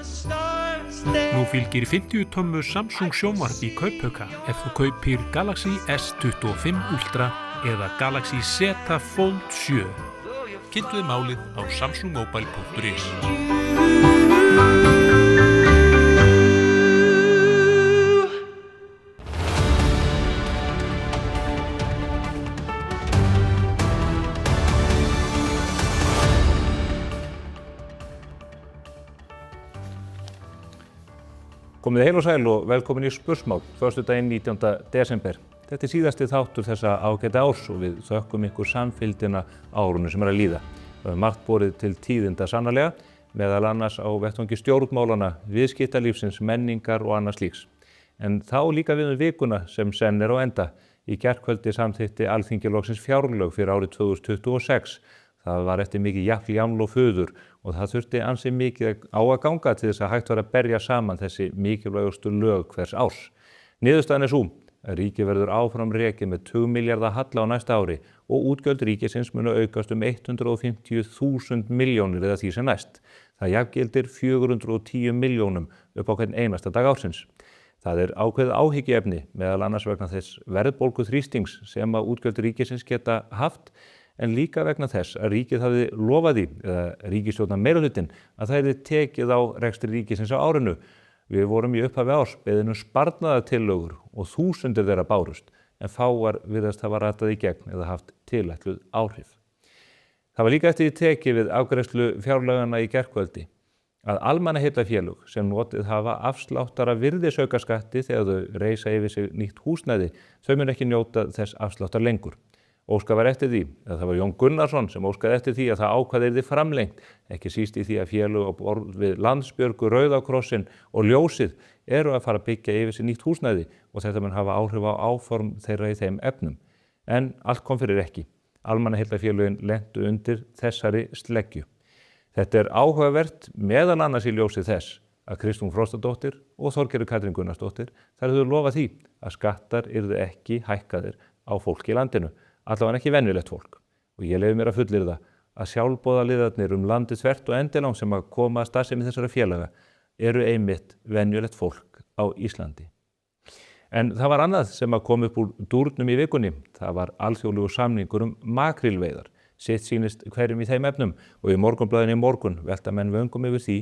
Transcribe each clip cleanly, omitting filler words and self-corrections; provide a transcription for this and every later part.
Nú fylgir 50 tommu Samsung sjónvarp í Kauphauka ef þú kaupir Galaxy S25 Ultra eða Galaxy Z Fold 7. Kynntuð málið á samsungmobile.is. Komið heil og sæl og velkomin í Spursmál, föstudaginn 19. desember. Þetta síðasti þáttur þessa ágæta árs og við þökkum ykkur samfylgdina árunum sem að líða. Það hefur margt borið til tíðinda sannarlega, meðal annars á vettvangi stjórnmálana, viðskiptalífsins, menningar og annars slíks. En þá líka við vikuna sem senn á enda. Í gærkvöldi samþykkti Alþingi loksins fjárlög fyrir árið 2026. Það var eftir mikið jafl, jaml og fuður og það þurfti ansi mikið á að ganga til þess að hægt var að berja saman þessi mikilvægustu lög hvers árs. Niðurstaðan sú að ríkið verður áfram rekið með 20 milljarða halla á næsta ári og útgjöld ríkisins munu aukast 150.000 milljónir eða því sem næst. Það jafngildir 410 milljónum upp á hvern einasta dag ársins. Það er ákveðið áhyggjuefni meðal annars vegna þess verðbólguþrýstings sem að útgjöld ríkisins geta haft, en líka vegna þess að ríkið hafði lofað því, eða ríkisstjórnar meirihlutinn, að það hefði tekið á rekstri ríkisins á árinu. Við vorum í upphafi árs beðin sparnaðartillögur og þúsundir þeirra bárust, en fáar virðast hafa ratað í gegn eða haft tilætluð áhrif. Það var líka eftir því tekið við afgreiðslu fjárlagana í gærkvöldi að almannaheillafélög sem notið hafa afsláttara virðisaukaskatti þegar þau reisa yfir sig nýtt húsnæði, þau mun ekki njóta þess afsláttar lengur. Óskað var eftir því, eða það var Jón Gunnarsson sem óskaði eftir því að það ákvæði yrði framlengt, ekki síst í því að félög á borð við Landsbjörgu, Rauða krossin og Ljósið eru að fara að byggja yfir sig nýtt húsnæði og þetta mun hafa áhrif á áform þeirra í þeim efnum. En allt kom fyrir ekki. Almannaheillafélögin lentu undir þessari sleggju. Þetta er áhugavert meðal annars í ljósi þess að Kristrún Frostadóttir og Þorgerður Katrín Gunnarsdóttir þær höfðu lofað því að skattar yrðu ekki hækkaðir á fólki í landinu. Allavega ekki venjulegt fólk og ég leyfi mér að fullyrða að sjálfboðaliðarnir landið þvert og endilang sem að koma að starfsemi þessara félaga eru einmitt venjulegt fólk á Íslandi. En það var annað sem að kom upp úr dúrnum í vikunni. Það var alþjóðlegur samningur makrílveiðar. Sitt sýnist hverjum í þeim efnum og í Morgunblaðinu í morgun velta menn vöngum yfir því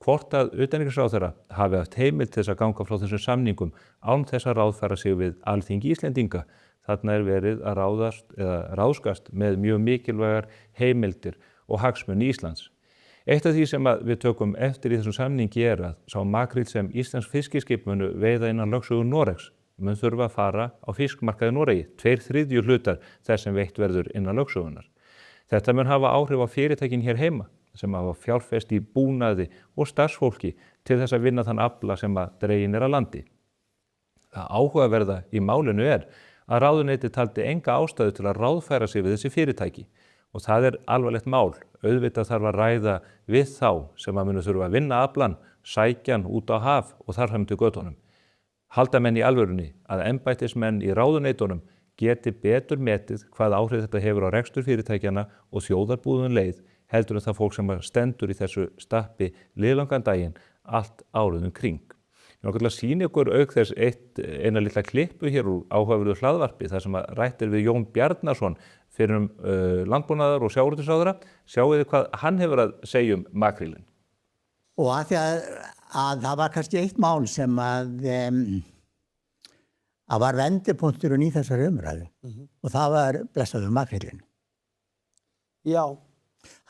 hvort að utanríkisráðherra hafi haft heimild til þess að ganga frá þessum samningum án þess að ráðfæra sig við Alþingi Íslendinga. Þarna er verið að ráðskast með mjög mikilvægar heimildir og hagsmuni Íslands. Eitt af því sem við tökum eftir í þessum samningi er að sá makríll sem íslensk fiskiskip munu veiða innan lögsögu Noregs mun þurfa að fara á fiskmarkaði Noregi, 2/3 hlutar þess sem veitt verður innan lögsögunar. Þetta mun hafa áhrif á fyrirtækin hér heima sem hafa fjárfest í búnaði og starfsfólki til þess að vinna þann afla sem að dregin að landi. Það áhugaverða í málinu er að ráðuneytið taldi enga ástæðu til að ráðfæra sig við þessi fyrirtæki og það er alvarlegt mál. Auðvitað þarf að ræða við þá sem að munu þurfa að vinna aflann, sækjan út á haf og þar fram til götunum. Halda menn í alvörunni að embættismenn í ráðuneytunum geti betur metið hvað áhrif þetta hefur á rekstur fyrirtækjana og þjóðarbúðun leið heldur en það fólk sem stendur í þessu stappi liðlangan daginn allt árið kring. Ég vil sýna ykkur auk þess eina litla klippu hér úr áhugaverðu hlaðvarpi þar sem að rætt er við Jón Bjarnason fyrir landbúnaðar og sjávarútvegsráðherra. Sjáu þið hvað hann hefur að segja makrílinn. Og að því að það var kannski eitt mál sem að var vendipunkturinn í þessari umræðu og það var blessaður makrílinn. Já.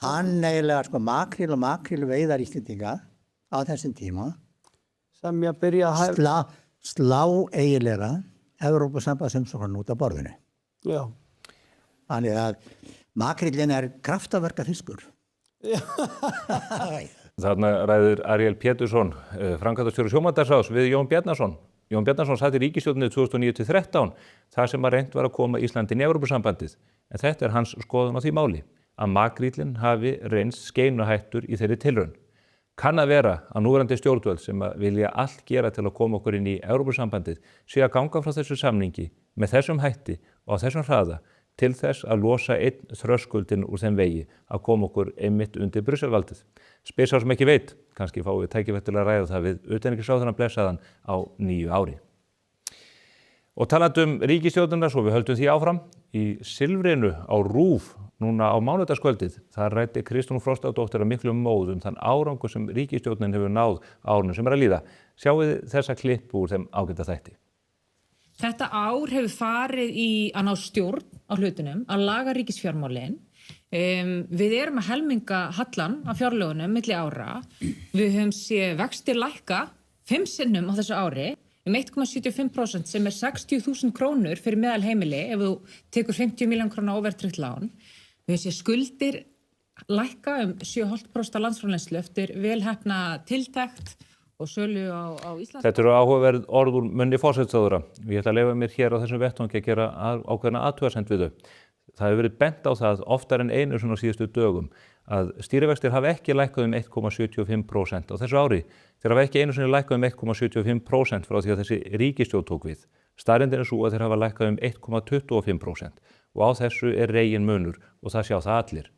Hann eiginlega makríl og makrílveiðar Íslendinga á þessum tíma sem ég byrja að slá eiginlega Evrópusambandsumsóknina út af borðinu. Já. Þannig að makríllinn er kraftaverka fiskur. Þarna ræðir Ariel Pétursson, framkvæmdastjóri sjómannaútvegsráðs við Jón Bjarnason. Jón Bjarnason sat í ríkisstjórninni 2009-13 þar sem að reynt var að koma Íslandi inn í Evrópusambandið. En þetta er hans skoðun á því máli að makríllinn hafi reynst skeinuhættur í þeirri tilraun. Kann að vera að núverandi stjórnvöld sem að vilja allt gera til að koma okkur inn í Evrópusambandið sé að ganga frá þessu samningi með þessum hætti og á þessum hraða til þess að losa einn þröskuldin úr þeim vegi að koma okkur einmitt undir Brusselvaldið. Spyr sá sem ekki veit, kannski fáum við tækifæri til að ræða það við utanríkisráðherrann blessaðan á nýju ári. Og talandi ríkisstjórnina, svo við höldum því áfram, í Silfrinu á RÚV núna á mánudagskvöldið, þar ræddi Kristrún Frostadóttir af miklum móð þann árangur sem ríkisstjórnin hefur náð árinu sem að líða. Sjáið þessa klippu úr þeim ágæta þætti. Þetta ár hefur farið í að ná stjórn á hlutunum, að laga ríkisfjármálin. Við erum að helminga hallan af fjárlögunum milli ára. Við höfum séð vextir lækka 5 sinnum á þessu ári 1,75% sem 60.000 krónur fyrir meðal heimili ef þú tekur 50 milljón króna óverðtryggt lán. Við höfum séð skuldir lækka 7,5% af landsframleiðslu eftir velheppna tiltekt og sölu á Íslandi. Þetta eru áhugaverð orð úr munni forsætisráðherra. Ég ætla að leyfa mér hér á þessum vettvangi að gera ákveðna athugasemd við þau. Það hefur verið bent á það oftar en einu svona síðustu dögum að stýrivextir hafa ekki lækkað 1,75% á þessu ári. Þeir hafa ekki einu sinni lækkað 1,75% frá því að þessi ríkisstjórn tók við. Staðreyndin er sú að þeir hafa lækkað 1,25% og á þessu er regin munur og það sjá það allir.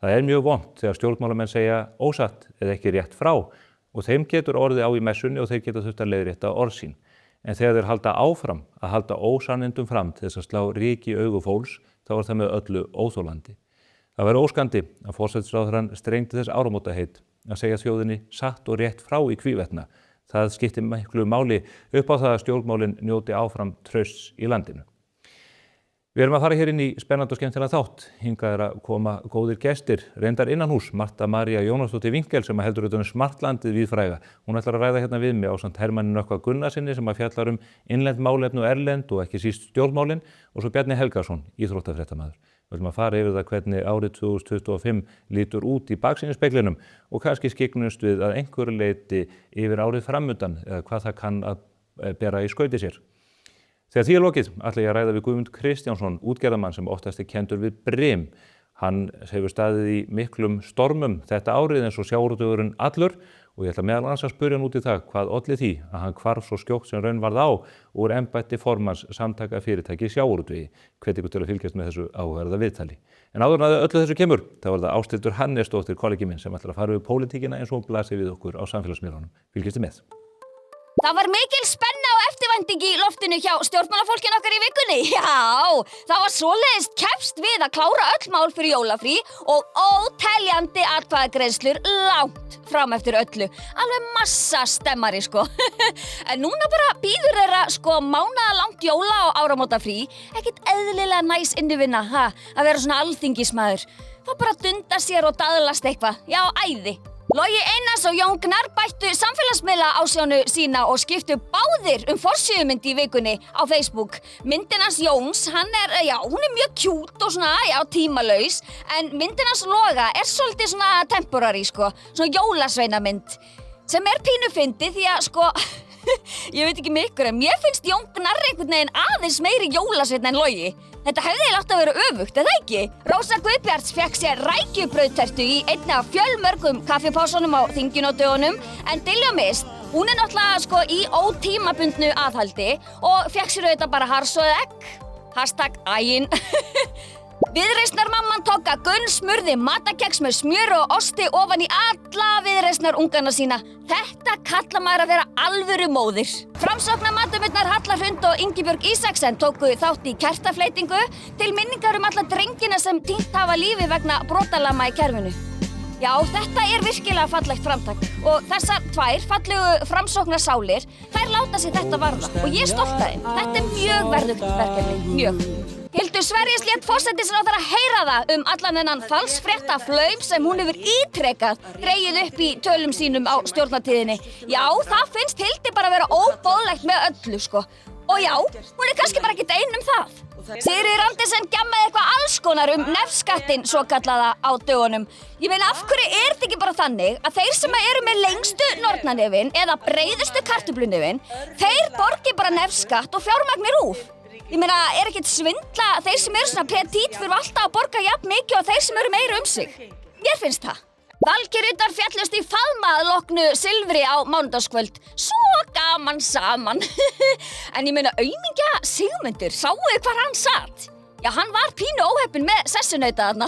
Það er mjög vont þegar stjórnmálamenn segja ósatt eða ekki rétt frá og þeim getur orðið á í messunni og þeir geta þurft að leiðrétta orð sín. En þegar þeir halda áfram að halda ósannindum fram til þess að slá ryk í augu fólks, þá er það með öllu óþolandi. Það væri óskandi að forsætisráðherrann strengdi þess áramótaheit að segja þjóðinni satt og rétt frá í hvívetna. Það skiptir miklu máli upp á það að stjórnmálin njóti áfram trausts í landinu. Við erum að fara hér inn í spennandi og skemmtilega þátt. Hingað er að koma góðir gestir, reyndar innanhús, Marta María Jónasdóttir Winkel sem heldur utan Smartlandið víðfræga. Hún ætlar að ræða hérna við mig ásamt Hermanni Nökkva Gunnarsinni sem fjallar innlend málefni og erlend og ekki síst stjórnmálin og svo Bjarni Helgason, íþróttafréttamaður. Við ætlum að fara yfir það hvernig árið 2025 lítur út í baksýnisspeglinum og kannski skyggnumst við að einhverju leyti yfir árið framundan eða hvað það kann að bera í skauti sér. Þegar því er lokið ætla ég að ræða við Guðmund Kristjánsson, útgerðarmann sem oftast er kenndur við brim. Hann hefur staðið í miklum stormum þetta árið eins og sjávarútvegurinn allur og ég ætla meðal annars að spyrja hann út í það hvað olli því að hann hvarf svo skjótt sem raun varð á úr embætti formanns samtaka fyrirtæki sjávarútvegi. Hvet ykkur til að fylgjast með þessu áhugaverða viðtali. En áður en að öllu þessu kemur, þá var það Ásthildur Hannesdóttir, kollegi minn, sem ætlar að fara við pólitíkina eins og hún blasir við okkur á samfélagsmiðlunum. Fylgjast þið með. Það var mikil spenna og eftirvænting í loftinu hjá stjórnmálafólkinu okkar í vikunni. Já, það var svoleiðis keppst við að klára öll mál fyrir jólafrí og óteljandi atkvæðagreiðslur langt fram eftir öllu. Alveg massa stemmari, sko. En núna bara bíður þeirra, mánaðalangt jóla og áramótafrí. Ekkert eðlilega næs innivinna, að vera svona alþingismaður. Það bara dunda sér og daðlast eitthvað. Já, æði. Logi Einars og Jón Gnarr bættu samfélagsmiðla ásjónu sína og skiptu báðir forsíðumynd í vikunni á Facebook. Myndin hans Jóns, hún er mjög kjút og svona, tímalaus, en myndin hans Loga er svolítið svona temporary, svona jólasveinamynd, sem er pínu fyndið því að, ég veit ekki með ykkur, en mér finnst Jón Gnarr einhvern veginn aðeins meiri jólasveinn en Logi. Þetta hefði átt að vera öfugt, eða ekki? Rósa Guðbjarts fékk sér rækjubrauðtertu í einni af fjölmörgum kaffipásunum á þinginu á dögunum, en Diljá Mist, hún er náttúrulega í ótímabundnu aðhaldi og fékk sér auðvitað bara harsoðið egg. #ægin. Viðreisnarmamman Togga Gunn smurði matakeks með smjör og osti ofan í alla viðreisnarungana sína. Þetta kallar maður að vera alvöru móðir. Framsóknarmatumurnar Halla Hrund og Ingibjörg Ísaksen tóku þátt í kertafleytingu til minningar alla drengina sem týnt hafa lífi vegna brotalama í kerfinu. Já, þetta er virkilega fallegt framtak og þessar tvær fallegu framsóknarsálir, þær láta sig þetta varða og ég er stolt af þeim. Þetta er mjög verðugt verkefni, mjög. Hildur Sverris lét forsætisráðherra heyra það allan þennan falsfréttaflaum sem hún hefur ítrekað dregið upp í tölum sínum á stjórnartíðinni. Já, það finnst Hildi bara vera óboðlegt með öllu, Og já, hún er kannski bara ekkert ein það. Sigríður Andersen gjammaði eitthvað alls konar nefskattinn svokallaða á dögunum. Ég meina, af hverju er þetta ekki bara þannig að þeir sem eru með lengstu nornanefin eða breiðustu kartöflunefin, þeir borgi bara nefskatt og fjármagni RÚV? Ég meina, er ekkert svindla þeir sem eru svona petít fyrir alltaf að borga jafn mikið og þeir sem eru meira sig? Mér finnst það. Valkyrjurnar féllust í faðma að loknu silfri á mánudagskvöld. Svo gaman saman. En ég meina, aumingja Sigmundur, sáu hvar hann satt? Já, hann var pínu óheppinn með sessunauta þarna.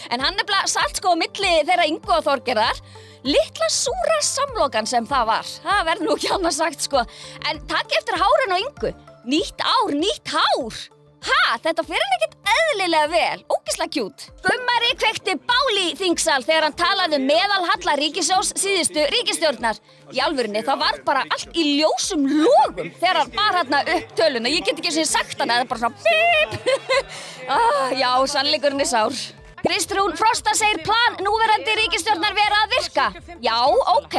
En hann nefnilega satt sko á milli þeirra Ingu og Þorgerðar. Litla súra samlokan sem það var. Það verður nú ekki annað sagt sko. En takk eftir hárun á Ingu. Nýtt ár, nýtt hár. Þetta fer hann ekkert eðlilega vel. Ógeðslega kjút. Gummari kveikti bál í þingsal þegar hann talaði um meðalhalla ríkissjóðs síðustu ríkisstjórnar. Í alvörinni, það var bara allt í ljósum logum þegar hann bar hérna upp töluna. Ég get ekki sem sagt hana, það er bara svona bíp. Já, sannleikurinn er sár. Kristrún Frosta segir plan núverandi ríkisstjórnar vera að virka. Já, ok,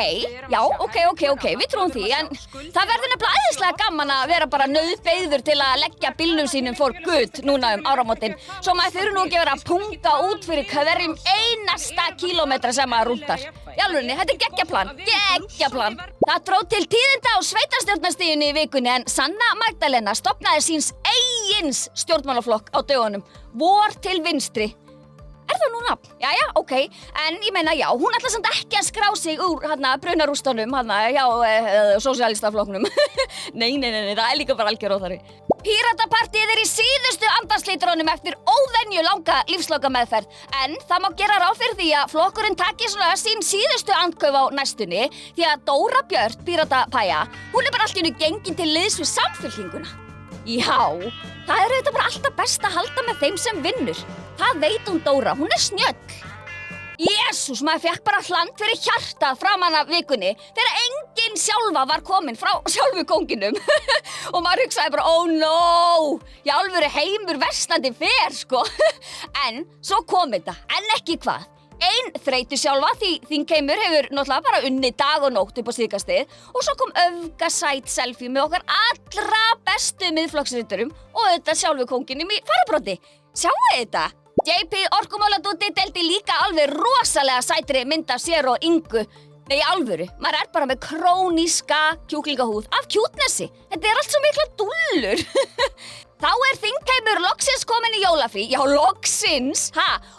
við trúum því, en það verður nefnilega æðislega gaman að vera bara nauðbeygður til að leggja bílnum sínum for good núna áramótin. Svo maður þurfi nú ekki vera að punga út fyrir hverjum einasta kílómetra sem maður rúltar. Í alvörinni, þetta er geggjaplan. Það dró til tíðinda á sveitarstjórnarstiginu í vikunni en Sanna Magdalena stofnaði síns eigins stjórnmálaflokk á dögunum. Vor til vinstri. Er það nú nafn? Jæja, ok, en ég meina já, hún ætla samt ekki að skrá sig úr brunarústunum, hjá sósíalistaflokknum. Nei, það er líka bara algjör óþarfi. Píratapartíið er í síðustu andarslítrónum eftir óvenju langa lífslokameðferð, en það má gera ráð fyrir því að flokkurinn taki svona sín síðustu andköf á næstunni, því að Dóra Björt, Píratapæja, hún er bara allt í einu gengin til liðs við Samfylkinguna. Já, það er auðvitað bara alltaf best að halda með þeim sem vinnur. Það veit hún Dóra, hún er snjöll. Jesús, maður fekk bara hland fyrir hjartað framan af vikunni þegar enginn sjálfa var komin frá sjálfu kónginum. Og maður hugsaði bara, oh no, í alvöru heimur versnandi fer, sko. En svo kom þetta, en ekki hvað. Ein þreytu sjálfa því þingheimur hefur náttúrulega bara unnið dag og nótt upp á síðkastið og svo kom öfgasæt selfie með okkar allra bestu miðflokksriturum og auðvitað sjálfu kónginum í farabroddi. Sjáu þetta? JP Orkumáladúti deildi líka alveg rosalega sætri mynd af sér og Ingu. Nei, í alvöru, maður er bara með króníska kjúklingahúð af kjútnesi. Þetta er allt svo mikla dúllur. Þá er þingheimur loksins komin í jólafrí. Já, loksins,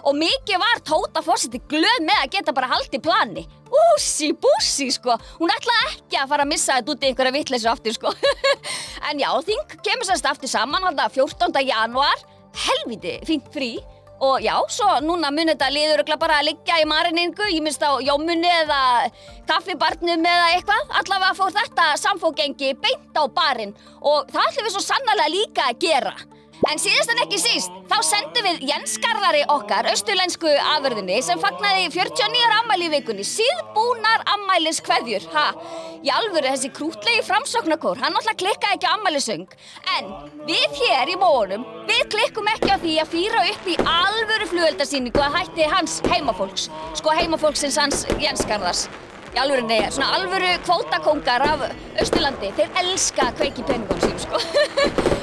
og mikið var Tóta forseti glöð með að geta bara haldið plani. Ússi, bússi, sko. Hún ætlaði ekki að fara að missa þetta út í einhverja vitleysu aftur, sko. En já, þing kemur sérst aftur saman 14. janúar. Helviti fínt frí. Og já, svo núna mun þetta liðurugla bara að liggja í mariningu, ég minnst á jómunni eða kaffibarnum eða eitthvað. Allavega fór þetta samfógengi beint á barinn og það ætlum við svo sannarlega líka að gera. En síðast en ekki síst, þá sendum við Jens Garðari okkar, austurlensku afurðinni, sem fagnaði 49 ára afmæli í vikunni, síðbúnar afmæliskveðjur, Í alvöru þessi krútlegi framsóknarkór, hann náttúrulega klikkaði ekki á afmælisöng. En við hér í Móunum, við klikkum ekki á því að fýra upp í alvöru flugeldasýningu að hætti hans heimafólks, sko heimafólksins hans Jens Garðars. Í alvörinni, svona alvöru kvótakóngar af Austurlandi, þeir elska að kveiki peningum sínum, sko.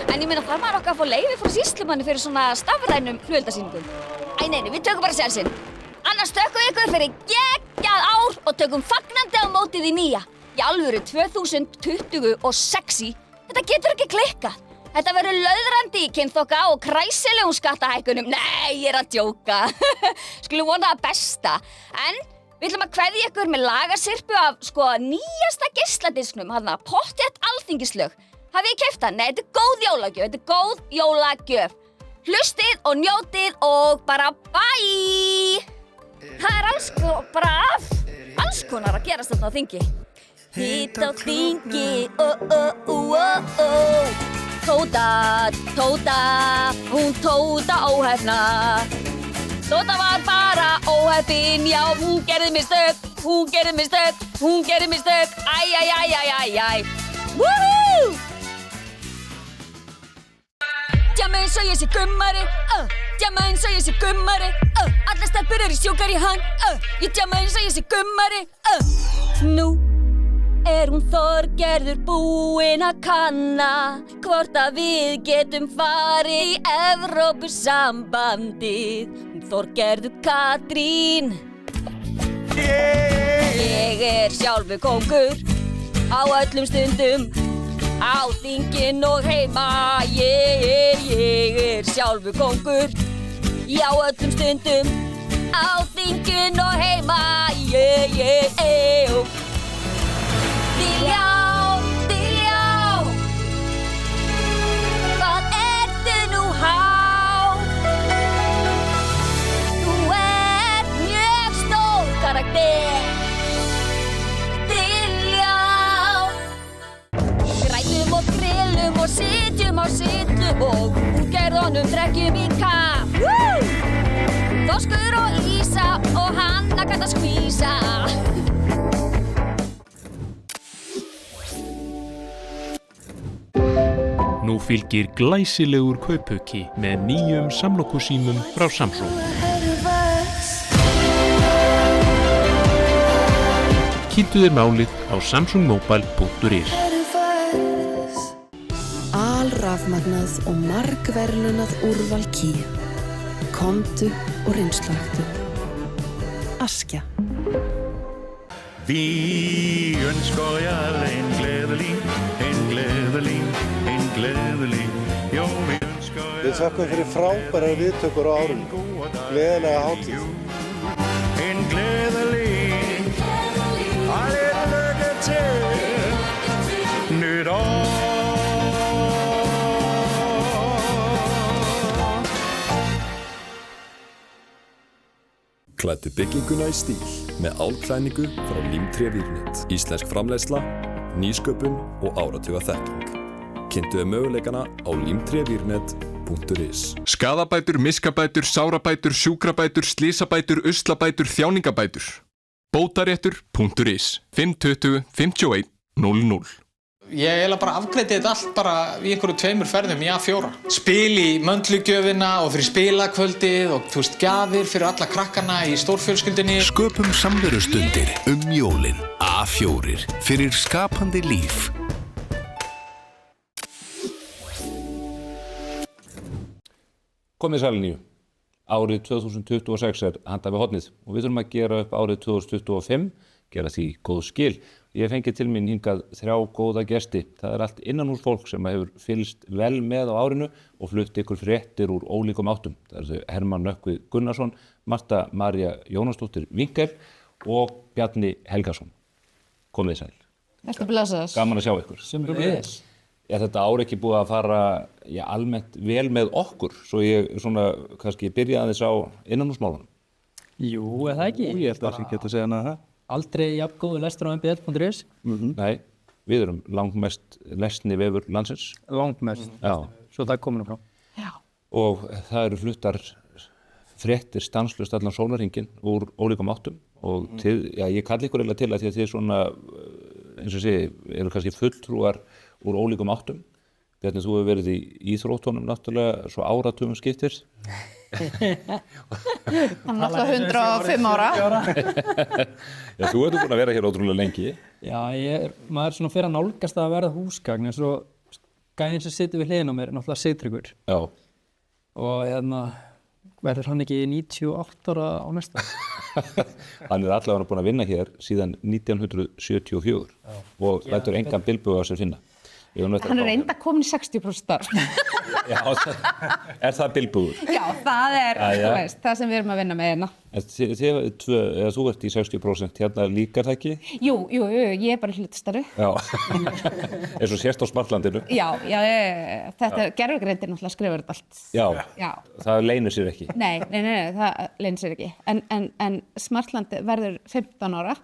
En ég meina það maður okkar að fá leyfi frá sýslumanni fyrir svona stafrænum flugeldasýningum. Nei, við tökum bara sénsinn. Annars tökum við ykkur fyrir geggjað ár og tökum fagnandi á móti því nýja. Í alvöru 2026. Þetta getur ekki klikkað. Þetta verður lauðrandi í kynþokka og kræsilegum skattahækkunum. Nei, ég er að djóka. Skulum vona það besta. En við ætlum að kveðja ykkur með lagasirpu af nýjasta geisladisknum, pottþétt alþingislög. Hafið þið keypt hann? Nei, þetta er góð jólagjöf, þetta er góð jólagjöf. Hlustið og njótið og bara bye! Það er alls konar að gerast þarna á þingi. Hitt á þingi, Tóta, hún Tóta óheppna. Tóta var bara óheppin, já, hún gerði mistök, æ. Woohoo! Djama eins og ég sé gummari, allar stelpur eru sjúkar í hann, ég djama eins og ég sé gummari, Nú er hún Þorgerður búin að kanna hvort að við getum farið í Evrópusambandið. Þorgerður Katrín. Ég er sjálfur kóngur á öllum stundum, á þingin og heima. Ég er sjálfur kóngur á öllum stundum, á þingin og heima. Diljá, hvað ertu nú há? og útgerðunum drekkjum í kapp. Þorskur og Lísa og Hanna kann að skvísa. Nú fylgir glæsilegur kaupauki með nýjum samlokusímum frá Samsung. Kynntu þér málið á samsungmobile.is. Alrafmagnað og margverðlunað úrval Kia. Komdu og reynsluhættu. Askja. Vi ønsker jer alle en glædelig, jo vi ønsker jer. Við þökkum fyrir frábærar viðtökur á árinu. Gleðilega hátíð. En glædelig, alle lykke til, nytår. Klæddu bygginguna í stíl með álklæðningu frá Límtré Vírnet. Íslensk framleiðsla, nýsköpun og áratuga þekking. Kynntu möguleikana á limtrevírnet.is. Skaðabætur, miskabætur, sárabætur, sjúkrabætur, slysabætur, uslabætur, þjáningabætur. Bótaréttur.is 520 51 00. Ég eiginlega bara afgreiddi þetta allt bara í einhverju 2 ferðum í A4. Spil í möndlugjöfina og fyrir spilakvöldið og þú veist, gjafir fyrir alla krakkana í stórfjölskyldunni. Sköpum samverustundir jólin. A4 fyrir skapandi líf. Komið sæl nýju. Árið 2026 handa við hornið og við þurfum að gera upp árið 2025, gera því góð skil. Ég fengi til mín hingað 3 góða gesti. Það allt innanhúsfólk sem hefur fylgst vel með á árinu og flutt ykkur fréttir úr ólíkum áttum. Það þau Hermann Nökkvi Gunnarsson, Marta María Jónasdóttir Winkel og Bjarni Helgason. Komið sæl. Ertu blessaður? Gaman að sjá ykkur. Sömuleiðis. Þetta ár ekki búið að fara almennt vel með okkur, svo ég svona kannski byrjaði aðeins á innanhúsmálunum. Jú, eða ekki? Ég held að ég geta að segja hana það. Aldrei jafn góður lestur á mbl.is? Nei, við erum langmest lesni vefur landsins. Langmest? Já. Svo það er komin frá. Já. Og það eru fluttar fréttir stanslaust allan sólarhringinn úr ólíkum áttum og ég kalli ykkur eiginlega til að því að þið svona, eins og sé, eru kannski fulltrúar úr ólíkum áttum. Bjarni, þú hefur verið í íþróttunum náttúrulega svo áratugum skiptir. Hann er alltaf 105 ára. Já, þú hefur búin að vera hér ótrúlega lengi. Já, maður er svona fyrir að nálgast að verða húsgagn eins og gæðin sem situr við hliðina á mér er náttúrulega Sigtryggur. Já. Og verður hann ekki 98 ára á næsta? Hann er allavega búin að vinna hér síðan 1974 og lætur engan bilbug á sér finna. Hann er enda komin í 60% starf. Já, er það bilbugur? Já, það er það sem við erum að vinna með hérna. Þú ert í 60% hérna líkar það ekki? Jú, ég er bara hlutastari. Já, eins og sérst á Smartlandinu. Já, þetta gervigreindin náttúrulega skrifar þetta allt. Já, það leynir sér ekki. Nei, það leynir sér ekki. En Smartland verður 15 ára,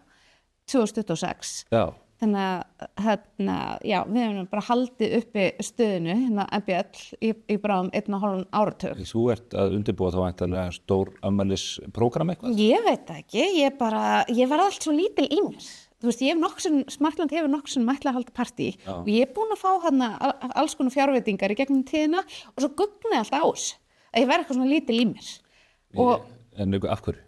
2026. Já. Þannig að við hefum bara haldið uppi stöðinu hérna MBL í bráðum 1,5 áratug. Þú ert að undirbúa þá væntanlega stór afmælisprógram eitthvað? Ég veit það ekki, ég var allt svo lítil í mér. Þú veist, Smartland hefur nokkuð ætlað að halda partí og ég er búin að fá hérna alls konar fjárveitingar í gegnum tíðina og svo gugnaði alltaf ás að ég verði eitthvað svona lítil í mér. En af hverju?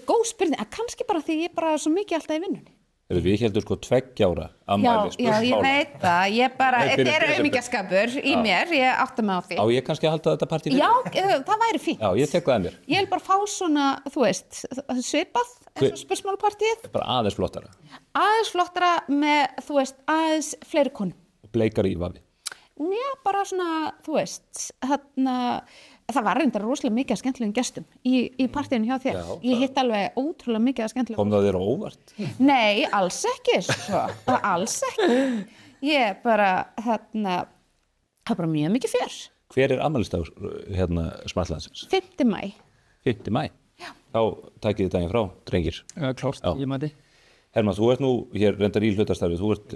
Góð spurning, kannski bara því ég bara svo mikið alltaf í vinnunni. Við heldum 2 ára afmælis. Já, ég veit það. Þetta er aumingjaskapur í mér, ég átta mig á því. Á ég kannski að halda þetta partí fyrir? Já, það væri fínt. Já, ég tek það að mér. Ég vil bara fá svona, þú veist, svipað eins og spursmálapartíið. Bara aðeins flottara. Aðeins flottara með, þú veist, aðeins fleiri konum. Bleikari í vafi. Já, bara svona, þú veist, það var reyndar rosalega mikið af skemmtilegum gestum í partíinu hjá þér. Ég hitt alveg ótrúlega mikið af skemmtilegum. Kom það þér á óvart? Nei, alls ekki, alls ekki. Ég bara, það er bara mjög mikið fjör. Hver er afmælisdagur Smartlandsins? 5. maí. 5. maí? Já. Þá takið þið daginn frá, drengir. Klárt, ég mæti. Hermann, þú ert nú hér reyndar í hlutastarfi, þú ert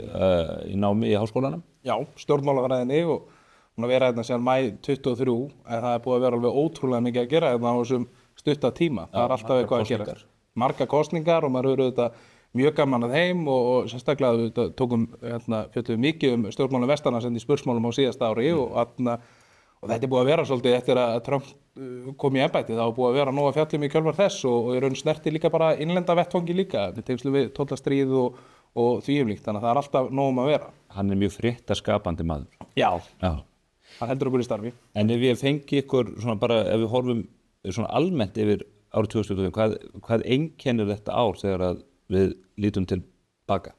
í námi í háskólanum? Já, stjórnmálafræðinni og búin að vera hérna síðan mæ 23 en það búið að vera alveg ótrúlega mikið að gera hérna á þessum stutta tíma. Það alltaf eitthvað að gera. Margar kosningar og maður hefur auðvitað mjög gaman að þeim og sérstaklega við tókum fjöldum mikið stjórnmálum vestanna sem í spursmálum á síðasta ári og þetta búið að vera svolítið eftir að Trump kom í embætti þá búið að vera nóg að fjallum í kjölfar þess og í raun snerti líka bara innlenda vettvangi líka í tengslum við tollastríð og því líkt þannig að það alltaf nóg að vera. Hann mjög fréttaskapandi maður. Já. Hann heldur okkur í starfi. En ef ég fengi ykkur svona bara ef við horfum svona almennt yfir árið 2025, hvað einkennir þetta ár þegar að við lítum tilbaka?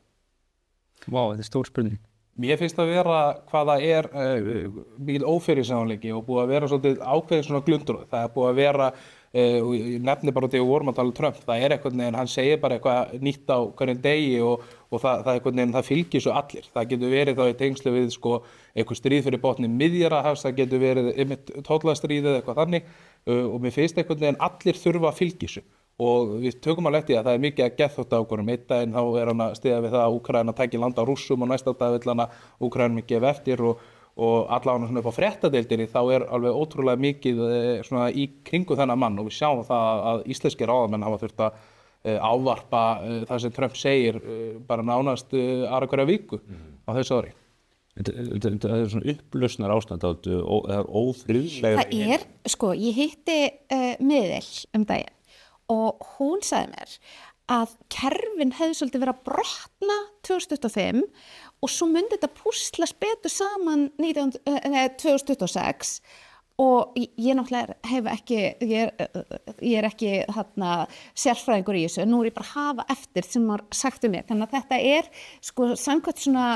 Vá, þetta stór spurning. Mér finnst að vera hvað það mikil ófyrirsjáanleiki og búið að vera svolítið ákveðin svona glundur. Það búið að vera, og ég nefni bara þegar við vorum að tala Trump, það einhvern veginn, hann segir bara eitthvað nýtt á hverjum degi og það einhvern veginn, það fylgir svo allir. Það getur verið þá í tengslu við eitthvað stríð fyrir botni Miðjarðarhafs, það getur verið einmitt tollastríð eða eitthvað þannig og mér finnst einhvern veginn allir þurfa að fylgja þessu. Og við tökum alveg eftir að það mikið að geðþóttaákvörðum. Einn daginn þá hann að styðja við það að Úkraína tæki land á Rússum og næsta dag vill hann að Úkraínum gefa eftir og allavega svona upp á fréttadeildinni þá alveg ótrúlega mikið svona í kringu þennan mann og við sjáum það að íslenskir ráðamenn hafa þurft að ávarpa það sem Trump segir bara nánast aðra hverja viku á þessu ári. Það svona upplausnar ástand á þetta, það ófriðlega. Það ég hitti miðil daginn og hún sagði mér að kerfin hefði svolítið verið að brotna 2025 og svo myndi þetta púslast betur saman 2026 og ég náttúrulega hef ekki, ég ekki sérfræðingur í þessu, nú ég bara að hafa eftir sem var sagt mér, þannig að þetta samkvæmt svona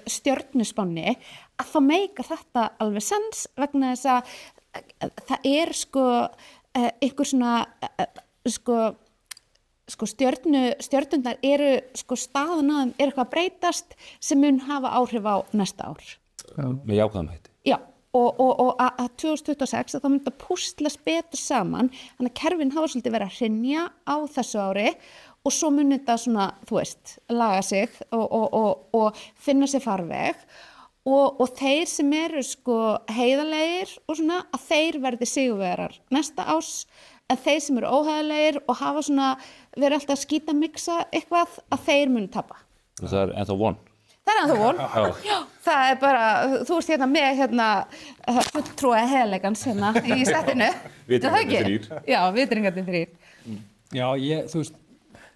stjörnuspánni að það meikar þetta alveg sens vegna þess að það einhver svona stjörnurnar eru staðan á þeim eitthvað að breytast sem mun hafa áhrif á næsta ár. Með jákvæðum hætti. Já, og að 2026 að það myndi að púslast betur saman, þannig að kerfin hafa svolítið verið að hrynja á þessu ári og svo mun þetta svona, þú veist, laga sig og finna sér farveg og þeir sem eru heiðarlegir og svona að þeir verði sigurvegarar næsta árs en þeir sem eru óheiðarlegir og hafa svona verið alltaf að skýta mixa eitthvað að þeir munu tapa. Það ennþá von. Það ennþá von. Já, það bara, þú ert með fulltrúa heiðarleikans í settinu. Vitringarnir 3. Já, vitringarnir 3. Já, þú veist,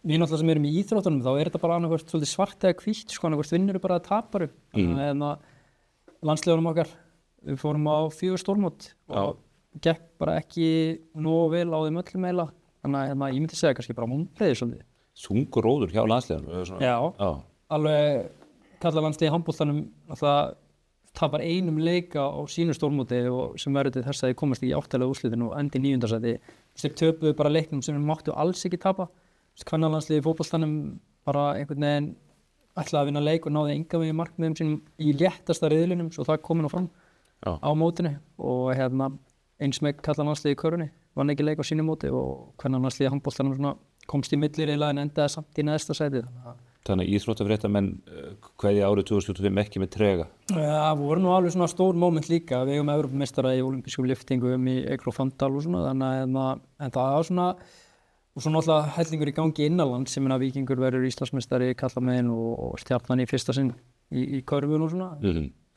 við náttúrulega sem erum í íþróttunum þá þetta bara annað svolítið svart eða hvítt, annað vinnur bara að taparu. Landsliðunum okkar, við fórum á 4 stórmót og gekk bara ekki nógu vel á þeim öllum eiginlega. Þannig að ég myndi segja kannski bara vonbrigði svolítið. Þungur róður hjá landsliðunum. Já, alveg karlalandsliðið í handboltanum alltaf tapar einum leik á sínu stórmóti og sem verður til þess að þið komast í 8. úrslitin og endi 9. sæti. Þeir töpuðu bara leiknum sem þeir máttu alls ekki tapa. Kvennalandsliðið í fótboltanum bara einhvern veginn ætlaði að vinna leik og náði engan veginn markmiðum sínum í léttasta riðlinum svo það komið nú fram á mótinu og eins með karlalandsliðið í körfunni vann ekki leik á sínu móti og kvennalandsliðið í handboltanum svona komst í milliriðla en endaði samt í neðsta sæti. Þannig að íþróttafréttamenn kveðja árið 2025 ekki með trega. Það voru nú alveg svona stór moment líka. Við eigum Evrópumeistara í olímpískum lyftingum í Ekrofandal og svona þannig en það var svona og svo náttúrulega hellingur í gangi innanlands sem Víkingur verður Íslandsmeistari karlamegin og Stjarnan í fyrsta sinn í körfun og svona.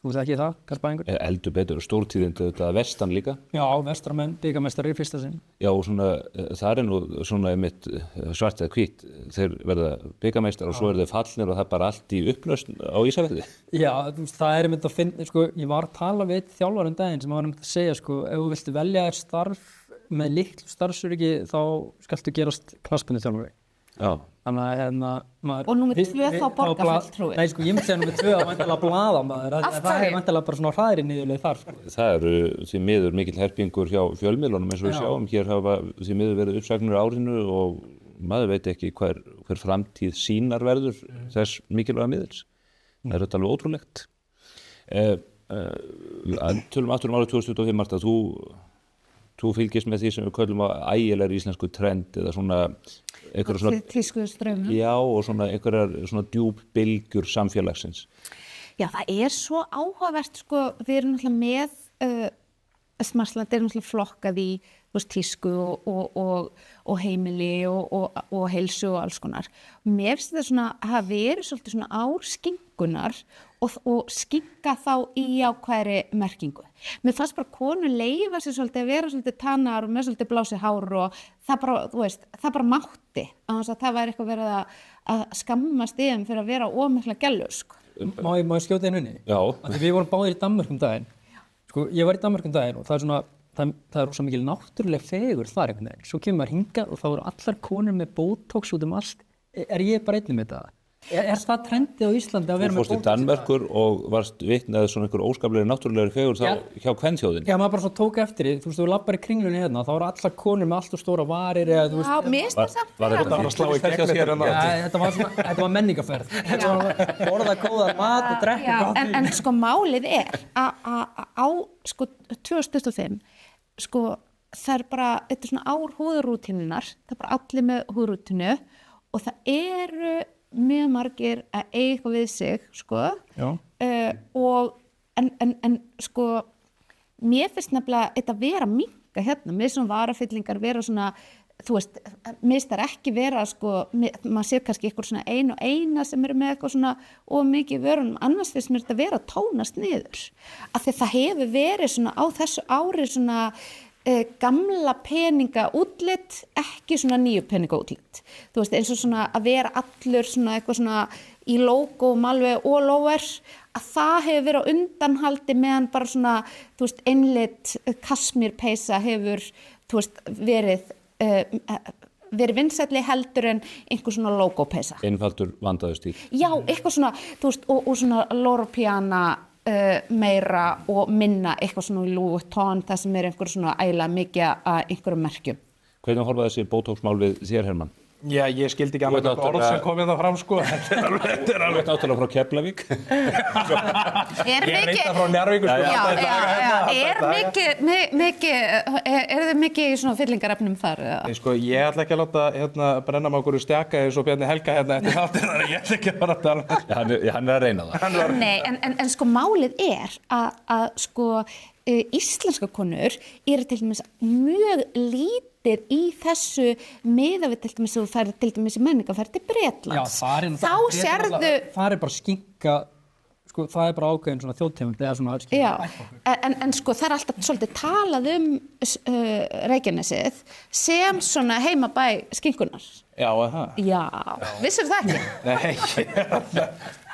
Þú veist ekki það, Garbaðingur? Eldur betur og stórtíðindi þetta vestan líka. Já, vestramenn, bikarmeistari í fyrsta sinn. Já, og svona, það nú svona einmitt svart eða hvítt, þeir verða bikarmeistar og svo þeir fallnir og það bara allt í upplausn á Ísafirði. Já, það einmitt að finna, ég var að tala við þjálfarinn daginn sem var einmitt að segja, ef þú viltu velja þér starf með litlu starfsöryggi þá skaltu gerast knattspyrnuþjálfari. Já. Þannig að og númer 2 þá borgarfulltrúi. Nei, ég myndi segja númer 2 að væntanlega blaðamaður. Það væntanlega bara svona hraðri niðurleið þar. Það eru því miður mikill herpingur hjá fjölmiðlunum eins og við sjáum. Hér hafa því miður verið uppsagnir á árinu og maður veit ekki hver framtíð sínar verður þess mikilvæga miðils. Það er þetta alveg ótrúlegt. Tölum aftur árið 2025, Marta, þú fylgist með því sem við köllum ægilegar íslensku trend eða svona einhverja svona tískustraumur. Já, og svona einhverjar svona djúp bylgjur samfélagsins. Já, það svo áhugavert, sko, við erum náttúrulega með Smarsland náttúrulega flokkað í tísku og heimili og heilsu og alls konar. Mér finnst þetta svona að hafa verið svolítið svona ár skinkunar og skinka þá í jákvæðri merkingu. Mér fannst bara konur leyfa sér svolítið að vera svolítið tannar og með svolítið blásið hár og það bara, það bara mátti. Að það væri eitthvað verið að skammast í þeim fyrir að vera ómikla gælu, sko. Má ég skjóta inn henni? Já. Við vorum báðir í Danmörk daginn. Sko, ég var í Danmörk daginn og það svona það rosa mikil náttúruleg fegur þar einhvern veginn. Svo kemur maður hingað og þá eru allar konur með botox út allt. Ég bara einnig með það? Það trendið á Íslandi að vera með botox? Þú fórst í Danmörkur og varst vitnað svona einhver óskaplegri náttúrulegri fegur hjá kvenþjóðinni. Já, maður bara svo tók eftir því. Þú veist, þú lappar í kringlunni hérna, þá eru allar konur með allt og stóra varir eða þú veist. Já, mér finnst það samt. Var þetta bara að slá í gegn þér? Þetta var menningarferð. Þetta var borða góðan mat og drekka kaffi. En sko málið á sko 2025 sko það bara, þetta svona ár húðrútínunar, það bara allir með húðrútínu og það eru mjög margir að eiga eitthvað við sig, sko. Og en sko mér finnst nefnilega þetta vera minnka hérna, með svona varafyllingar vera svona, þú veist, mér finnst það ekki vera, sko, maður sér kannski eitthvað svona eina sem eru með eitthvað svona og mikið vörunum, annars finnst mér þetta vera að tónast niður, af því það hefur verið svona á þessu ári svona gamla peninga útlit, ekki svona nýju peninga útlit. Þú veist, eins og svona að vera allur svona eitthvað svona í logóm alveg all over, að það hefur verið á undanhaldi meðan bara svona, þú veist, einlit kasmírpeysa hefur, þú veist, verið vinsælli heldur en einhver svona logópeysa. Einfaldur vandaður stíl. Já, eitthvað svona, þú veist, og svona Loro Piana meira og minna eitthvað svona í Louis Vuitton, það sem einhver svona ægilega mikið að einhverjum merkjum. Hvernig horfa þessi botox-mál við þér, Hermann? Já, ég skildi ekki annað orð sem kom hérna fram, sko. Þetta er alveg náttúrulega frá Keflavík. Ég reynda frá Njarðvíkur, sko. Er þið mikið í svona fyllingarefnum þar? Sko, ég ætla ekki að láta hérna brenna með okkur stjaka eins og Bjarni Helga hérna eftir þáttir, þannig ég ætla ekki að fara að tala. Hann að reyna það. Nei, en sko málið að sko íslenska konur eru til dæmis mjög lítir í þessu miðað við til dæmis þú færð til dæmis í menningarferð til Bretlands. Þá sérðu það bara skinka, sko, það bara ákveðin svona þjóðtegund eða svona skinka. En sko það alltaf svolítið talað Reykjanesið sem svona heimabæ skinkunar. Já, það? Já, vissir það ekki? Nei,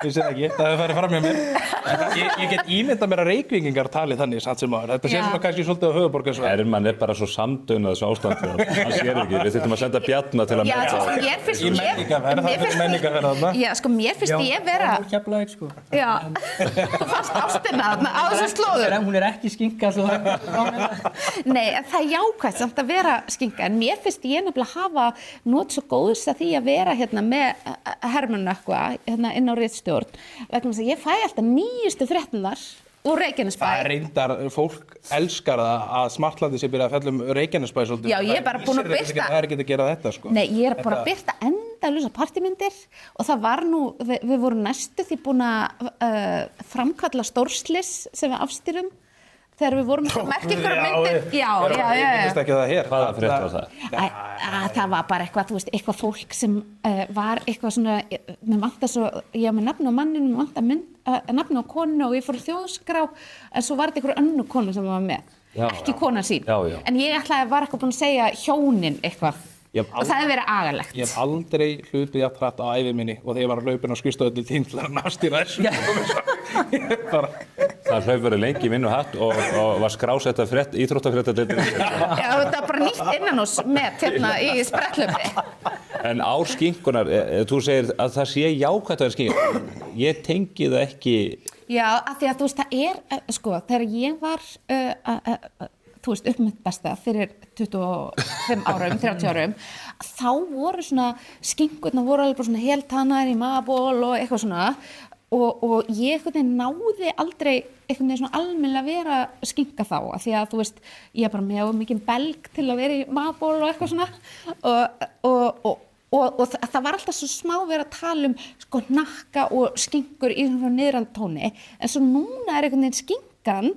vissi það ekki, það hefur farið fram hjá mér. Ég get ímyndað mér að Reykvíkingar tali þannig samt sem áður. Þetta sé svona kannski svolítið á höfuðborgarsvæðinu. Hermann bara svo samdaunað þessu ástandi. Hann sér ekki, við þurftum að senda Bjarna til að metta. Í menningarferð, það fyrir menningarferð þarna. Já, sko, mér finnst ég vera... Keflavík, sko. Já, þú fannst ástina þarna á þessu slóður. Hún ekki skinka, svo Nei, það er jákvætt samt að vera skinka, en mér finnst ég nefnilega hafa notið svo góðs að því að vera hérna með Hermann eitthvað hérna inn á ritstjórn vegna þess að ég fæ alltaf nýjustu fréttirnar úr Reykjanesbæ. Það reyndar, fólk elskar það að Smartlandi sé byrja að fjalla Reykjanesbæ svolítið. Já, ég er bara búin að birta. Það er ekki að gera þetta, sko. Nei, ég er bara að birta endalausa partymyndir og það var nú, við vorum næstu því búin að framkalla stórslis sem við afstýrum. Þegar við vorum að merkja einhverja myndir. Já. Ég finnst ekki það hér. Hvaða frétt var það? Það var bara eitthvað, þú veist, eitthvað fólk sem var eitthvað svona, mér vantar svo, ég var með nafn á manninu, mér vantar nafn á konu og ég fór í þjóðskrá, en svo var þetta einhverju önnu konu sem var með, ekki konan sín. En ég var eitthvað búin að segja hjónin eitthvað. Og það hefur verið agalegt. Ég hef aldrei hlupið jafn hratt á ævi minni og þegar ég var að hlaupin á skrifstofu til tím til að nastýra þessu. Það hlaup verið lengi í minn og hatt og var skrásetta íþróttafréttadeildinni. Já, þetta var bara nýtt innanhús með hérna í spretthlaupi. En á skinkunar, þú segir að það sé jákvætt að vera skinkunar. Ég tengi það ekki... Já, af því að þú veist, það er, sko, þegar ég var... þú veist, upp mitt besta fyrir 25 árum, 30 árum, þá voru svona, skinkurnar voru alveg bara svona heltannar í magaból og eitthvað svona og ég einhvern veginn náði aldrei einhvern veginn svona almennilega vera skinka þá, af því að þú veist, ég bara með mikið belg til að vera í magaból og eitthvað svona og það var alltaf svo smá verið að tala sko hnakka og skinkur í svona niðrandi tóni, en svo núna einhvern veginn skinkan,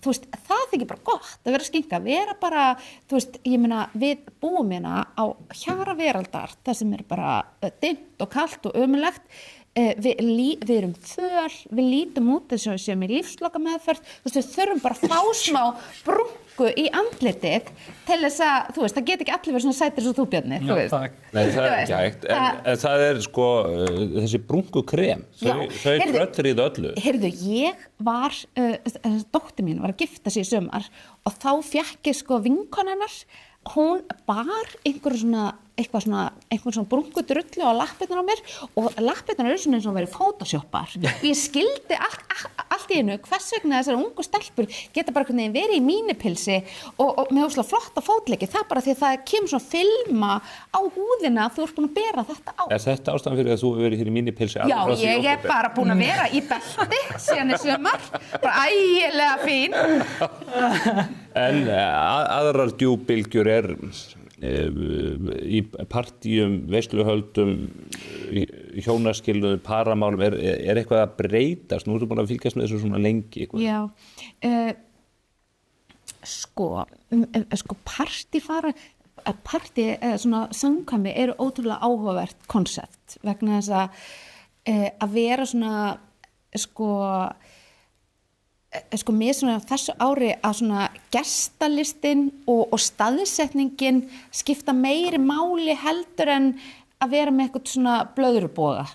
þú veist, það þykir bara gott að vera skinka, vera bara, þú veist, ég meina, við búum hérna á hjara veraldar, það sem bara dimmt og kalt og ömurlegt, við erum þöl, við lítum út þess að við séum í lífslokameðferð, þú veist, við þurfum bara að fá smá brungu í andlitið til þess að, þú veist, það get ekki allir verið svona sætir svo þú, Bjarni, þú veist. Nei, það ekki hægt, en það sko þessi brungukrem, þau tröllrýðu öllu. Heyrðu, ég var, dóttir mín var að gifta sig í sumar og þá fékk ég sko vinkona hennar, hún bar einhver svona brunkudrullu á lappirnar á mér og lappirnar eru svona eins og verið photoshoppar. Ég skildi allt í einu hvers vegna þessar ungu stelpur geta bara einhvern veginn verið í mínipilsi og með óslega flotta fótleiki. Það bara því að það kemur svona filma á húðina að þú ert búin að bera þetta á. Er þetta ástæðan fyrir að þú hefur verið hér í mínipilsi? Já, ég er bara búin að vera í belti síðan í sumar. Bara ægilega fín. En aðrar djúpbylgjur í partíum, veisluhöldum, hjónaskilnaðum, paramálum, er eitthvað að breytast? Nú ertu búin að fylgjast með þessu svona lengi. Eitthvað. Já, sko partí svona samkvæmi eru ótrúlega áhugavert konsept vegna þess að vera svona mér svona þessu ári að svona gestalistin og staðsetningin skipta meiri máli heldur en að vera með eitthvað svona blöðruboga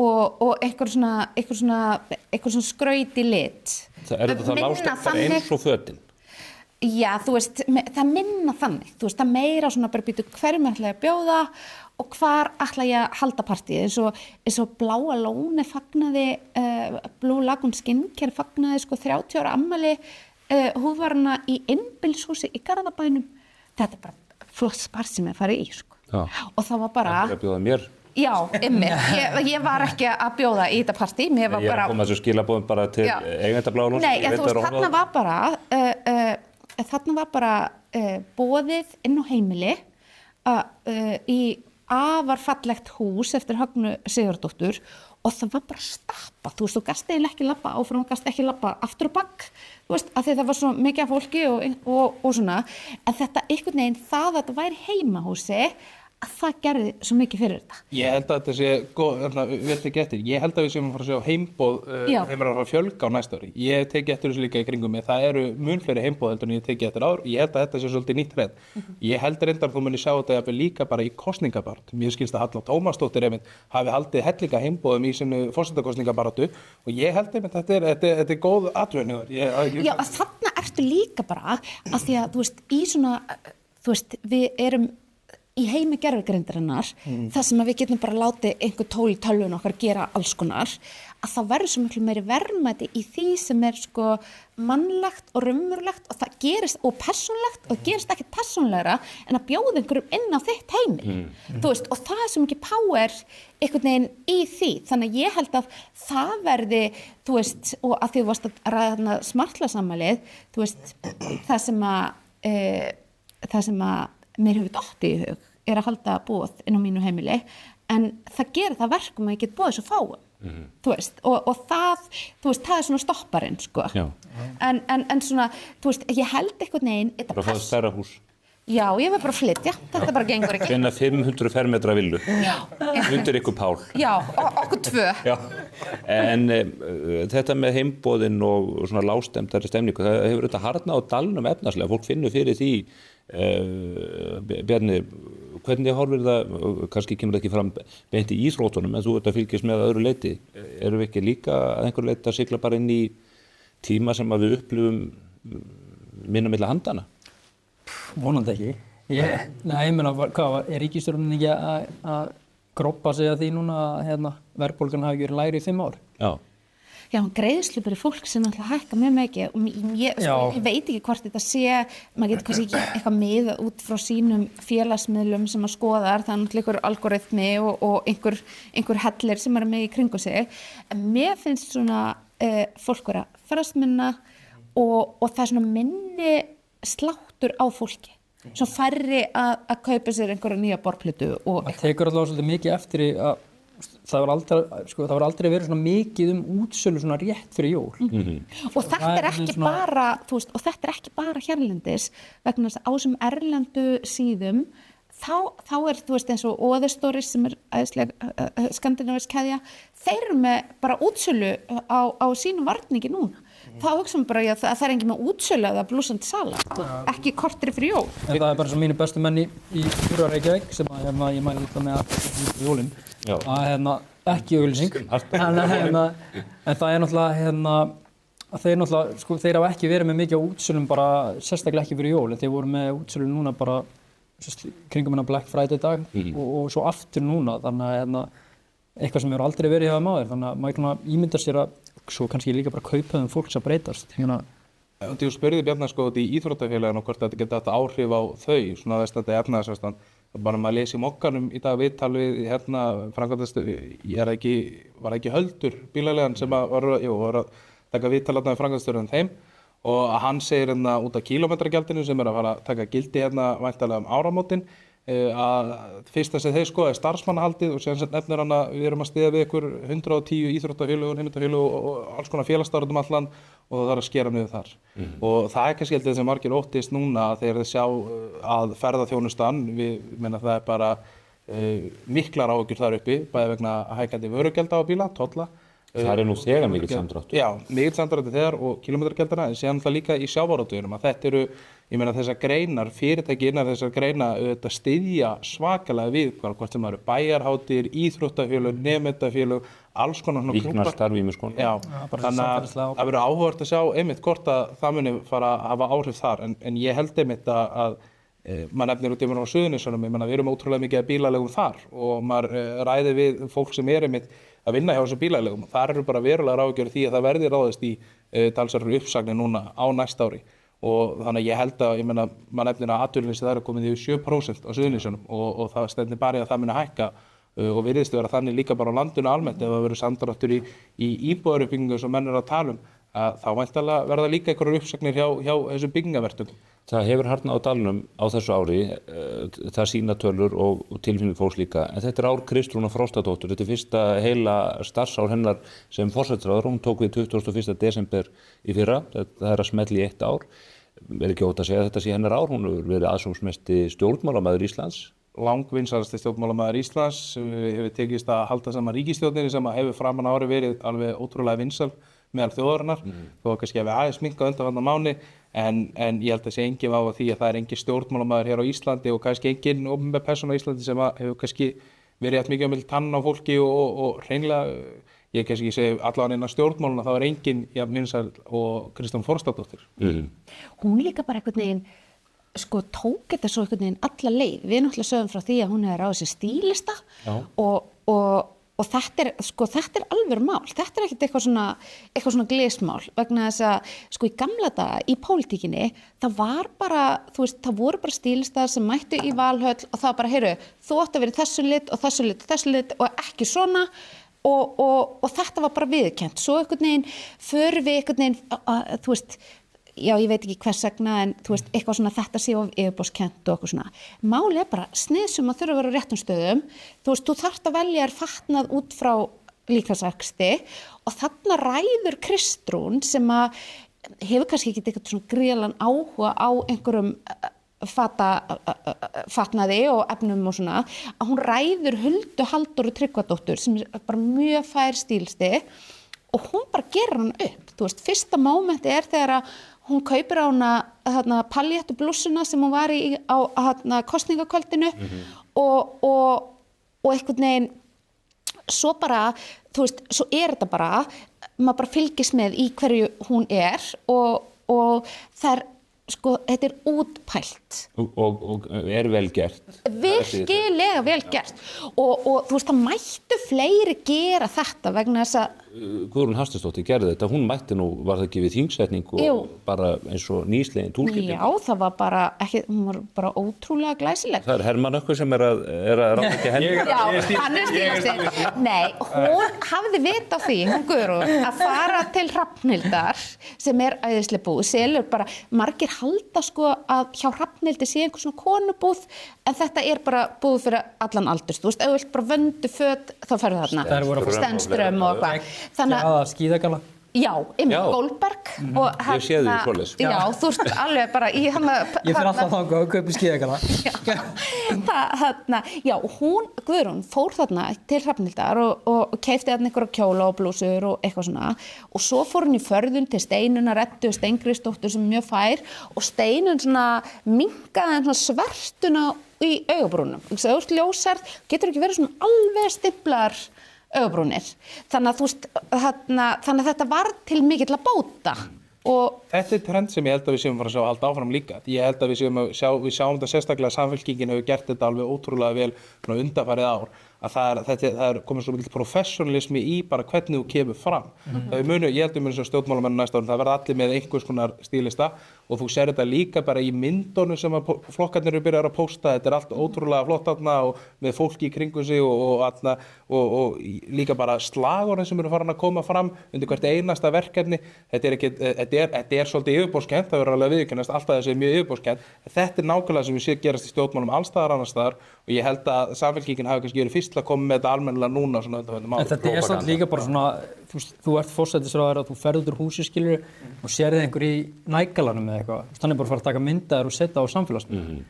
og eitthvað svona skraut í lit. Það lást bara eins og fötin? Já, þú veist, það minna þannig, þú veist, það meira svona bara býtu hverjum ætla ég að bjóða og hvar ætla ég að halda partíð, eins og Bláa Lóni fagnaði, Blue Lagoon Skincare fagnaði 30 ára afmæli húðvarana í innbýlishúsi í Garðabænum. Þetta bara flott spart sem ég farið í, sko. Já. Og það var bara... Það er að bjóða mér. Já, ég var ekki að bjóða í þetta partí, mér var bara... Ég er að koma þessu skilaboðum bara til eigenda Bláa Lóns. Nei, þú veist, þarna var bara boðið inn á heimili í afar fallegt hús eftir Högnu Sigurðardóttur og það var bara stappa, þú veist, þú gast eiginlega ekki labba áfram, þú gast ekki labba aftur og bakk, þú veist, af því það var svo mikið af fólki og svona, en þetta einhvern veginn það að þetta væri heimahúsi, að það gerði svo mikið fyrir þetta. Ég held að þetta sé vel tekið eftir. Ég held að við séum að fara að sjá heimboð þeim að fara að fjölga á næsta ári. Ég teki eftir þessu líka í kringum mig. Það eru mun fleiri heimboð heldur en ég teki eftir ár. Ég held að þetta sé svolítið nýtt trend. Ég held reyndar að þú muni sjá þetta líka bara í kosningabaráttu. Mér skilst að Halla Tómasdóttir hafi haldið hellinga heimboðum í sinni forsetakosningabaráttu og ég held að þetta er góð athugun. Já, þarna ertu líka bara að því að þú veist, við erum í heimi gervigreinarinnar, það sem að við getum bara látið einhver tól í tölvun okkar gera alls konar, að það verður svo miklu meiri verðmæti í því sem er sko mannlegt og raunverulegt og það gerist og persónlegt og það gerist ekki persónlegra en að bjóða einhverjum inn á þitt heimil. Þú veist, og það er svo mikið power einhvern veginn í því. Þannig að ég held að það verði, þú veist, og að því þú varst að ræða smartlagsafmælið, þú veist, það sem að mér hefur dottið í hug er að halda boð inn á mínu heimili en það gerir það verkum að ég get boðið svo fáum þú veist, og það þú veist, það er svona stopparinn sko. En svona, þú veist, ég held einhvern veginn bara að fá það stærra hús. Já, ég var bara að flytja, þetta bara gengur ekki. Finna 500 fermetra villu undir ykkur Pál. Já, okkur 2. Já. En þetta með heimboðin og svona lágstemdari stemningu, það hefur þetta harðnað á dalnum efnarslega, fólk finnur fyrir því Bjarni, hvernig horfir það, kannski kemur það ekki fram beint í íþróttunum, en þú ert að fylgjast með öðru leyti, erum við ekki líka að einhverju leyti að sigla bara inn í tíma sem að við upplifum minna milli handana? Vonandi ekki. Nei, ég meina, hvað, er ríkisstjórnin ekki að groppa sig að því núna að verðbólgan hafi verið lægri í 5 ár? Já. Já, greiðslu fyrir fólk sem náttúrulega hækka mjög mikið og ég veit ekki hvort þetta sé, maður getur kannski ekki eitthvað miðað út frá sínum félagsmiðlum sem maður skoðar, það er náttúrulega einhver algoritmi og einhver hellir sem er með í kringu sig. En mér finnst svona fólk vera ferðast minna og það er svona minni sláttur á fólki. svo færri að kaupa sér einhverja nýja borplötu og það tekur allavega svolítið mikið eftir í að það var aldrei verið svona mikið útsölu svona rétt fyrir jól. Og þetta ekki bara, þú veist, og þetta ekki bara hérlendis vegna þess að á þessum erlendu síðum þá þú veist, eins og Other Stories sem æðislega skandinavísk keðja, þeir eru með bara útsölu á sínum varningi núna. Þá hugsaum bara að það er engin með útsölu að það blúsandi sala, ekki kortri fyrir jól. En það er bara svo mínu bestu menn í Fjóra Reykjavík sem að ég mæli þetta með að jólinn. Að ekki auglýsing. En það er náttúrulega að þeir náttúrulega, sko, þeir hafa ekki verið með mikið á útsölum bara sérstaklega ekki fyrir jól, en þeir voru með útsölu núna bara kringum Black Friday dag og svo aftur núna, þannig að eitthvað sem hefur aldrei verið hjá maður, þannig að maður ímyndar sér að svo kannski líka bara kaupaðum fólks að breytast. Þú spurði Bjarna sko í íþróttafélaginu hvort þetta geti haft áhrif á þau, svona þess efnahagsástand. Bara maður lesi í Mogganum í dag viðtal við framkvæmdastjóra, var ekki Höldur bílalegan sem var að taka viðtal við framkvæmdastjóranum þeim og hann segir út af kílómetragjaldinu sem að fara að taka gildi væntanlega áramótin að fyrsta sem þeir skoða er starfsmannahaldið og síðan nefnir hann að við erum að styðja við ykkur 110 íþróttafélög, heimildarfélög og alls konar félagsstörf um allan og það þarf að skera niður þar. Og það er kannski sem margir óttist núna þegar þeir sjá að ferðaþjónustan, það er bara miklar áhyggjur þar uppi, bæði vegna hækkandi vörugjalda á bíla, tolla. Það er nú þegar mikill samdráttur. Já, mikill samdráttur þegar og kílómetragjaldana, en síðan það líka í sjávarútveginum að þetta eru, þessar greinar, fyrirtæki innan þessar greina auðvitað styðja svakalega við hvort sem það eru bæjarhátíðir, íþróttafélög, nemendafélög, alls konar svona klúbbar. Líknarstarf ýmiss konar. Já, þannig að það verður áhugavert að sjá einmitt hvort að það muni fara að hafa áhrif þar, en ég held einmitt að maður nefnir út í á Suðurnesjunum, við erum ótrúlega mikið af bílalegum þar og maður ræði við fólk sem einmitt að vinna hjá þessum bílalegum. Þar eru bara verulegar áhyggjur því að það verði ráðist í talsverðar uppsagnir núna á næsta ári og þannig að ég held að, maður nefnir að atvinnuleysi þar er komið yfir 7% á Suðurnesjunum og það stendur bara í að það muni hækka og virðist vera þannig líka bara á landinu almennt ef það verður samdráttur í íbúðaruppbyggingu sem menn eru að tala að þá væntanlega verða líka einhverjar uppsagnir hjá þessum byggingaverktökum. Það hefur harðnað á dalnum á þessu ári, það sýna tölur og tilfinning fólks líka, en þetta er ár Kristrúnar Frostadóttur, þetta er fyrsta heila starfsár hennar sem forsætisráðherra, hún tók við 21. desember í fyrra, það er að smelli í 1 ár, er ekki ótt að segja að þetta sé hennar ár, hún hefur verið aðsóknsmesti stjórnmálamaður Íslands. Langvinsælasti stjórnmálamaður Íslands, hefur tekist að halda saman ríkisstjórninni sem hefur framan ári verið alveg ótrúlega vinsæl meðal þjóðarinnar, þó kannski hefur aðeins minnkað undanfarna mánuði, en ég held að sé engin á því að það er engin stjórnmálamaður hér á Íslandi og kannski engin opinber persóna á Íslandi sem hefur kannski verið jafn mikið á milli tanna á fólki og hreinlega, ég kannski segi allavega innan stjórnmáluna, þá er engin jafn vinsæl og Kristrún Frostadóttir. Hún líka bara einhvern veginn sko tók þetta svo einhvern veginn alla leið. Við náttúrulega sögum frá því að hún hefði ráðið sér stílista og þetta er alveg mál. Þetta er ekkert eitthvað svona glysmál vegna þess að sko í gamla daga í pólitíkinni það var bara, þú veist, það voru bara stílistar sem mættu í Valhöll og það var bara, heyrðu, þú átt að vera þessu lit og þessu lit og þessu lit og ekki svona og þetta var bara viðurkennt. Svo einhvern veginn förum við einhvern veginn, þú veist, já, ég veit ekki hvers vegna en þú veist, eitthvað svona þetta sé of yfirborðskennt og eitthvað svona. Málið er bara sniðsum að þurfa að vera á réttum stöðum. Þú veist, þú þarft að velja fatnað út frá líkamsvexti og þarna ræður Kristrún sem að hefur kannski ekki eitthvað svona gríðarlegan áhuga á einhverjum fatnaði og efnum og svona, að hún ræður Huldu Halldóru Tryggvadóttur sem er bara mjög fær stílisti og hún bara gerir hann upp. Þú veist, fyrsta mómenti er þegar að hún kaupir á hana paljettu blússuna sem hún var í á kosningakvöldinu og einhvern veginn svo bara, þú veist, svo er þetta bara, maður bara fylgist með í hverju hún er og það er, sko, þetta er útpælt. Og er vel gert. Virkilega vel gert. Og þú veist, það mættu fleiri gera þetta vegna þess að Guðrún Hafsteinsdóttir gerði þetta, hún mætti nú, var það ekki við þingsetningu og bara eins og nýslegin túlskipting. Já, það var bara ekki, hún var bara ótrúlega glæsileg. Það er Hermann Ökkur sem er að ráða ekki henni. Já, hann er stílasti. Nei, hún hafði vit á því, hún Guðrún, að fara til Hrafnhildar sem er æðisleg búð, selur bara, margir halda sko að hjá Hrafnhildi sé einhver svona konubúð en þetta bara búð fyrir allan aldur, þú veist, ef þú vilt bara vöndu föt þá ferðu þarna, Stenström og eitthvað. Þannig að skíðagala. Já, Goldberg og Ég sé þig svoleiðis. Já, þú veist alveg bara í hana. Ég fer alltaf þangað og kaupi skíðagala. Já, Guðrún fór þarna til Hrafnhildar og keypti þarna einhverja kjóla og blúsur og eitthvað svona og svo fór hún í förðun til Steinunnar Eddu Steingrímsdóttur sem er mjög fær og Steinunn svona minnkaði svona svertuna í augabrúnum. Þú veist, ljósarð getur ekki verið svona alveg stimplaðar augabrúnir. Þannig að þú veist, þannig að þetta var til mikill að bóta. Og þetta trend sem ég held að við séum að fara að sjá halda áfram líka. Ég held að við sjáum þetta sérstaklega að Samfylkingin hefur gert þetta alveg ótrúlega vel undanfarið ár. Að það er komið svo mikil professionalismi í bara hvernig þú kemur fram. Ég held að stjórnmálamenn næsta árin, það verða allir með einhvers konar stílista og þú sér þetta líka bara í myndunum sem að flokkarnir eru byrjað að pósta. Þetta er allt ótrúlega flott þarna og með fólki í kringum sig og líka bara slagorðin sem eru farin að koma fram undir hvert einasta verkefni. Þetta er svolítið yfirborðskennt, það verður alveg að viðurkennast alltaf þessi mjög yfirborðskennt. Þetta er nákvæmlega sem við séum gerast í stjórnmálum alls staðar annars staðar og ég held að Samfylkingin hafi kannski verið fyrst til að koma með þetta almennilega núna svona undanfarna ár. En þetta er samt líka bara svona, þú ert forsætisráðherra og þú ferð út úr húsi skilur og sérð einhver í nægalanum eða eitthvað. Þannig bara að fara að taka myndaðar og setja á samfélagsmiðla.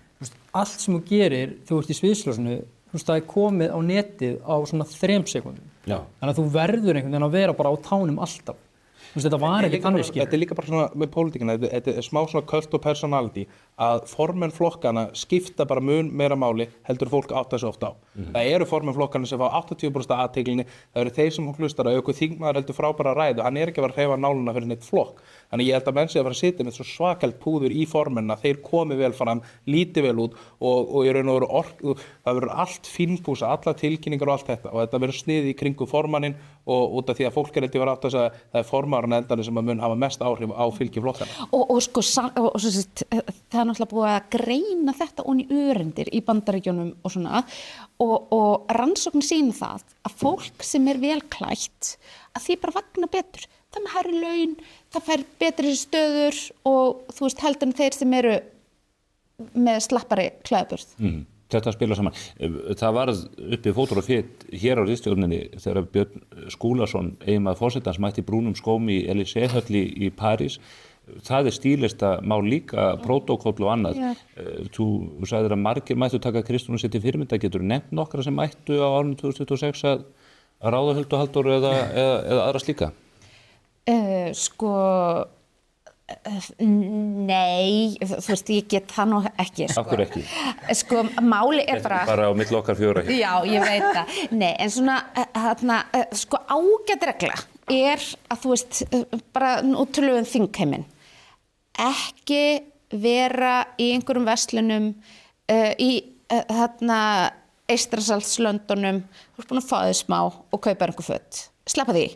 Allt sem þú gerir, þú ert í sviðsljósinu, það er komið á netið á svona 3 sekúndum. Þannig að þú verður einhvern veginn að vera bara á tánum alltaf. Þetta var ekki þannig skil. Þetta er líka bara svona með pólitíkina, þetta er smá svona cult og personality að formenn flokkana skipta bara mun meira máli heldur fólk átta sig oft á. Það eru formenn flokkana sem fá 80% athyglinni, það eru þeir sem hún hlustar á, einhver þingmaður heldur frábæra ræðu, hann er ekki að fara að hreyfa náluna fyrir neitt flokk. Þannig ég held að menn sé að fara að sitja með svo svakalt púður í formenna, þeir komi vel fram, líti vel út og í raun og veru það verður allt fínpúsa, alla tilkynningar og allt þetta og þetta verður sniðið í kringum formanninn og út af því að fólk er heldur að átta sig að það er formaðurinn endanum sem að mun hafa mest áhrif á fylgi flokkana. Og sko, það er náttúrulega búið að greina þetta onni örendir í Bandaríkjunum og svona og rannsóknir sýna það að fólk sem er vel klætt að því bara vagna betur. Það með hærri laun, það fær betri stöður og þú veist heldur en þeir sem eru með slappari klæðaburð. Þetta spila saman. Það varð uppi fótografið hér á ríkisstjórninni þegar Björn Skúlason, eiginmaður forsetans, mætti brúnum skóm í Élysée-höll í París. Það er stílista mál líka, prótókoll og annað. Þú sagðir að margir mættu taka Kristrúnu sér til fyrirmynda. Getur þú nefnt nokkra sem mættu á árinu 2026 að ráða Huldu Halldóru eða aðra slíka? Sko, nei, þú veist, ég get það nú ekki. Sko. Af hverju ekki? Sko, máli er bara... Þetta er bara á milli okkar 4 hér. Já, ég veit það. Nei, en svona, sko, ágæt regla er að þú veist, bara útrúlega þingheiminn. Ekki vera í einhverjum verslunum í Eystrasaltslöndunum, þú ert búin að fá þau smá og kaupa einhver föt. Sleppa því.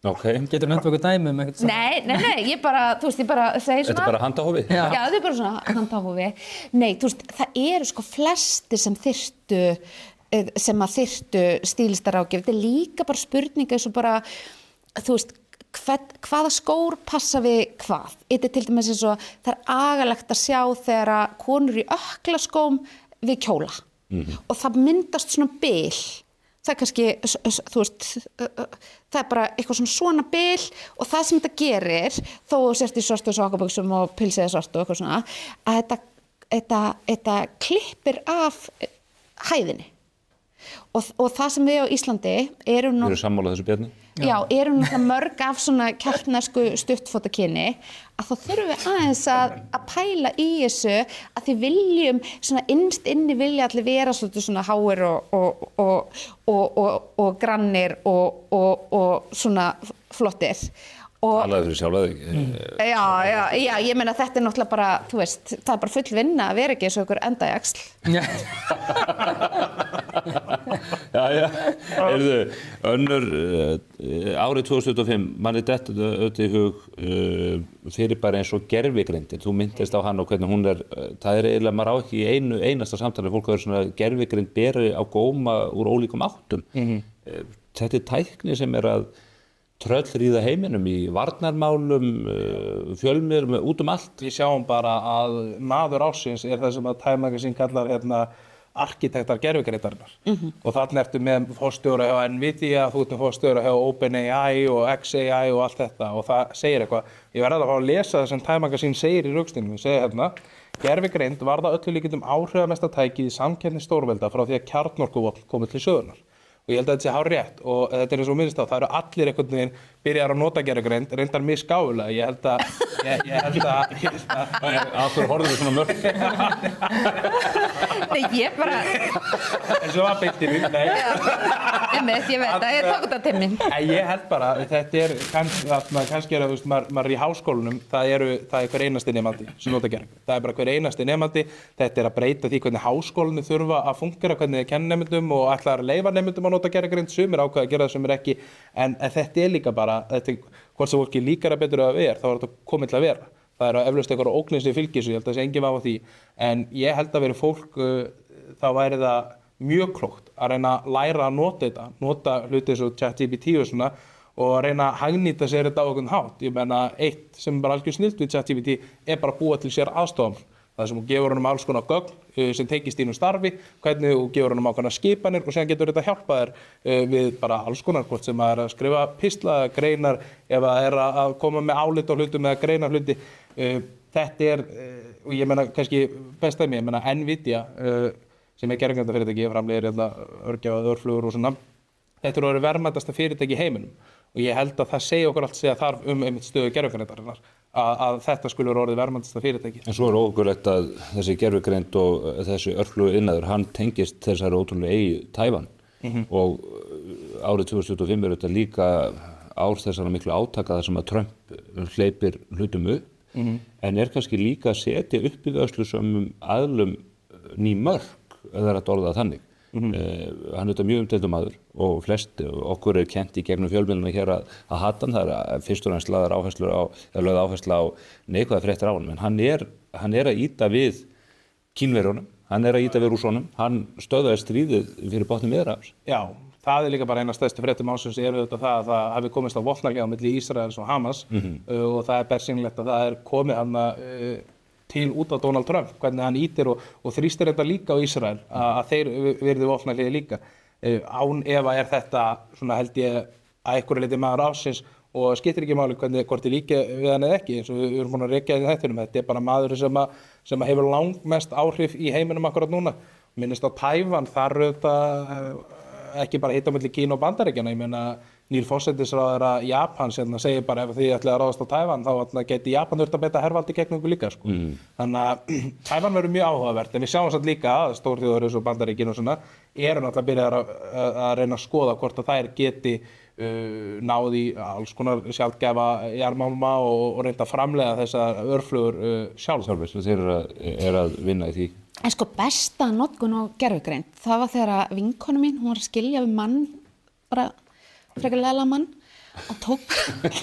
Okay. Getur nefnt okkur dæmi um eitthvað? Nei, ég bara, þú veist, ég bara segir svona. Þetta er bara handahófi? Já, þetta er bara svona handahófi. Nei, þú veist, það eru sko flestir sem þyrftu stílistaráðgjöf. Þetta er líka bara spurninga eins og bara, þú veist, hvaða skór passa við hvað? Þetta er til dæmis eins og það er agalegt að sjá þegar konur í ökklaskóm við kjóla. Og það myndast svona bil. Það er kannski, þú veist, það er bara eitthvað svona bil og það sem þetta gerir, þó þú sért í svörtu sokkabuxum og pilsið svörtu og eitthvað svona, að þetta klippir af hæðinni. Og það sem við á Íslandi erum nú... Eru sammála þessu Bjarni? Já, erum náttúrulega mörg af svona keltnesku stuttfótakyni að þá þurfum við aðeins að pæla í þessu að því viljum, svona innst inni vilja allir vera svona háir og grannir og svona flottir. Talaðu fyrir sjálfa þig. Já, ég meina þetta er náttúrulega bara, þú veist, það er bara full vinna að vera ekki eins og ykkur endajaxl. Já. Heyrðu, önnur árið 2025, manni dettur auðvitað í hug fyrir bara eins og gervigrindin. Þú minntist á hann og hvernig hún það er eiginlega, maður á ekki í einasta samtali, fólk hefur svona gervigrind beri á góma úr ólíkum áttum. Þetta er tækni sem er að tröllríða heiminum í varnarmálum, fjölmiðlum, út allt. Við sjáum bara að maður ársins það sem að Time Magazine kallar arkitektar gervigreindarinnar. Og þarna ertu með forstjóra hjá Nvidia, þú ert með forstjóra hjá OpenAI og XAI og allt þetta og það segir eitthvað. Ég verði að fá að lesa það sem Time Magazine segir í röksteinum. Það segir gervigreind var það öllu líkindum áhrifamesta tækið í samkeppni stórvelda frá því að kjarnorkuvopn komið til sögunnar. Og ég held að þetta sé hárrétt og þetta eins og minnst á, það eru allir einhvern veginn byrjar að nota gervigreind, reyndar misgáfulega. Ég held að Af hverju horfum við svona mörg? Nei, ég bara... En svo var beinti mín, nei. Ég veit að ég tók þetta til mín. Ég held bara, þetta kannski maður er í háskólanum, það er hver einasti nemandi sem nota gervigreind. Það er bara hver einasti nemandi, þetta er að breyta því hvernig háskólanir þurfa að fungera, hvernig þeir kenna nemendum og ætla að leyfa nemendum að nota gervigreind, sumir ákveða að gera það, sumir ekki, en þetta er líka bara, hvort sem fólki líkar að betur að vera, þá er þetta komið til að vera. Það er eflaust eitthvað ógnir sem fylgir þessu, ég held að það sé engin vafi á því, en ég held að fyrir fólk, þá væri það mjög klókt að reyna að læra að nota þetta, nota hluti eins og ChatGPT og svona, og reyna að hagnýta sér þetta á einhvern hátt. Ég meina, eitt sem bara algjör snillt við ChatGPT er bara að búa til sér aðstofan. Það sem þú gefur honum alls konar gögn sem tengist þínu starfi, hvernig þú gefur honum ákveðnar skipanir og síðan getur þetta hjálpa þér við bara alls konar, hvort sem að skrifa pistla, greinar, ef að að koma með álit á hlutum eða greina hluti. Þetta og ég meina kannski best dæmi, ég meina Nvidia sem gervigreindarfyrirtæki, framleiðir örgjafað örflugur og svona. Þetta er orðið verðmætasta fyrirtæki í heiminum og ég held að það segja okkur allt segja þarf einmitt stöðu gervigreindarinnar að þetta skulle vera orðið verðmætasta fyrirtæki. En svo ógurlegt að þessi gervigreind og þessi örflugu innaður, hann tengist þessari ótrúlega eigi Tævan og árið 2025 þetta líka ár þessara miklu átaka þar sem að Trump hleypir hlutum upp en kannski líka að setja upp í vörslusömmum aðlum ný mörk, eða það orðað þannig. Hann er mjög umdeildur maður og flest okkur kennt í gegnum fjölmiðlana hér að hata hann. Það fyrst og næst lögð áhersla á neikvæðar fréttir á honum, en hann er að ýta við Kínverjunum, hann er að ýta við Rússonum, hann stöðvaði stríðið fyrir botni Miðjarðarhafs. Já, það er líka bara eina stærstu fréttum ásins auðvitað það að það hafi komist á vopnahlé á milli Ísraels og Hamas og það er bersýnilegt að það er komið hann til út á Donald Trump, hvernig hann ýtir og þrýstir þetta líka á Ísrael að þeir verði vopnahlé líka. Án efa er þetta, svona held ég, að einhverju leyti maður ársins og skiptir ekki máli hvort þið líka við hann eða ekki, eins og við erum búin að rekja í þættinum. Þetta er bara maður sem hefur langmest áhrif í heiminum akkurat núna. Minnist á Tævan, þar þetta ekki bara hitt á milli Kína og Bandaríkjanna. Ég meina, nýr forsætisráðherra Japans segir bara ef þið ætlið að ráðast á Tævan þá geti Japan þurft að beita hervaldi gegn ykkur líka. Þannig að Tævan verður mjög áhugavert, en við sjáum samt líka að stórþjóðir eins og Bandaríkin og svona eru náttúrulega byrjaðar að reyna að skoða hvort að þær geti náð í alls konar sjaldgæfa jarðmálma og reynda að framleiða þessar örflugur sjálf. Þeir eru að vinna í því. En sko besta notkun á gervigreind, það var þegar vinkonu mín, hún var að skilja við mann, bara frekar leðla mann, og tók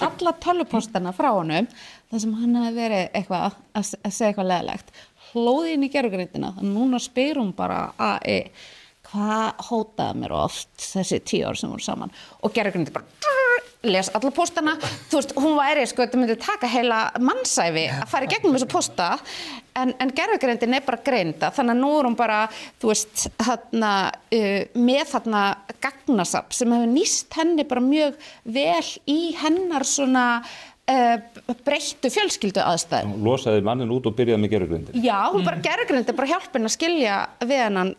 alla tölvupóstana frá honum þar sem hann hefði verið eitthvað að segja eitthvað leðilegt. Hlóði inn í gervigreindina, þannig núna spyr hún bara hvað hótaði mér oft þessi 10 ár sem voru saman og gervigreindin bara les alla póstana, þú veist, hún væri þetta myndi taka heila mannsæfi að fara í gegnum þessu pósta en gervigreindin er bara greinda, þannig að nú er hún bara, þú veist, með gagnasafn sem hefur nýst henni bara mjög vel í hennar svona breyttu fjölskyldu aðstæðum. Losaði mannin út og byrjaði með gervigreindin. Já, hún bara gervigreindin bara hjálpa henni að skilja við hennan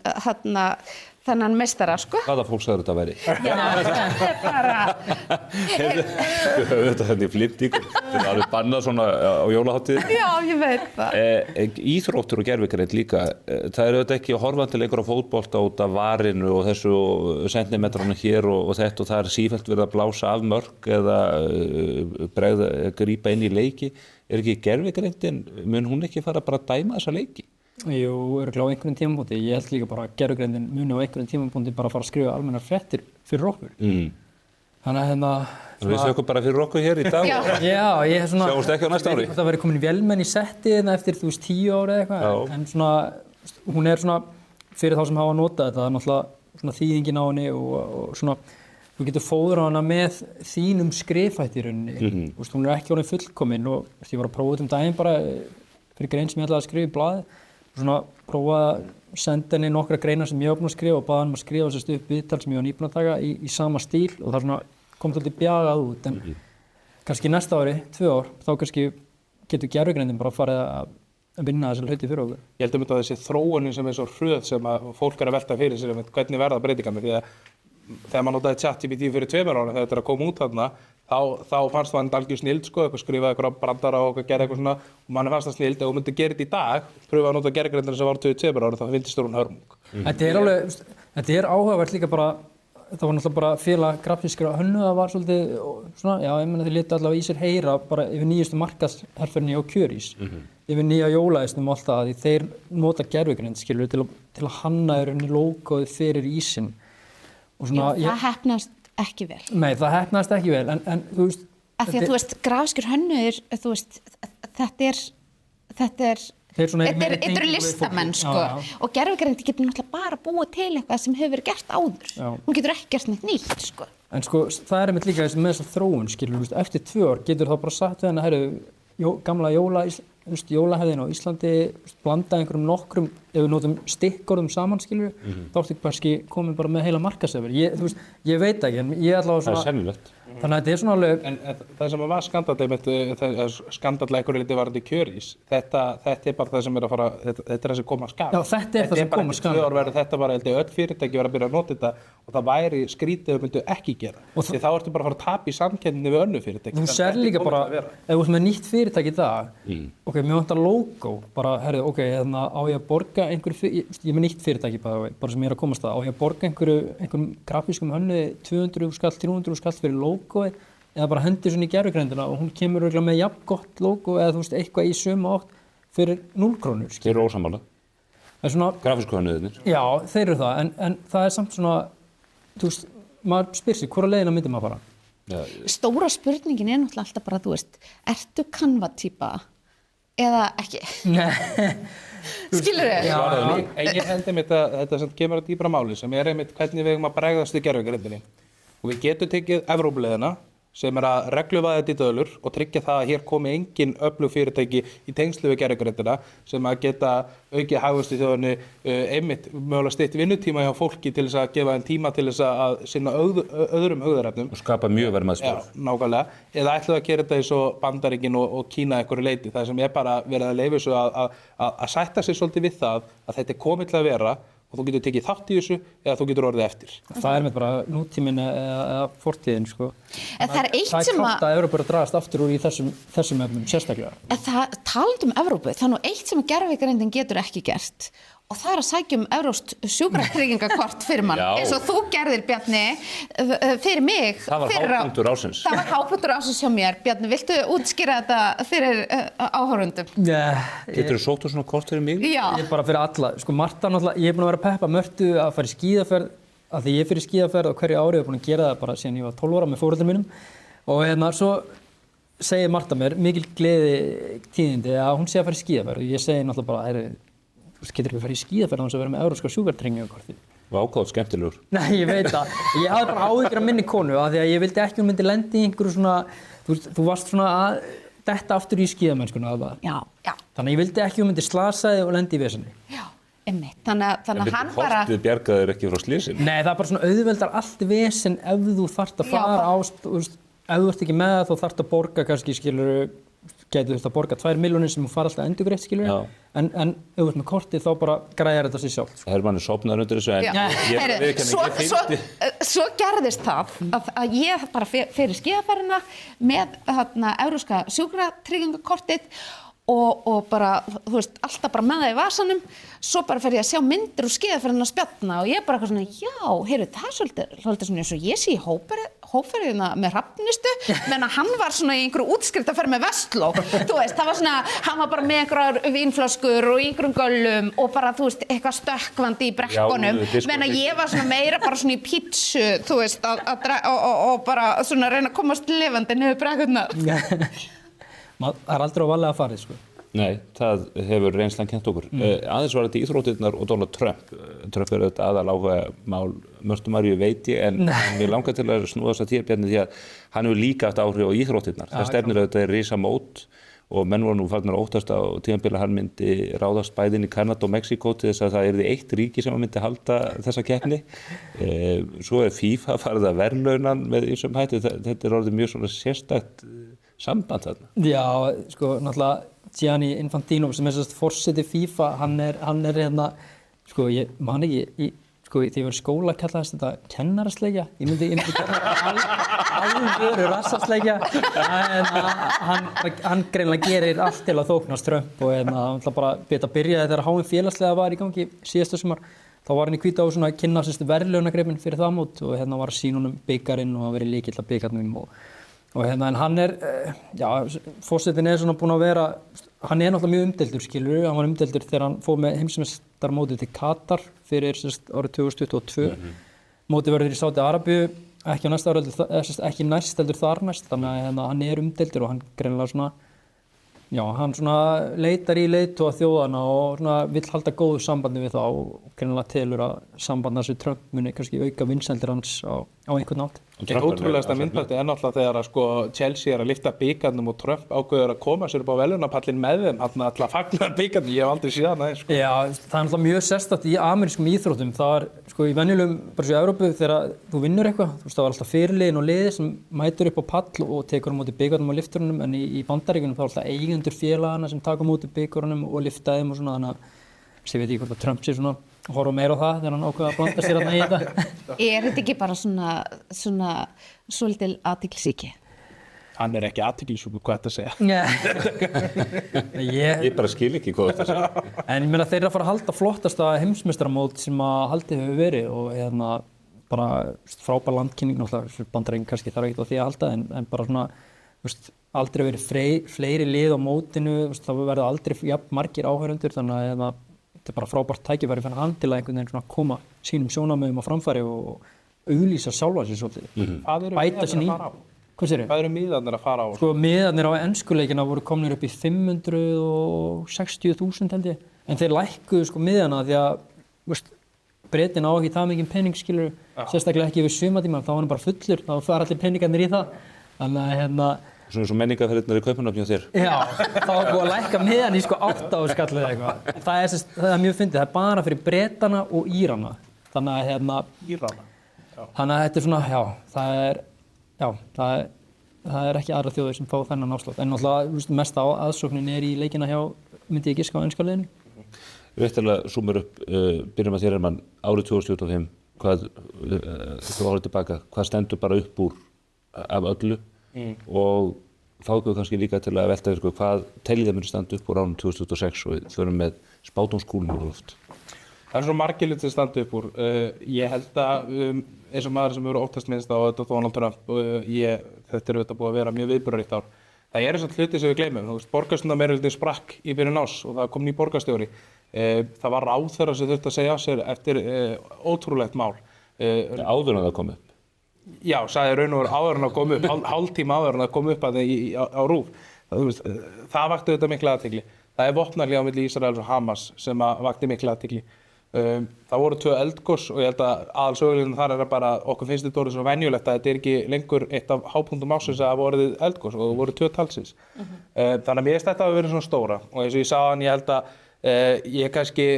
þennan meistara, sko. Hvaða fólk sagði þetta væri? Já, þetta er bara... Við höfum þetta hérna í fliptíkur, þetta er bannað svona á jólaháttíðinni. Já, ég veit það. Íþróttur og gervigreind líka, það eru þetta ekki horfandi leikur á fótbolta út af varinu og þessu sentimetrana hér og þetta og það er sífellt verið að blása af mörk eða grípa inn í leiki. Er ekki gervigreindin, mun hún ekki fara bara að dæma þessa leiki? Jú, örugglega á einhverjum tímapunkti. Ég held líka bara að gervigreindin muni á einhverjum tímapunkti bara að fara að skrifa almennar fréttir fyrir okkur. Þannig að Við sökum bara fyrir okkur hér í dag. Já, ég er svona... Sjáumst ekki á næsta ári. Það verið komin vélmenn í setti eftir 10 ára eða eitthvað. En svona, hún er svona, fyrir þá sem hafa notað þetta, það er náttúrulega svona þýðingin á henni og svona þú getur fóðrað hana með þínum skrifhætti í rauninni. Þú veist, hún ekki orðin fullkomin og ég var að prófa þetta daginn bara fyrir grein sem ég ætlaði að skrifa í blaði og svona prófa að senda henni nokkra greinar sem ég var búinn að skrifa og baða hann að skrifa þessi upp viðtal sem ég var nýbúinn að taka í sama stíl og það svona kom svolítið bjagað út en kannski næsta ári, 2 ár, þá kannski getur gervigreindin bara farið að vinna þessi hluti fyrir okkur. Ég held að þessi þróunin sem svo hröð sem að fólk að velta fyrir sér hvernig verða breytingarnir því að þegar maður notaði ChatGPT fyrir 2 ára þegar þetta að koma út þarna þá fannst það algjör snild sko, eitthvað skrifaði eitthvað brandara og gera eitthvað svona og manni fannst það snild ef þú myndir gera þetta í dag pröfa að nota gervigreindina sem var 22 ára þá finnst hún hörmung. Þetta er áhugavert líka bara það var náttúrulega bara félag grafískra hönnuða var svolítið svona, já ég meina þeir létu allavega í sér heyra bara yfir nýjustu markaðsherferðinni á Kjörís yfir nýja jólaísnum og allt það því þeir nota gervigreind skilur til að hanna í rauninni lógóið fyrir ísinn og svona það heppnast ekki vel. Nei, það heppnast ekki vel en þú veist af því að þú veist grafískir hönnuðir þú veist þetta er listamenn sko og gervigreind getur náttúrulega bara búið til eitthvað sem hefur verið gert áður. Hún getur ekki gert neitt nýtt sko. En sko það er einmitt líka með þessa þróun skilur, þú veist, eftir 2 ár getur þá bara sagt við henni að gamla jólahefðin á Íslandi blanda einhverjum nokkrum ef við notum stikkorðum saman skilur þá ertu kannski komin bara með heila markaðsefur. Ég veit ekki en ég allavega svona. Það sennilegt. Þannig að þetta er svona alveg en það sem var skandall einhverju liti varandi Kjörís þetta er bara það sem er að fara þetta er það sem koma að skapa. Já, þetta er það sem koma að skapa. Þetta er bara 2 ár verður þetta bara öll fyrirtæki verður að byrja að nota þetta og það væri skrítið ef myndu ekki gera. Því þá ertu bara að fara að tapa í samkeppninni við önnur fyrirtæki. Þú sér líka bara ef þú ert með nýtt fyrirtæki í dag ok, mér vantar logo bara herðu, ok, á ég að borga einhverju ég er með nýtt fyrirtæki bara sem ég er að komast að á ég að borga einhverjum grafískum hönnuði 200 skall, 300 skall fyrir logoið eða bara hendir svona í gervigreindina og hún kemur örugglega með jafn gott logo eða þú veist eitthvað í sömu átt fyrir 0 krónur. Þeir eru ósammála. Það er svona grafísku hönnuðirnir. Já, þeir eru það en það er samt svona þú veist, maður spyr sig hvora leiðina myndi maður fara? Já. Stóra spurningin er náttúrulega alltaf bara þú veist, ertu Canva-týpa eða ekki? Skilur þið? Já, ég held einmitt að þetta sem kemur að dýpra máli sem er einmitt hvernig við eigum að bregðast við gervigreindinni og við getum tekið Evrópuleiðina sem er að regluvæða þetta í döðlur og tryggja það að hér komi engin öflug fyrirtæki í tengslu við gervigreindina sem að geta aukið hagvöxt í þjóðinni einmitt mögulega stytt vinnutíma hjá fólki til þess að gefa þeim tíma til þess að sinna öðrum hugðarefnum og skapa mjög verðmætisspor. Já, nákvæmlega. Eða ætluðu að gera þetta eins og Bandaríkin og Kína einhverju leyti það sem er bara verið að leyfa þessu að sætta sig svolítið við það að þetta er komið til að vera og þú getur tekið þátt í þessu eða þú getur orðið eftir. Það er með bara nútíminn eða fortíðin sko. Það er eitt sem að... Það er klárt að Evrópu er að dragast aftur úr í þessum efnum sérstaklega. Talandi Evrópu, það er nú eitt sem gervigreindin getur ekki gert og það er að sækja evrópskt sjúkratryggingakort fyrir mann eins og þú gerðir Bjarni fyrir mig. Það var hápunktur ársins. Það var hápunktur ársins hjá mér. Bjarni, viltu útskýra þetta fyrir áhorfendum? Geturðu sótt svona kort fyrir mig? Já. Ég bara fyrir alla. Sko Marta náttúrulega, ég er búin að vera að peppa Mörtu að fara í skíðaferð af því ég fyrir skíðaferð og hverju ári er búin að gera það bara síðan ég var 12 ára með foreldrum mínum og svo segir Marta mér mikil gleði tíðindi að hún sé að fara í skíðaferð og ég segi náttúrulega bara þú getur ekki að fara í skíðaferð án þess að vera með evrópska sjúkratryggingakortið. Vákváð skemmtilegur. Nei, ég veit það. Ég hafði bara áhyggjur af minni konu af því að ég vildi ekki hún myndi lenda í einhverju svona þú varst svona að detta aftur í skíðamennskuna alveg. Já. Þannig að ég vildi ekki hún myndi slasa þig og lenda í vesenni. Já, einmitt. Þannig að hann bara Kortið bjargaði þér ekki frá slysinu. Nei, það er bara svona auðveldar allt vesen ef þú þarft að fara á ef þú ert ekki með það þá þarft að borga kannski skilur gætu þurft að borga 2 milljónir sem þú fara alltaf endurgreitt skilur en ef þú ert með kortið þá bara græjar þetta sig sjálft. Hermann er sofnaður undir þessu en svo gerðist það að ég bara fyrir skíðaferðina með evrópska sjúkratryggingakortið og bara, þú veist, alltaf bara með það í vasanum svo bara fer ég að sjá myndir úr skíðaferðina spjallna og ég bara eitthvað svona, já, heyrðu, það er svolítið svona eins og ég sé í hópferðina með Hrafnistu, menn að hann var svona í einhverju útskriftarferð með Vestló, þú veist, það var svona, hann var bara með einhverjar vínflöskur og einhverjum göllum og bara, þú veist, eitthvað stökkvandi í brekkunum, menn að ég var svona meira bara svona í pítsu, þú veist, og bara svona reyna að komast lifandi niður brekkurnar. Það er aldrei á valega að fara, sko. Nei, það hefur reynslan kennt okkur. Aðeins var þetta íþróttirnar og Donald Trump. Trump þetta aðal áhuga mál Mörtu Maríu veit ég, en mér langar til að snúa þess að Bjarni því að hann hefur líka haft áhrif á íþróttirnar. Það stefnir auðvitað risamót og menn voru nú farnir að óttast á tímabili að hann myndi ráðast bæðin í Kanada og Mexíkó til þess að það yrði eitt ríki sem myndi halda þessa keppni. Svo FIFA farið að verðlaunan með ýmsum hætti. Þetta orðið mjög svona sérstakt samband þarna. Já, sko, náttúrulega Gianni Infantino sem forseti FIFA, hann er hérna, sko, ég man ekki, sko, þegar ég var í skóla kallaðist þetta kennarasleikja. Ég myndi alvöru rassasleikja. Hann greinilega gerir allt til að þóknast Trump og hann bara byrjaði þegar HM félagslega var í gangi síðasta sumar. Þá var hann í Hvíta húsinu að kynna verðlaunagripinn fyrir það mót og var að sýna honum bikarinn og hann verið lykill að bikarnum og en hann forsetinn svona búinn að vera, hann náttúrulega mjög umdeildur, skilur, hann var umdeildur þegar hann fór með heimsmeistarmótið til Katar fyrir árið 2022. Mótið verður í Sádi-Arabíu, ekki næst heldur þar næst, þannig að hann umdeildur og hann greinilega svona, hann svona leitar í leiðtoga þjóðanna og svona vill halda góðu sambandi við það og greinilega telur að samband þessu Trump muni kannski auka vinsældir hans á einhvern nátt. Ótrúlegasta myndbætti náttúrulega þegar að Chelsea að lyfta bikarnum og Trump ákveður að koma sér upp á verðlaunapallinn með þeim, alltaf fagnar bikarnum, ég hef aldrei séð hann aðeins. Já, það náttúrulega mjög sérstakt í amerískum íþróttum, það í venjulegum, bara svo í Evrópu, þegar þú vinnur eitthvað, það var alltaf fyrirliðin og liði sem mætur upp á pall og tekur á móti bikarnum og lyfturunum, en í Bandaríkjunum þá alltaf eigendur félagana sem taka á móti bikarunum og lyfta þeim og svona, þannig að ég veit ekki hvort að Trump sé svona horfa meira á það þegar hann ákveða að blanda sér í þetta. Þetta ekki bara svona svolítil athyglisýki? Hann ekki athyglisjúkur, hvað þetta segja. Ég bara skil ekki hvað þetta segja. En ég meina þeir að fara að halda flottasta heimsmeistaramót sem að haldið hefur verið og bara frábær landkynning, náttúrulega Bandaríkjunum kannski þarf ekki á því að halda en bara svona, aldrei verið fleiri lið á mótinu, það verður aldrei jafn margir áhorfendur, þannig að þetta bara frábært tækifæri fyrir hann til að einhvern veginn svona koma sínum sjónarmiðum á framfæri og auglýsa sjálfa sér svolítið. Bæta sér í. Hvað segirðu? Hvað eru miðarnir að fara á? Sko miðarnir á enskuleikina voru komnir upp í 560.000 held ég. En þeir lækkuðu miðana því að Bretinn á ekki það mikið pening, skilur, sérstaklega ekki yfir sumartíma, þá var hann bara fullur, þá fara allir peningarnir í það. Þannig að Svona svo menningarferðirnar í Kaupmannahöfn hjá þér. Já, þá var búið að lækka miðan í 8.000 eða eitthvað. Það er mjög fyndið, það er bara fyrir Bretana og Írana. Þannig að Írana? Já. Þannig að þetta er svona, það er ekki aðra þjóðir sem fá þennan afslátt. En náttúrulega mesta aðsóknin í leikina hjá, myndi ég giska á enska liðinu. Réttilega súmur upp, byrjum að þér Hermann, árið 2025, þú árið tilbaka, hvað stendur bara upp úr af öllu? Og þá erum við kannski líka til að velta yfir hvað teljið muni standa upp úr árinu 2026 og við förum með spádómskúlinu úr loft. Það svo margir hlutir sem standa upp úr. Ég held að eins og maður sem eru óttast minnst á þetta Donald Trump þetta auðvitað búið að vera mjög viðburðaríkt ár. Það svona hlutir sem við gleymum. Borgarstjórnarmeirihlutinn sprakk í byrjun árs og það kom ný borgarstjóri. Það var ráðherra sem þurfti að segja af sér eftir ótrúlegt mál. Áður en það kom upp. Já, sagði raun og veru áður en að koma upp, hálftíma áður en að koma upp á RÚV. Það vakti auðvitað mikla athygli. Það er vopnahlé á milli Ísraels og Hamas sem vakti mikla athygli. Það voru 2 eldgos og ég held að aðalsöguleginn þar bara okkur finnst þetta orðið svo venjulegt að þetta ekki lengur eitt af hápunktum ársins að það voru eldgos og það voru 2 talsins. Þannig að mér finnst þetta að vera svona stóra og eins og ég sagði hann, ég held að ég kannski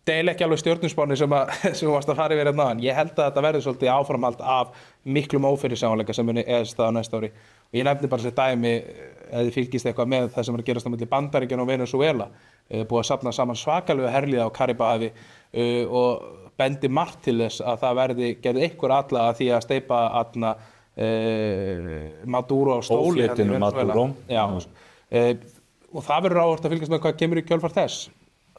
deil ekki alveg stjörnusspánni sem varst að fara yfir hérna áðan. Ég held að þetta verður svolítið áframhald af miklum ófyrirsjáanleika sem muni eðast á næsta ári. Og ég nefni bara sér dæmi, ef þið fylgist eitthvað með það sem er að gerast á milli Bandaríkjanna og Venesúela. Búið að safna saman svakalega herliða á Karíbahafi og bendi margt til þess að það gerði einhver alla að því að steypa Maduro á stóli. Ófléttinu Maduro. Já. Og það verður áhugavert að fylgjast með hvað kemur í kjölfar þess.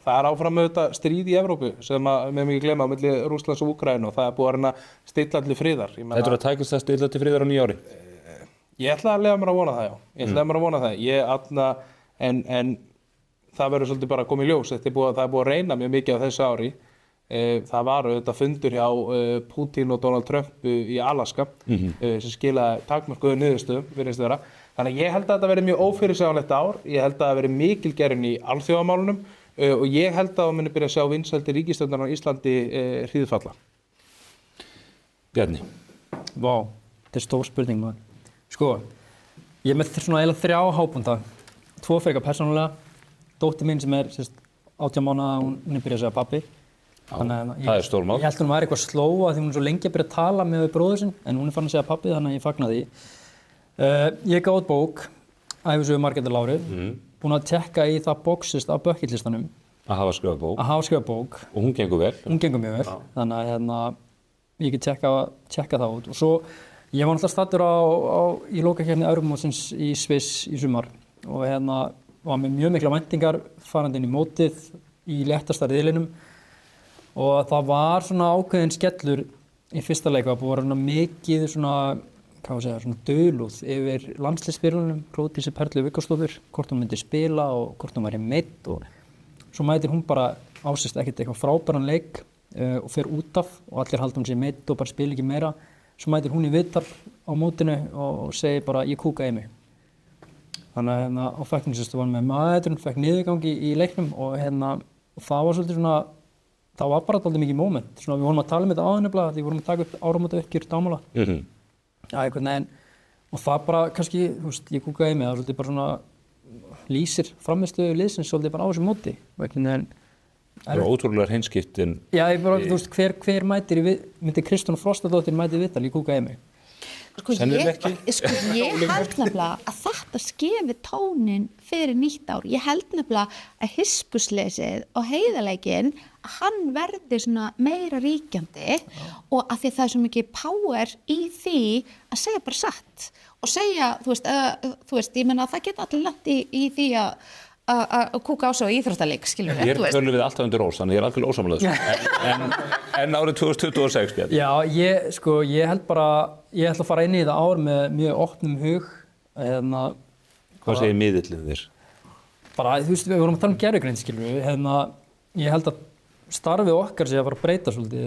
Það er áfram auðvitað stríð í Evrópu sem með mig gleyma á milli Rússlands og Úkraínu og það er búið að reyna að stilla allir friðar. Þetta að takast að stilla allir friðar á nýja ári? Ég ætla að leyfa mér að vona það, já. Ég ætla að leyfa mér að vona það. En það verður svolítið bara að koma í ljós. Það er búið að reyna mjög mikið á þessu ári. Það var auðvitað fundur hjá Putin og Donald Trump í Alaska sem skilaði takmörkuðu niðurstöðum, virðist vera. Þannig að ég held að þetta verði mjög ófyrirsjáanlegt ár. Ég held að það verði mikil gerjun í alþjóðamálunum og ég held að það muni byrja að sjá vinsældir ríkisstjórnar á Íslandi hríðfalla. Bjarni. Vá, þetta stór spurning maður. Sko, ég með svona eiginlega 3 hápunta. 2 frekar persónulega. Dóttir mín sem 18 mánaða, hún byrja að segja pabbi. Það stór mál. Ég held hún væri eitthvað slóa því hún svo lengi að byrja að tala með bróður sinn, en hún farin að segja pabbi, þannig að ég fagna því. Ég gaf út bók, ævisögu Margrétar Láru, búin að tekka í það boxist af bucketlistanum. Að hafa skrifað bók. Og hún gengur vel. Hún gengur mjög vel, þannig að ég get tekka það út. Og svo, ég var náttúrulega staddur í lokakeppni Evrópumótsins í Sviss í sumar og var með mjög mikla væntingar farandi inn í mótið í léttasta riðlinum. Og það var svona ákveðin skellur í fyrsta leik, það búið að vera mikið svona dulúð yfir landsliðsbyrjunum, Hróðdísi Perlu Viggósdóttur, hvort hún myndi spila og hvort hún væri meidd og svo mætir hún bara ásist ekkert eitthvað frábæran leik og fer út af og allir halda hún sér meidd og bara spila ekki meira. Svo mætir hún í viðtal á mótinu og segir bara ég kúkaði mig. Þannig að á fækningsistu var með maðurinn, fekk niðurgangi í leiknum og það var svolítið svona það var bara dálítið mikið moment. Svona við vorum að tala þetta áður nefnilega því við vorum að taka upp áramótaverkir dámála. Já, einhvern veginn. Og það bara kannski, ég kúkaði mig, það svolítið bara svona lýsir frammistöðu liðsins svolítið bara á þessu móti. Það var ótrúlega hreinskiptin. Já, hver mætir myndi Kristján Frostadóttir mæti viðtal, ég kúkaði mig. Ég held nefnilega að þetta skefi tónin fyrir nýtt ár. Ég held nefnilega að hispusleysið og heiðarleikinn hann verði svona meira ríkjandi og að því það svo mikið power í því að segja bara satt og segja, þú veist, ég meina að það geta allir lent í því að kúka á sig á íþróttaleik, skilur við. Hér tölum við alltaf undir rós, þannig ég algjörlega ósammála en árið 2026, Björn. Já, ég held bara, ég ætla að fara inn í þetta ár með mjög opnum hug. Hvað segir miðillinn þér? Bara, þú veist, við vorum að tala gervigreind, skilur við. Ég held að starfið okkar sé að fara að breyta svolítið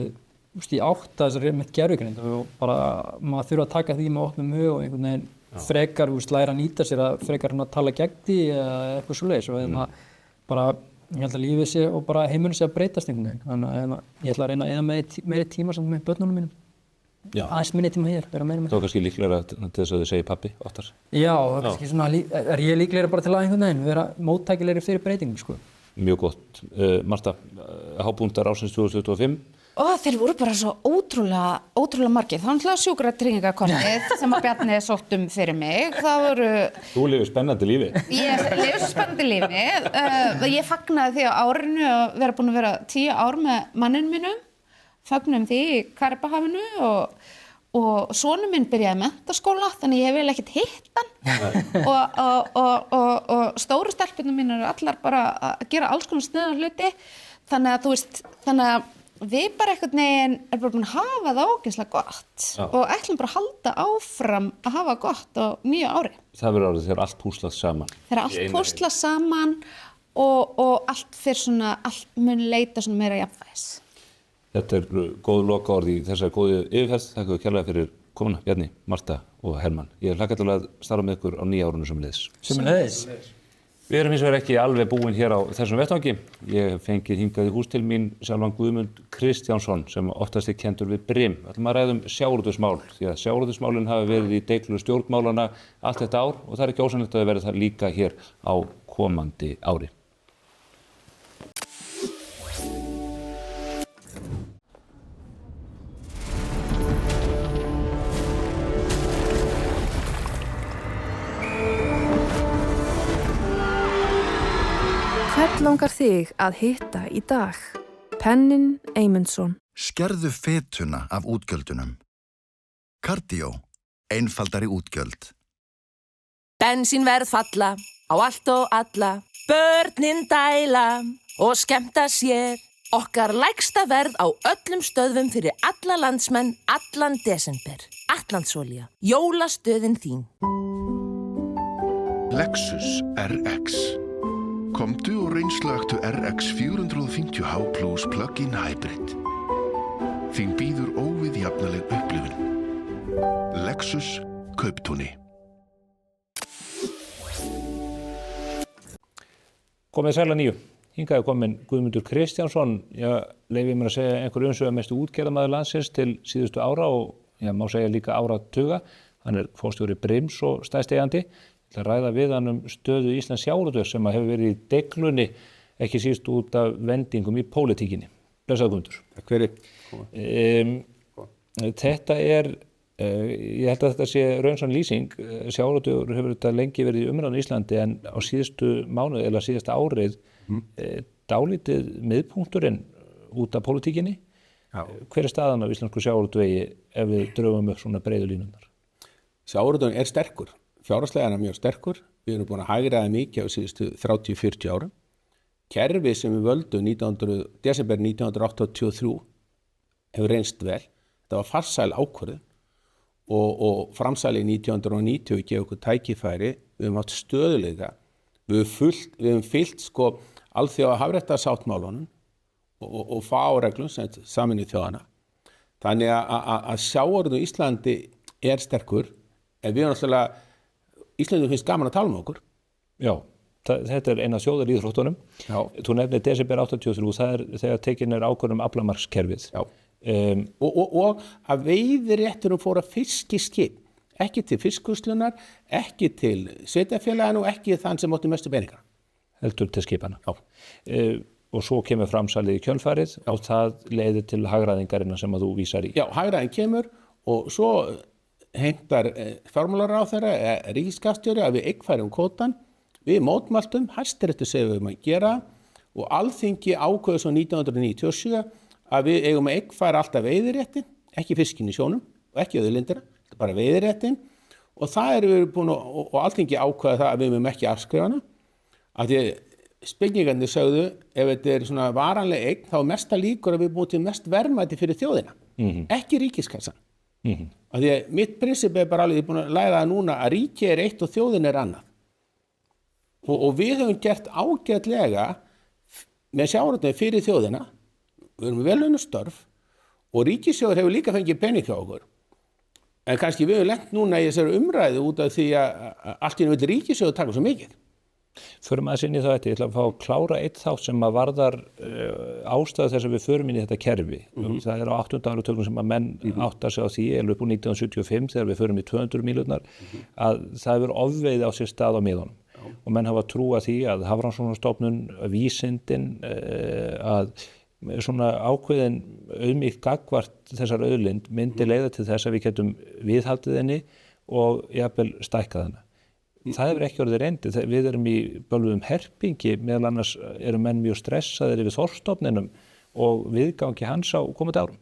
í átt að þessari með gervigreind og bara maður þurfa að taka því með opnum hug og einhvern veginn frekar læra að nýta sér að frekar að tala gegn því eða eitthvað svoleiðis og bara ég held að lífið sé og bara heimurinn sé að breytast einhvern veginn. Þannig að ég ætla að reyna að eyða meiri tíma samt með börnunum mínum. Aðeins minni tíma hér, vera meira með. Það var kannski líklegra til þess að þau segi pabbi oftar. Já, kannski svona er ég líklegra bara til að einhvern veginn vera móttækilegri fyrir breytingum, sko. Mjög gott. Marta, hápunktar ársins 2025? Þeir voru bara svo ótrúlega margir. Það var náttúrulega sjúkratryggingakortið sem að Bjarni sótt fyrir mig. Það voru... Þú lifir spennandi lífi. Ég lifir spennandi lífi. Ég fagnaði því á árinu að vera búin að vera 10 ár með manninn mínum. Fagnum því í Karibahafinu og sonur minn byrjaði menntaskóla, þannig ég vil ekkert hitt hann. Og stóru stelpurnar mín eru allar bara að gera alls konar sniðuga hluti. Þannig að við bara einhvern veginn erum bara búin að hafa það ógeðslega gott og ætlum bara að halda áfram að hafa gott á nýju ári. Það verður árið þegar allt púslað saman. Þegar allt púslað saman og allt mun leita svona meira jafnvægis. Þetta góð lokaorð í þessari góðu yfirferð. Þakka ykkur kærlega fyrir komuna, Bjarni, Marta og Hermann. Ég hlakka til að starfa með ykkur á nýja árinu sömuleiðis. Við erum hins vegar ekki alveg búin hér á þessum vettvangi. Ég hef fengið hingað í hús til mín sjálfan Guðmund Kristjánsson sem oftast kenndur við Brim. Við ætlum að ræða sjávarútvegsmál því að sjávarútvegsmálin hafa verið í deiglu stjórnmálanna allt þetta ár og það er ekki ósannlegt að það verði það líka hér á komandi ári. Hvern langar þig að hitta í dag? Pennin Eymundsson. Skerðu fetuna af útgjöldunum. Cardio. Einfaldari útgjöld. Bensínverð falla á allt og alla. Börnin dæla og skemmta sér. Okkar lægsta verð á öllum stöðvum fyrir alla landsmenn allan desember. Atlantsolía. Jólastöðin þín. Lexus RX. Komdu og reynslögtu RX 450H Plus Plug-in Hybrid. Þín býður óviðjafnaleg upplifun. Lexus Kauptúni. Komið sæl að nýju. Hingað komin Guðmundur Kristjánsson, leyfi mér að segja einhver umsvifamestu útgerðarmaður landsins til síðustu ára og má segja líka áratuga. Hann forstjóri Brims og stærsteigandi. Ég ætla að ræða við hann stöðu Íslands sjávarútvegs sem hefur verið í deglunni, ekki síst út af vendingum í pólitíkinni. Blessaður Guðmundur. Takk fyrir. Þetta ég held að þetta sé raunsann lýsing. Sjávarútvegur hefur þetta lengi verið í umræðan í Íslandi en á síðustu mánuði eða síðasta árið dálítið miðpunkturinn út af pólitíkinni. Hver staðan á íslensku sjávarútvegi ef við drögum upp svona breiðu línurnar? Sjávarútvegurinn ssterkur. Fjárhagslega er hann mjög sterkur. Við erum búin að hagræða mikið á síðustu 30-40 árum. Kerfið sem við völdum desember 1983 hefur reynst vel. Þetta var farsæl ákvörðun og framsæli 1990 gefið okkur tækifæri. Við höfum haft stöðuleika. Við höfum fylgt alþjóða hafréttarsáttmálunum og FAO-reglum sem Sameinuðu þjóðanna. Þannig að sjávarútvegur í Íslandi er sterkur en við erum náttúrulega Íslandum finnst gaman að tala um okkur. Já, þetta er eina af þjóðaríþróttunum. Þú nefnir desember 83, það er þegar tekin ákvörðun aflamarkskerfið. Já. Og að veiðirétturum fór að fiskiskip, ekki til fiskvinnslunar, ekki til sveitarfélagana og ekki þann sem átti mestu peninga. Heldur til skipana. Já. Og svo kemur framsalið í kjölfarið og það leiðir til hagræðingarinnar sem að þú vísar í. Já, hagræðing kemur og svo heimtar fjármálaráðherra ríkisskattstjóri að við eignfærum kvótann. Við mótmæltum, Hæstiréttur segir við að gera og Alþingi ákveður svo 1997 að við eigum að eignfæra alltaf veiðiréttin, ekki fiskinn í sjónum og ekki auðlindina, bara veiðiréttin og það erum við búin og Alþingi ákveða það að við mögum ekki afskrifa hana. Af því spekingarnir sögðu ef þetta er svona varanleg eign þá er mesta líkur að við búum til mest verðmæti fyrir þjóðina, ekki ríkiskassan. Af því að mitt prinsip er bara alveg, ég er búin að læra það núna að ríki er eitt og þjóðin er annað. Og við höfum gert ágætlega með sjávarútvegi fyrir þjóðina, við erum vel launað störf og ríkissjóður hefur líka fengið pening hjá okkur. En kannski við höfum lent núna í þessari umræðu út af því að allt í einu vill ríkissjóður taka svo mikið. Förum aðeins inn í það ég ætla að fá að klára eitt þátt sem að varðar ástæðu þess að við förum inn í þetta kerfi. Það er á 8. áratögnum sem að menn áttar sig á því, eða upp úr 1975 þegar við förum í 200 mílurnar, að það hefur ofveiði á sér stað á miðunum. Og menn hafa trúa því að Hafrannsóknastofnun, vísindin, að svona ákveðin auðmýkt gagnvart þessar auðlind myndi leiða til þess að við getum viðhaldið henni og jafnvel stækkað hana. Það hefur ekki orðið reyndið. Við erum í bölvuðum herpingi, meðal annars eru menn mjög stressaðir yfir þorskstofninum og viðgangi hans á komandi árum.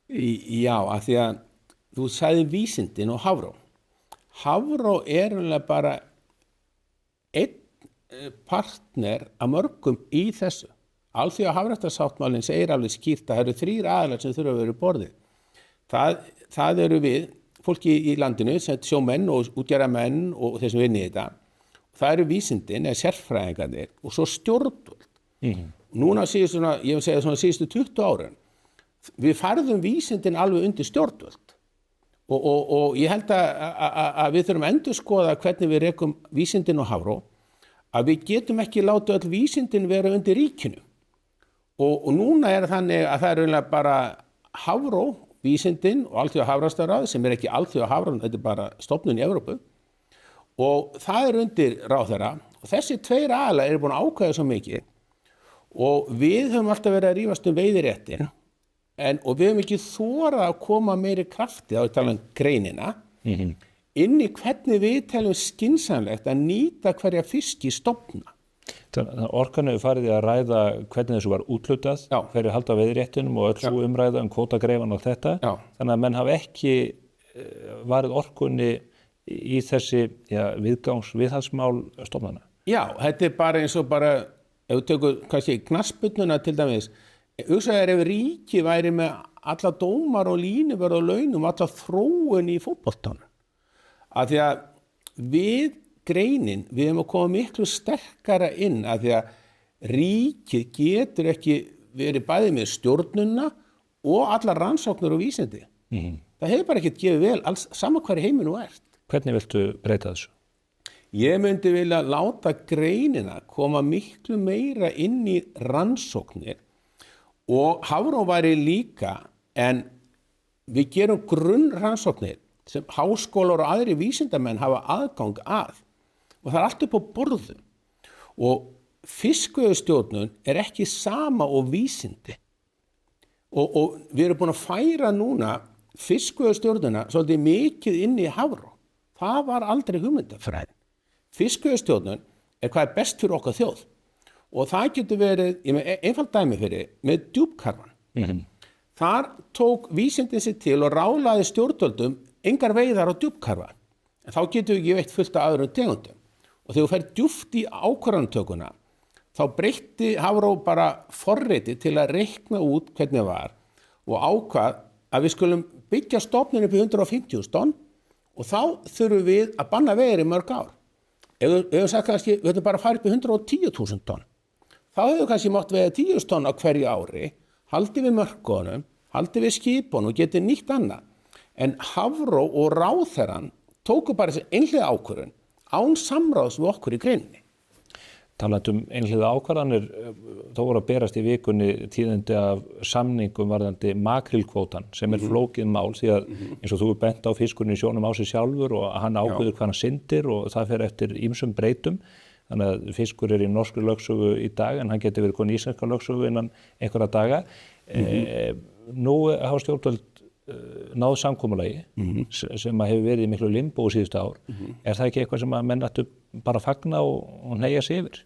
Já, af því að þú sagði vísindin og Hafró. Hafró er bara einn partner að mörgum í þessu. Alþjóða hafréttarsáttmálinn segir alveg skýrt að það eru 3 aðilar sem þurfa að vera borðið. Það eru við, fólki í landinu, sjómenn og útgerðarmenn og þeir sem vinni í þetta. Það eru vísindin, eða sérfræðingarnir og svo stjórnvöld. Núna síðustu, ég vil segja svona síðustu 20 árin, við færðum vísindin alveg undir stjórnvöld. Og ég held að við þurfum að endurskoða hvernig við rekum vísindin og Hafró, að við getum ekki látið öll vísindin vera undir ríkinu. Og núna er þannig að það er eiginlega bara Hafró, vísindin og alþjóða hafrannsóknaráð sem er ekki alþjóða hafrann, þetta er bara stofnun í Evrópu og það er undir ráðherra og þessi 2 aðilar eru búin að ákveða svo mikið og við höfum alltaf verið að rífast veiðiréttin og við höfum ekki þorað að koma meiri krafti, þá er talað greinina, inn í hvernig við teljum skynsamlegt að nýta hverja fiskistofna. Orkan hefur farið í að ræða hvernig þessu var úthlutað, hverju halda veiðiréttinum og öll svo umræða kvótagreifan og þetta. Þannig að menn hafa ekki varið orkunni í þessi viðhaldsmál stofnana. Já, þetta er bara eins og ef við tökum kannski knattspyrnuna til dæmis, hugsaðu ef ríki væri með alla dómar og línuverð og launum, alla þróun í fótboltanum. Af því að við greinin, við erum að koma miklu sterkara inn af því að ríkið getur ekki verið bæði með stjórnuna og allar rannsóknir og vísindi. Það hefur bara ekkert gefið vel alls sama hvar í heiminu ert. Hvernig viltu breyta þessu? Ég myndi vilja láta greinina koma miklu meira inn í rannsóknir og Hafró væri líka, en við gerum grunnrannsóknir sem háskólar og aðri vísindamenn hafa aðgang að og það er allt upp á borðum og fiskveiðistjórnun er ekki sama og vísindi og við erum búin að færa núna fiskveiðistjórnuna svolítið mikið inn í Hafró. Það var aldrei hugmyndafræðin. Fiskveiðistjórnun er hvað er best fyrir okkar þjóð og það getur verið, ég með einfalt dæmi fyrir, með djúpkarfan. Þar tók vísindin sig til og ráðlaði stjórnvöldum engar veiðar á djúpkarfa. En þá getur við ekki veitt fullt af öðrum tegundum. Og þegar þú fer djúpt í ákvarðanatökuna, þá breytti Hafró bara forriti til að reikna út hvernig það var og ákvað að við skulum byggja stofninn upp í 150.000 tonn og þá þurfum við að banna veiðar í mörg ár. Ef við sagt kannski, við höfum bara að fara upp í 110.000 tonn. Þá hefur við kannski mátt veiða 10.000 tonn á hverju ári, haldið við mörkunum, haldið við skipunum og getið nýtt annað. En Hafró og ráðherrann tóku bara þessi einhliða ákvörðun án samráðs við okkur í greininni. Talandi einhliða ákvarðanir, þó voru að berast í vikunni tíðindi af samningum varðandi makrílkvótan sem flókið mál því að eins og þú bent á fiskurinn í sjónum á sig sjálfur og hann ákveður hvað hann syndir og það fer eftir ýmsum breytum. Þannig að fiskur er í norskri lögsögu í dag en hann getur verið komin í íslenska lögsögu innan einhverja daga. Nú hafa stjórnvöld náð samkomulagi sem hefur verið í miklu limbo síðustu ár. Er það ekki eitthvað sem að menn ættu bara að fagna og hneigja sig yfir?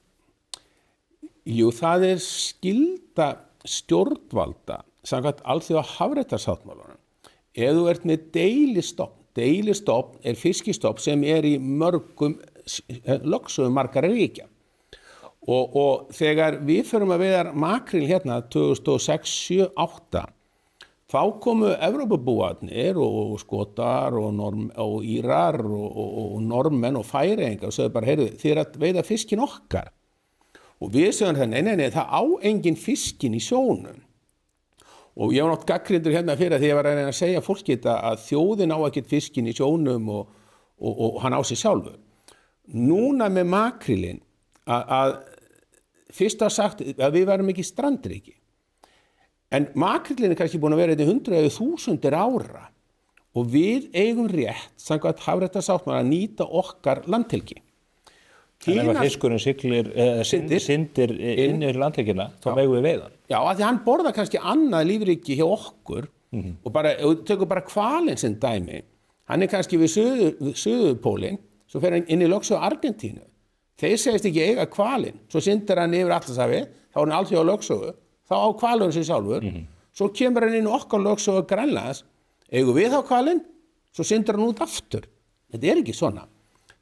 Jú, það er skylda stjórnvalda samkvæmt alþjóða hafréttarsáttmálanum. Ef þú ert með deilistofn er fiskistofn sem er í mörgum lögsögum margar ríkja. Og þegar við förum að veiða makríl hérna 2006, 7, 8 þá komu Evrópubúarnir og Skotar og Írar og Normenn og Færeyingar og sögðu bara, heyrðu, þið er að veiða fiskin okkar. Og við sögum það, nei, það á engin fiskin í sjónum. Og ég var nátt gagnrýndur hérna fyrir því ég var að reyna að segja fólki þetta að þjóðin á ekkert fiskin í sjónum og hann á sig sjálfur. Núna með makrílinn að fyrst að sagt að við varum ekki strandríki. En makríllinn er kannski búin að vera í 100.000 ára og við eigum rétt samkvæmt hafréttarsáttmála að nýta okkar landhelgi. En ef að fiskurinn syndir inn í landhelgina, þá megum við veiða. Já, af því hann borðar kannski annað lífríki hjá okkur og tökur bara hvalinn sem dæmi. Hann er kannski við Suðurpólinn, svo fer hann inn í lögsögu Argentínu. Þeir segist ekki eiga hvalinn, svo syndir hann yfir Atlantshafið, þá er hann alþjóða lögsögu. Þá á hvalurinn sig sjálfur, svo kemur hann inn okkar lögsögu Grænlands, eigum við þá hvalinn, svo syndir hann út aftur. Þetta er ekki svona.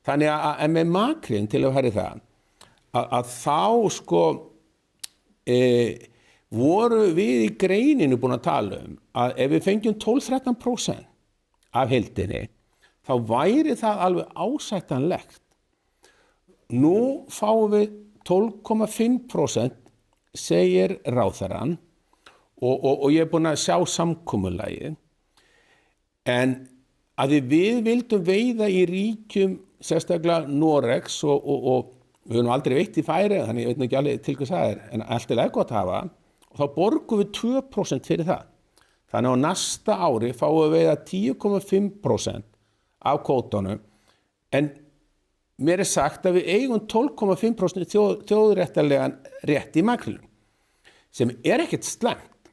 Þannig að með makrílinn til að hæri það, að þá voru við í greininu búin að tala að ef við fengjum 12-13% af heildinni, þá væri það alveg ásættanlegt. Nú fáum við 12,5% segir ráðherrann og ég er búin að sjá samkomulagið en að við vildum veiða í ríkjum sérstaklega Noregs og við höfum aldrei veitt í Færeyjum þannig ég veit ekki alveg til hvað það er en allt er gott að hafa og þá borgum við 2% fyrir það. Þannig á næsta ári fáum við veiða 10,5% af kvótanum en mér er sagt að við eigum 12,5% þjóðréttarlegan rétt í makrílnum, sem er ekkert slæmt.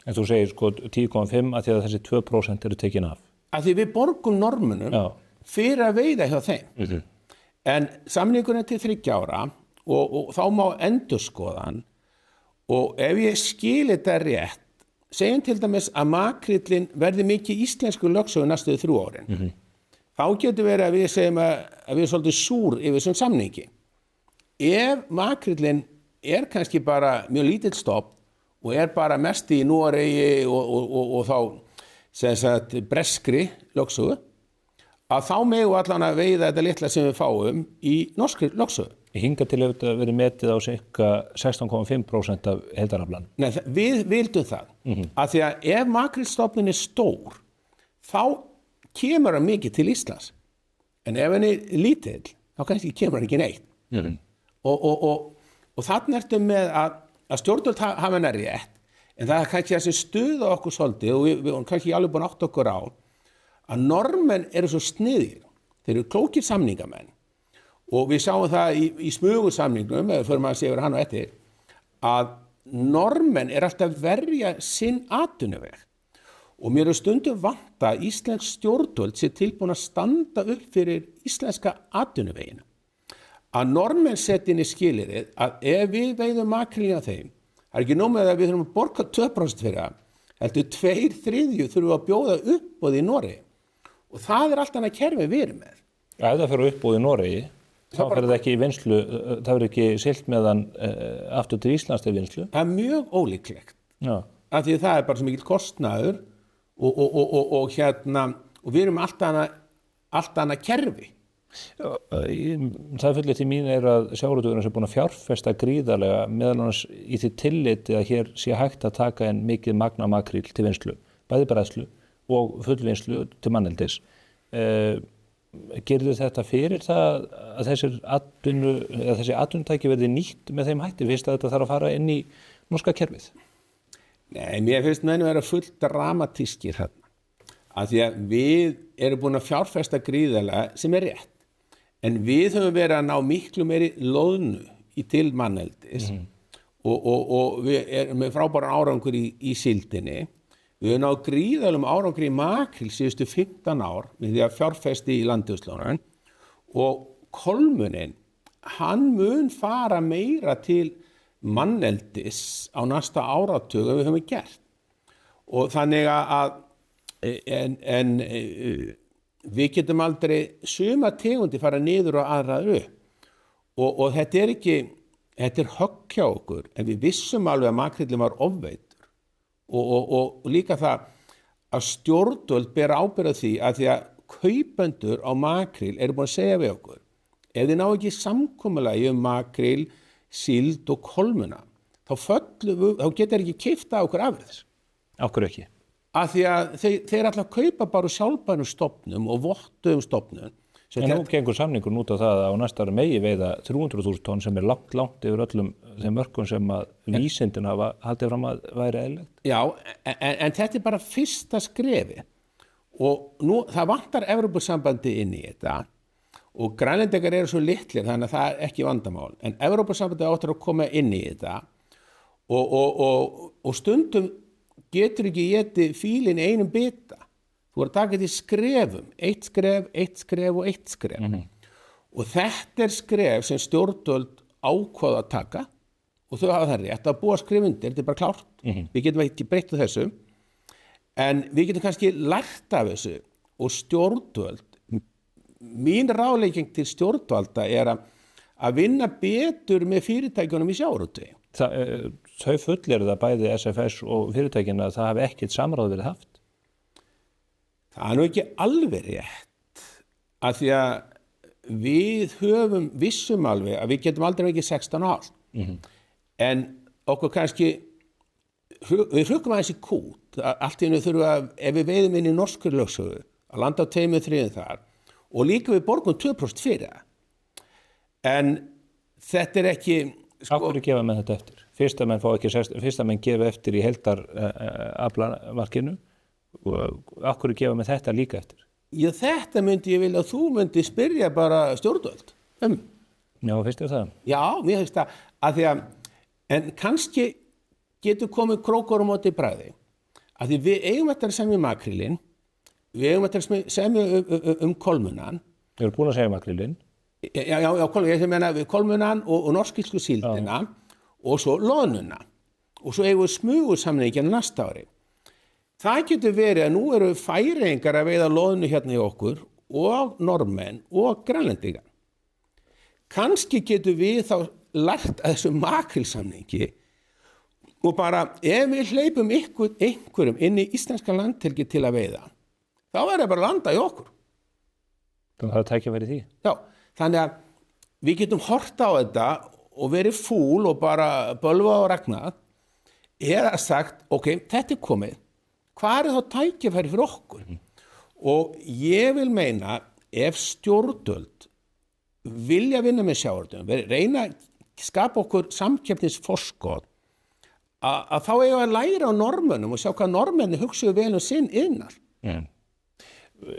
En þú segir 10,5 að því að þessi 2% eru tekin af. Að því við borgum normunum fyrir að veiða hjá þeim. En samningurinn er til 3 ára og þá má endurskoðan og ef ég skil þetta rétt, segjum til dæmis að makríllinn verði mikið íslensku lögsögu næstu 3 árin. Þá getur verið að við segjum að við erum svolítið súr yfir þessum samningi. Ef makríllinn er kannski bara mjög lítill stofn og er bara mest í Noregi og þá sem sagt breskri lögsögu, að þá megum við allan að veiða þetta litla sem við fáum í norskri lögsögu. Hingað til hefur þetta verið metið á cirka 16,5% af heildaraflanum. Nei, við vildum það. Að því að ef makrílstofninn er stór, þá kemur hann mikið til Íslands. En ef hann er lítill, þá kannski kemur hann ekki neitt. Og þarna ertu með að stjórnvöld hafa hann rétt, en það er kannski þessi stuða okkur svolítið, og við erum kannski alveg búin að átta okkur á, að Norðmenn eru svo sniðir, þeir eru klókir samningamenn, og við sjáum það í smugursamningnum, eða fyrir maður að sé yfir hann og eftir, að Norðmenn er alltaf verja sinn atvinnuveg. Og mér er stundum vanta að íslensk stjórnvöld sé tilbúin að standa upp fyrir íslenska atvinnuvegina. Að Norðmenn setja inn í skilyrðið að ef við veiðum makrílinn á þeim, það er ekki nóg með að við þurfum að borga 2% fyrir það, heldur 2/3 þurfum við að bjóða uppboð í Noregi. Og það er allt annað kerfi við erum með. Ef það fyrir uppboð í Noregi, þá fyrir það ekki í vinslu, það fyrir ekki siglt með hann aftur til Íslands til vinslu. Það er mjög ólíklegt. Já. Af því að það er bara svo mikill kostnaður og við erum allt annað kerfi. Það fullir til mín er að sjávarútvegurinn sem er búin að fjárfesta gríðarlega meðal annars í því tilliti að hér sé hægt að taka inn mikið magna makríl til vinslu, bæði bræðslu og fullvinnslu til manneldis. Gerðu þetta fyrir það að þessi atvinnutæki verði nýtt með þeim hætti fyrst að þetta þarf að fara inn í norska kerfið? Nei, mér finnst menn vera fullt dramatískir þarna. Af því að við erum búin að fjárfesta gríðarlega sem er rétt. En við höfum verið að ná miklu meiri loðnu til manneldis og við erum með frábæran árangur í síldinni. Við höfum náð gríðarlegum árangur í makríl síðustu 15 ár með því að fjárfesti í landhelgisgæslunni og kolmunin, hann mun fara meira til manneldis á næsta áratug en við höfum gert. Og þannig að við getum aldrei suma tegundi fara niður og aðra upp og þetta er högg hjá okkur en við vissum alveg að makríllinn var ofveitur og líka það að stjórnvöld bera ábyrgð á því að kaupendur á makríl eru búin að segja við okkur ef þið ná ekki samkomulagi makríl, síld og kolmuna þá getur ekki keypt af okkur afurðir. Af hverju ekki? Af því að þeir alltaf kaupa bara sjálfbænum stofnum og vottuðum stofnum. En nú gengur samningur út á það að á næsta ári megi veiða 300.000 tonn sem er langt yfir öllum þeim mörkum sem að vísindin hafa haldið fram að væri eðlilegt. Já, en þetta er bara fyrsta skrefi og nú það vantar Evrópusambandi inn í þetta og Grænlendingar eru svo litlir þannig að það er ekki vandamál en Evrópusambandi áttur að koma inn í þetta og stundum getur ekki éti fílinn einum bita. Þú voru að taka þetta í skrefum, eitt skref og eitt skref. Og þetta er skref sem stjórnvöld ákváðu að taka og þau hafa það rétt að búa skrif undir, þetta er bara klárt. Við getum ekki breytt á þessu, en við getum kannski lært af þessu og stjórnvöld, mín ráðlegging til stjórnvalda er að vinna betur með fyrirtækjunum í sjávarútvegi. Þau fullir það bæði SFS og fyrirtækina að það hafi ekkert samráð verið haft? Það er nú ekki alveg rétt af því að við höfum vissum alveg að við getum aldrei ekki 16 ár en okkur kannski við hrukkum aðeins í kút allt í einu þurfum að ef við veiðum inn í norskur lögsögu að landa á 2/3 þar og líka við borgum 2% fyrir það en þetta er ekki Af hverju gefa menn þetta eftir? Fyrst að menn gefa eftir í heildaraflamarkinu og af hverju gefa menn þetta líka eftir? Já, þetta myndi ég vilja að þú myndi spyrja bara stjórnvöld. Já, finnst þér það? Já, mér finnst það að því að en kannski getur komið krókur á móti bragði að því við eigum eftir að semja makrílinn við eigum eftir að semja kolmunan. Við erum búin að segja makrílinn. Já, ég sem meina við kolmunan og norskísku síldina og svo loðnuna og svo eigum við smugursamningina næsta ári. Það getur verið að nú eru Færeyingar að veiða loðnu hérna í okkur og Norðmenn og Grænlendingar. Kannski getur við þá lært að þessu makrílsamningi og bara ef við hleypum einhverjum inn í íslenska landhelgi til að veiða þá er það bara að landa í okkur. Þannig að það tækifæri í því. Já, þannig að við getum hort á þetta og verið fúl og bara bölva og ragnað, eða sagt, ok, þetta komið, hvað þá tækifæri fyrir okkur? Og ég vil meina, ef stjórnvöld vilja vinna með sjávarútveginn, reyna að skapa okkur samkeppnisforskot, að þá eiga að læra á Norðmönnum og sjá hvað Norðmenni hugsaðu vel sinn iðnað.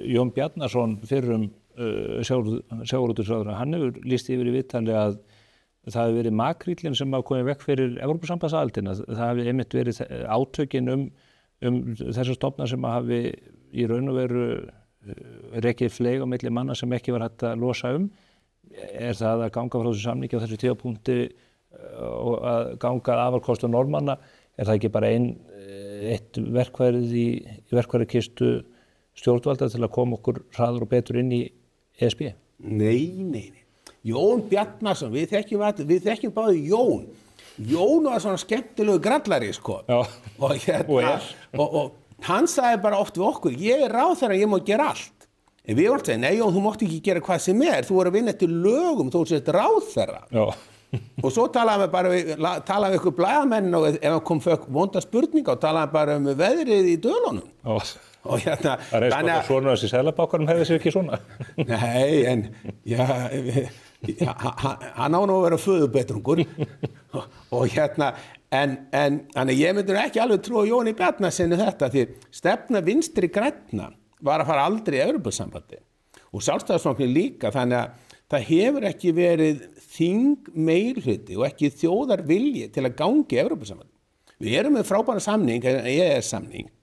Jón Bjarnason fyrrum sjávarútvegsráðherra, hann hefur lýst yfir í viðtali að það hefur verið makríllinn sem hafa komið vekk fyrir Evrópusambandsaðildina. Það hefur einmitt verið átökin þessar stofna sem hafi í raun og veru rekið fleyg á milli manna sem ekki var hægt að losa Er það að ganga frá þessu samningi á þessu tímapunkti og að ganga að afarkostu Norðmanna, það ekki bara eitt verkfærið í verkfærakistu stjórnvalda til að koma okkur hraður og betur inn í ESB? Nei. Jón Bjarnason, við þekkjum báði Jón. Jón var svona skemmtilegu grallari, sko. Já, og hann sagði bara oft við okkur, ég ráðherra, ég má gera allt. En við vorum að segja, nei Jón, þú mátt ekki gera hvað sem þú voru að vinna eftir lögum, þú sért ráðherra. Já. Og svo talaði við ykkur blaðamenn og ef hann kom vonda spurninga og talaði bara veðrið í dölunum. Já. Og hérna, það er svona svona þessi seðlabákarum hefði sér ekki svona. Nei, en hann á nú að vera föðubetrungur og hérna, en ég myndur ekki alveg trúa Jóni Bjarnasyni þetta, því stefna Vinstri grænna var að fara aldrei í Evrópusambandi og Sjálfstæðisflokkurinn líka, þannig að það hefur ekki verið þingmeirihluti og ekki þjóðarvilji til að ganga í Evrópusambandi. Við erum með frábæran samning, EES-samning,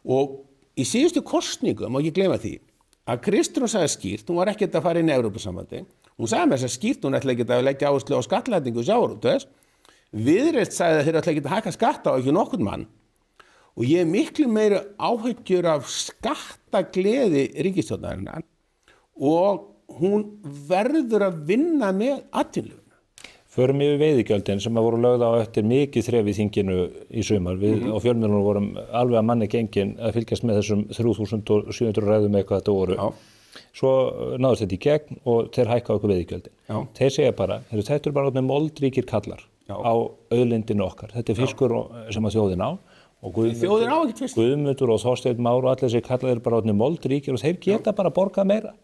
og í síðustu kosningum, má ekki gleyma því, að Kristrún sagði skýrt, hún var ekkert að fara inn í Evrópusambandi, hún sagði með þess að skýrt, hún ætla ekki að leggja áherslu á skattlætingu sjávarútvegs, Viðreisn sagði að þeir ætla ekki að hækka skatta á ekki nokkurn mann, og ég miklu meiri áhyggjur af skattagleði ríkisstjórnarinnar og hún verður að vinna með atvinnulífinu. Förum yfir veiðigjöldin sem voru lögð á eftir mikið þref í þinginu í sumar. Við á fjölmiðlunum vorum alveg að manni gengin að fylgjast með þessum 3700 ræðum eitthvað þetta voru. Já. Svo náðust þetta í gegn og þeir hækka okkur veiðigjöldin. Já. Þeir segja bara, þetta eru bara moldríkir kallar á auðlindinu okkar. Þetta er fiskur sem að þjóðin á. Og Guðmundur og Þorsteinn Már og allir þessi kallar eru bara moldríkir og þeir geta bara borgað meira.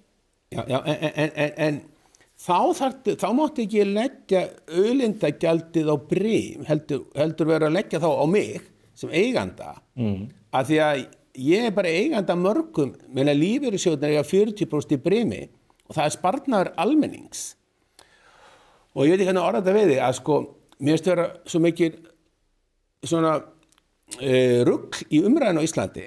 Já, en þá mátti ekki leggja auðlindagjaldið á Brim, heldur vera að leggja þá á mig sem eiganda, af því að ég er bara eiganda mörgum, meðan lífeyrissjóðirnir eiga 40% í Brimi og það er sparnaður almennings. Og ég veit ekki hvernig orða þetta við þig, að sko, mér finnst vera svo mikið svona rugl í umræðinu á Íslandi.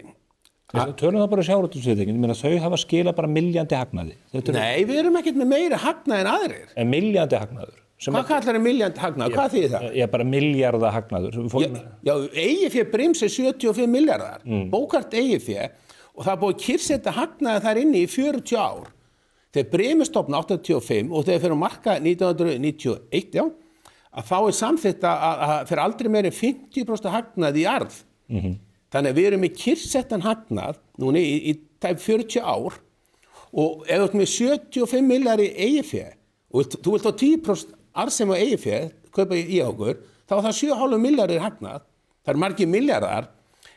Tölum það bara sjávarútvegsfyrirtækin, þau hafa skilað bara milljandi hagnaði. Nei, við erum ekkert með meira hagnaði en aðrir. En milljandi hagnaður. Hvað kallar milljandi hagnaður? Hvað þýðir það? Ég er bara milljarða hagnaður. Já, eigið fé Brims er 75 milljarðar, bókart eigið fé, og það er búið að kyrrsetta hagnaði þar inni í 40 ár. Þegar Brim er stofn 85 og þegar fyrir marka 1991, að þá er samþykkt að fyrir aldrei meira 50% hagnaði í arð. Þannig að við erum með kyrrsettan hagnað núna í tæp 40 ár og ef þú ert með 75 milljarðar í eigið fé og þú vilt á 10% arðsemi á eigið fé, kaupa í okkur, þá er það 7,5 milljarðar hagnað. Það eru margir milljarðar,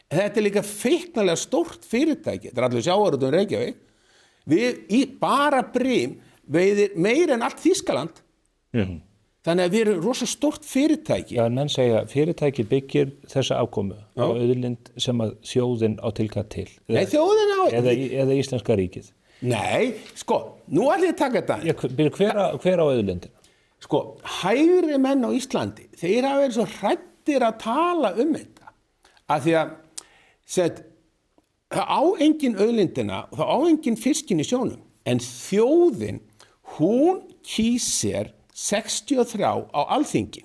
en þetta er líka feiknarlega stórt fyrirtæki. Þetta er allir sjávarútvegurinn Reykjavík. Við í bara Brim veiðir meira en allt Þýskaland. Þannig að við erum rosa stórt fyrirtæki. Já, en menn segja, fyrirtæki byggir þessa afkomu á auðlind sem að þjóðin á tilkall til. Nei, þjóðin á eða íslenska ríkið. Nei, sko, nú ætlum ég að taka þetta. Hver á auðlindina? Sko, hægri menn á Íslandi, þeir hafa verið svo hræddir að tala þetta. Af því að það á engin auðlindina og það á engin fiskin í sjónum. En þjóðin, hún kýs sér 63 á Alþingi.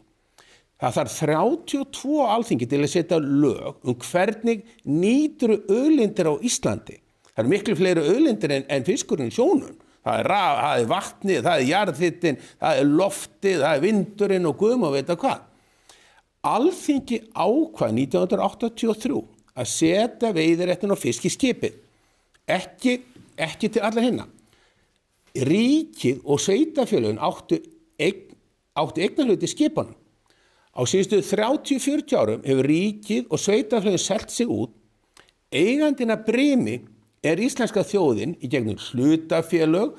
Það þarf 32 á Alþingi til að setja lög hvernig nýtur auðlindir á Íslandi. Það eru miklu fleiri auðlindir en fiskurinn í sjónum. Það er vatnið, það er jarðhitinn, það er loftið, það er vindurinn og guðum og veit hvað. Alþingi ákvað 1983 að setja veiðiréttinn á fisk í skipið. Ekki til alla hinna. ríkið og sveitarfélögin áttu eignarhluti í skipunum. Á síðustu 30-40 árum hefur ríkið og sveitarfélögin selt sig út. Eigandinn að Brimi íslenska þjóðin í gegnum hlutafélög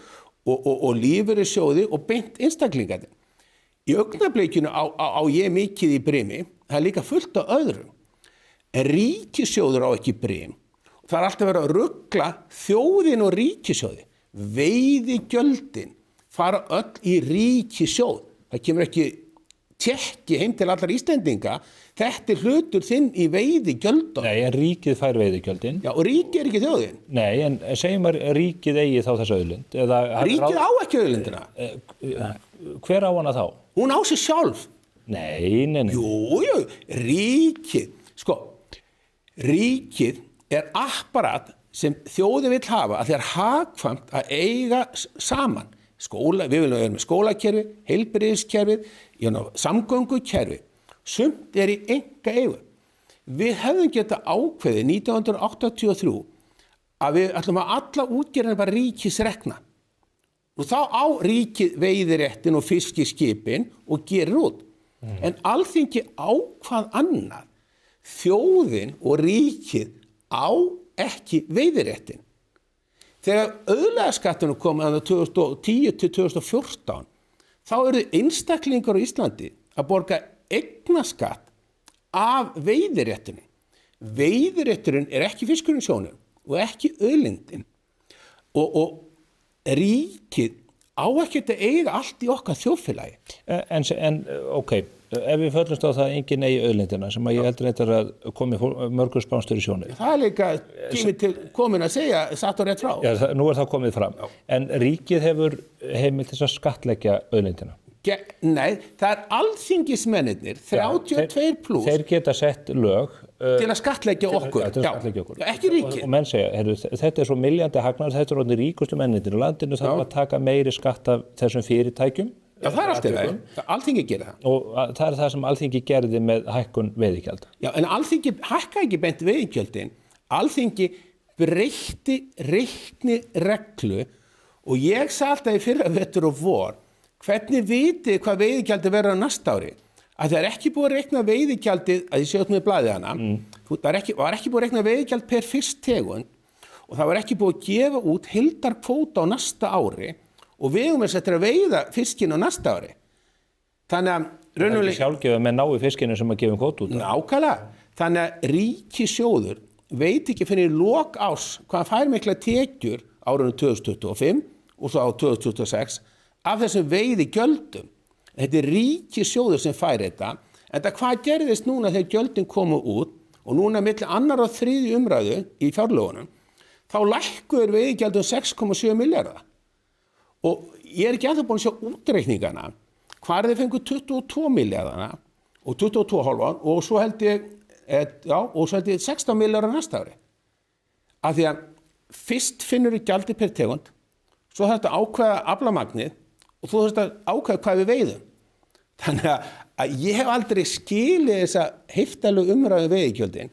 og lífeyrissjóði og beint einstaklingarnir. Í augnablikinu á ég mikið í Brimi, það líka fullt af öðrum. En ríkissjóður á ekki Brim. Það alltaf verið að rugla þjóðin og ríkissjóði. Veiðigjöldin fara öll í ríkissjóð. Það kemur ekki tékki heim til allar Íslendinga. Þetta hlutur þinn í veiðigjöldum. Nei, en ríkið fær veiðigjöldin. Já, og ríkið ekki þjóðin. Nei, en segjum að ríkið eigi þá þessa auðlind. Ríkið á ekki auðlindina. Hver á hana þá? Hún á sig sjálf. Nei. Jú, ríkið. Ríkið apparat sem þjóði vill hafa að það hagkvæmt að eiga saman. Við viljum vera með skólakerfi, heilbrigðiskerfi, samgöngukerfi. Sumt í einkaeigu. Við hefðum getað ákveðið 1983 að við ætlum að alla útgerðina bara ríkisrekna. Og þá á ríkið veiðiréttin og fiskiskipin og gerir út. En Alþingi ákvað annað. Þjóðin og ríkið á ekki veiðiréttin. Þegar auðlegðarskatturinn kom að 2010 til 2014, þá eru einstaklingar á Íslandi að borga eignaskatt af veiðiréttinni. Veiðirétturinn ekki fiskurinn sjónum og ekki auðlindin. Og ríkið á ekkert að eiga allt í okkar þjóðfélagi. En ok, ef við föllumst á það engin eigi auðlindina sem að ég heldur eitthvað að komi mörgur spánstur í sjónu. Það líka tími til komin að segja satt og rétt frá. Já, nú það komið fram. Já. En ríkið hefur heimild til að skattleggja auðlindina. Nei, það alþingismennirnir, 32 pluss. Þeir geta sett lög til að skattleggja okkur. Ekki ríkið. Og menn segja, þetta svo milljandi hagnaður, þetta orðnir ríkustu mennirnir á landinu, þarf að taka meiri skatt af þessum fyrirtækjum. Já, það alltaf það. Alþingi gerir það. Og það það sem Alþingi gerði með hækkun veiðigjalda. Já, en Alþingi hækkaði ekki beint veiðigjöldin. Alþingi breytti reiknireglu og ég sagði alltaf í fyrra vetur og vor, hvernig vitið hvað veiðigjaldi verður á næsta ári? Að það ekki búið að reikna veiðigjaldið, að ég sé út með blaðið hana, var ekki búið að reikna veiðigjald per fisktegund og það var ekki búið að gefa út heildarkvóta á næsta ári og við erum þess að veiða fiskinn á næsta ári. Þannig að það er ekki sjálfgefið með nái fiskinu sem að gefa kvóta út. Nákvæmlega. Þannig að ríkissjóður veit ekki fyrir lok árs hvað hann fær mikla tekjur árunum 2025 og svo á 2026 af þessum veiðigjöldum. Þetta er ríkissjóður sem fær þetta. En hvað gerðist núna þegar gjöldin komu út og núna milli 2. og 3. umræðu í fjárlögunum, þá lækkuður veiðigjaldum 6,7 milljarða. Og ég ekki ennþá búin að sjá útreikningana hvar þeir fengu 22 milljarðana og 22,5 og svo held ég 16 milljarðar næsta ári. Af því að fyrst finnur við gjaldi per tegund, svo þetta ákveða aflamagnið og þú þarfst að ákveða hvað við veiðum. Þannig að ég hef aldrei skilið þessa heiftalegu umræðu veiðigjöldin.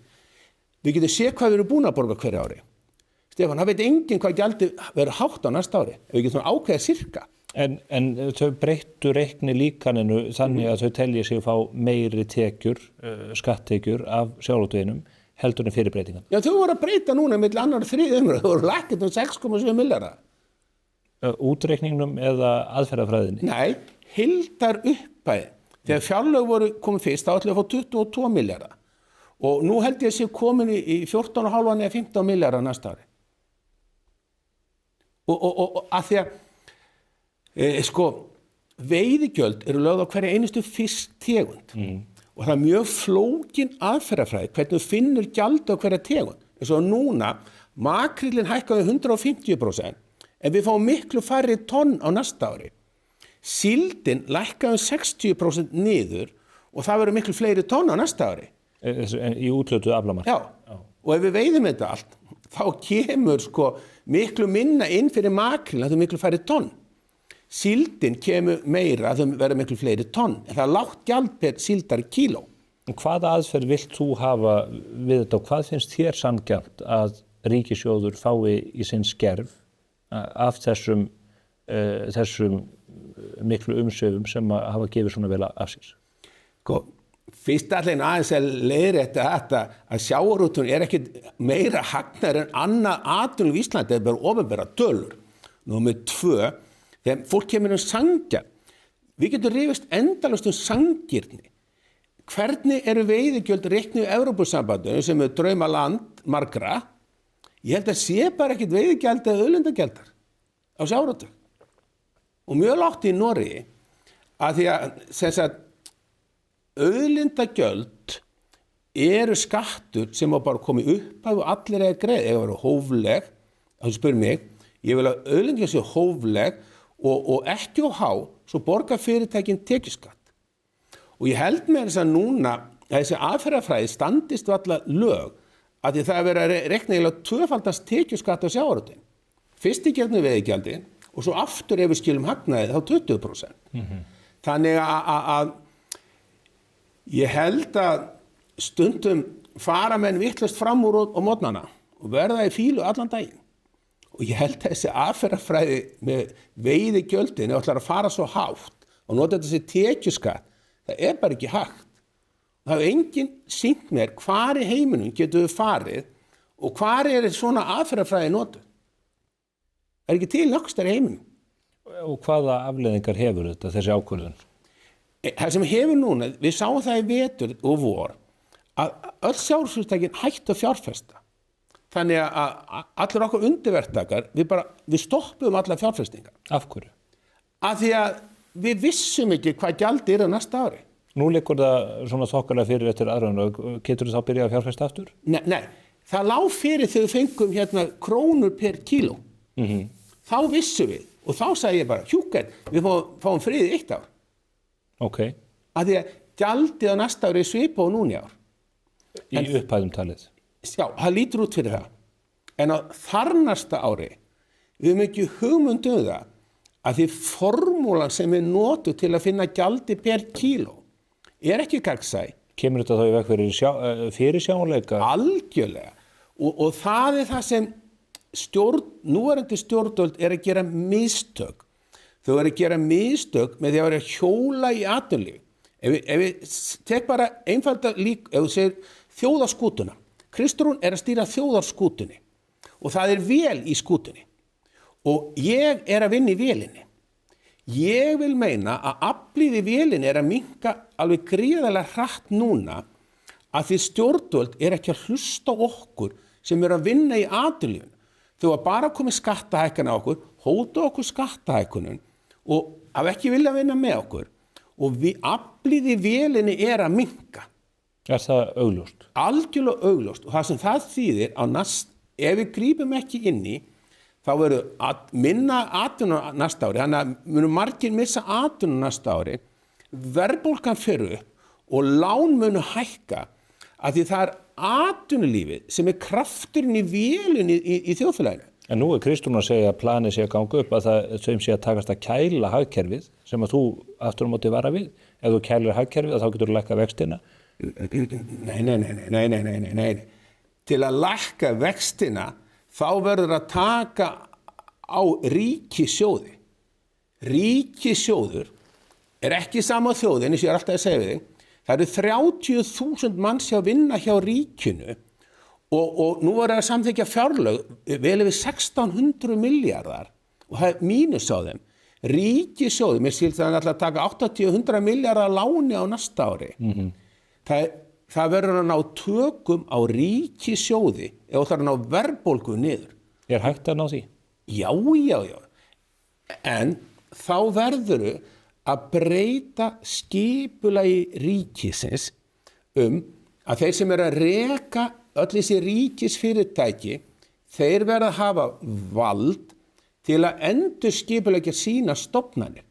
Við getum séð hvað við erum búin að borga hverju ári. Stefán, það veit enginn hvað gjaldi verður hátt á næsta ári. Ef við getum ákveða sirka. En þau breyttu reikni líkaninu þannig að þau telji sig að fá meiri tekjur, skatttekjur af sjávarútveginum heldur en fyrir breytingan. Já, þau voru að breyta núna milli 2. og 3. umræðu. Þau voru lækkað 6,7 milljarða. Útreikningnum eða aðferðafræðinni? Nei, heildar upphæð. Þegar fjárlög voru komið fyrst, þá ætlum við að fá 22 milljarða. Og nú held ég að sé komin í 14,5 eða 15 milljarða næsta ári. Og að því að veiðigjöld eru lögð á hverja einustu fisktegund. Og það er mjög flókin aðferðafræði hvernig þú finnur gjald á hverja tegund. Eins og núna, makrillin hækkaði 150%, en við fáum miklu færri tonn á næsta ári. Síldin lækkaði 60% niður og það verður miklu fleiri tonn á næsta ári. Í úthlötuðu aflamarki. Já, og ef við veiðum þetta allt, þá kemur miklu minna inn fyrir makrillin, það er miklu færri tonn. Síldin kemur meira, það verður miklu fleiri tonn, en það er lágt gjald per síldar kíló. Hvaða aðferð vilt þú hafa við þetta og hvað finnst þér sanngjarnt að ríkissjóður fái í sinn skerf af þessum þessum miklu umsvifum sem hafa gefið svona vel af sér? Fyrst allir aðeins að leiðrétta þetta að sjávarútvegurinn er ekkit meira hagnaður en annað atvinnulíf í Íslandi, það er bara opinbera tölur. Númer 2, þegar fólk kemur sanngjarnt, við getum rifist endalaust sanngirni. Hvernig eru veiðigjöld reiknuð í Evrópusambandinu sem er draumaland margra? Ég held að sé bara ekkit veiðigjald eða auðlindagjaldar á sjávarútveg. Og mjög lágt í Noregi að því að sem sagt auðlindagjöld eru skattur sem á bara komið upp að allir eða greið, eða vera hófleg, þá spyr mig, ég vil að auðlindagjöld sé hófleg og ekki á há, svo borga fyrirtækin tekjuskatt. Og ég held með þess að núna að þessi aðferðafræði standist við alla lög að því það er verið að rekna eiginlega tvöfaldast tekjuskatt á sjávarútveginn. Fyrst í gegnum veiðigjaldi og svo aftur ef við skilum hagnaði þá 20%. Þannig að ég held að stundum fara menn vitlaust fram úr á morgnana og verða í fílu allan daginn. Og ég held að þessi aðferðafræði með veiðigjöldin ætlar að fara svo hátt og nota þessi tekjuskatt, það er bara ekki hægt. Það hefur enginn sýnt mér hvar í heiminum getur við farið og hvar er svona aðferðafræði notuð. Það er ekki til nokkurs í heiminum. Og hvaða afleiðingar hefur þetta, þessi ákvörðun? Það sem hefur núna, við sáum það í vetur og vor, að öll sjávarútvegsfyrirtækin hættu að fjárfesta. Þannig að allir okkar undirverktakar, við stoppum alla fjárfestingar. Af hverju? Af því að við vissum ekki hvað gjaldið er á næsta ári. Nú liggur það svona þokkalega fyrir eftir aðraðan, getur þú þá byrjað að fjárfesta aftur? Nei, það lá fyrir þegar við fengum krónur per kíló. Þá vissum við, og þá sagði ég bara, hjúkert, við fáum frið í 1 ár. Ok. Af því að gjaldið á næsta ári er svipað og núna í ár. Í upphæðum talið? Já, það lítur út fyrir það. En á þarnasta ári, við höfum ekki hugmynd það að því formúlan sem við notum til að finna gjaldi per kíló er ekki gagnsæ. Kemur þetta þá í veg fyrir fyrirsjáanleika? Algjörlega. Og það er það sem núverandi stjórnvöld er að gera mistök. Þau eru að gera mistök með því að vera að hjóla í atvinnulíf. Ef við tek bara einfalda lík, ef þú segir þjóðarskútuna. Kristrún er að stýra þjóðarskútunni og það er vél í skútunni. Og ég er að vinna í vélinni. Ég vil meina að aflið í vélinni er að minnka alveg gríðarlega hratt núna að því stjórnvöld er ekki að hlusta okkur sem er að vinna í atvinnulífinu. Þau var bara komið skattahækkun á okkur, hóta okkur skattahækkunum og af ekki vilja vinna með okkur og aflið í vélinni er að minnka. Er það augljóst? Algjörlega augljóst og það sem það þýðir ef við grípum ekki inn í þá verður minna atvinnu næsta ári, þannig að munum margir missa atvinnu næsta ári, verðbólgan fer upp og lán munu hækka að því það er atvinnulífið sem er krafturinn í vélinni í þjóðfélaginu. En nú er Kristrún að segja að planið sé að ganga upp að þeim sé að takast að kæla hagkerfið sem að þú aftur á móti vara við. Ef þú kælir hagkerfið þá getur þú lækka vextina. Nei. Til að lækka vextina þá verður að taka á ríkissjóði. Ríkissjóður er ekki sama þjóðin, eins og ég er alltaf að segja við þig. Það eru 30.000 manns hjá vinna hjá ríkinu og nú var það að samþykkja fjárlög vel yfir 1600 milljarðar og það er mínus á þeim. Ríkissjóði, mér skilst það að taka 80-100 milljarðar láni á næsta ári. Það verður að ná tökum á ríkissjóði ef það er að ná verðbólgu niður. Er hægt að ná því? Já. En þá verður að breyta skipulagi ríkisins að þeir sem eru að reka öll þessi ríkisfyrirtæki, þeir verða að hafa vald til að endurskipuleggja sína stofnanir.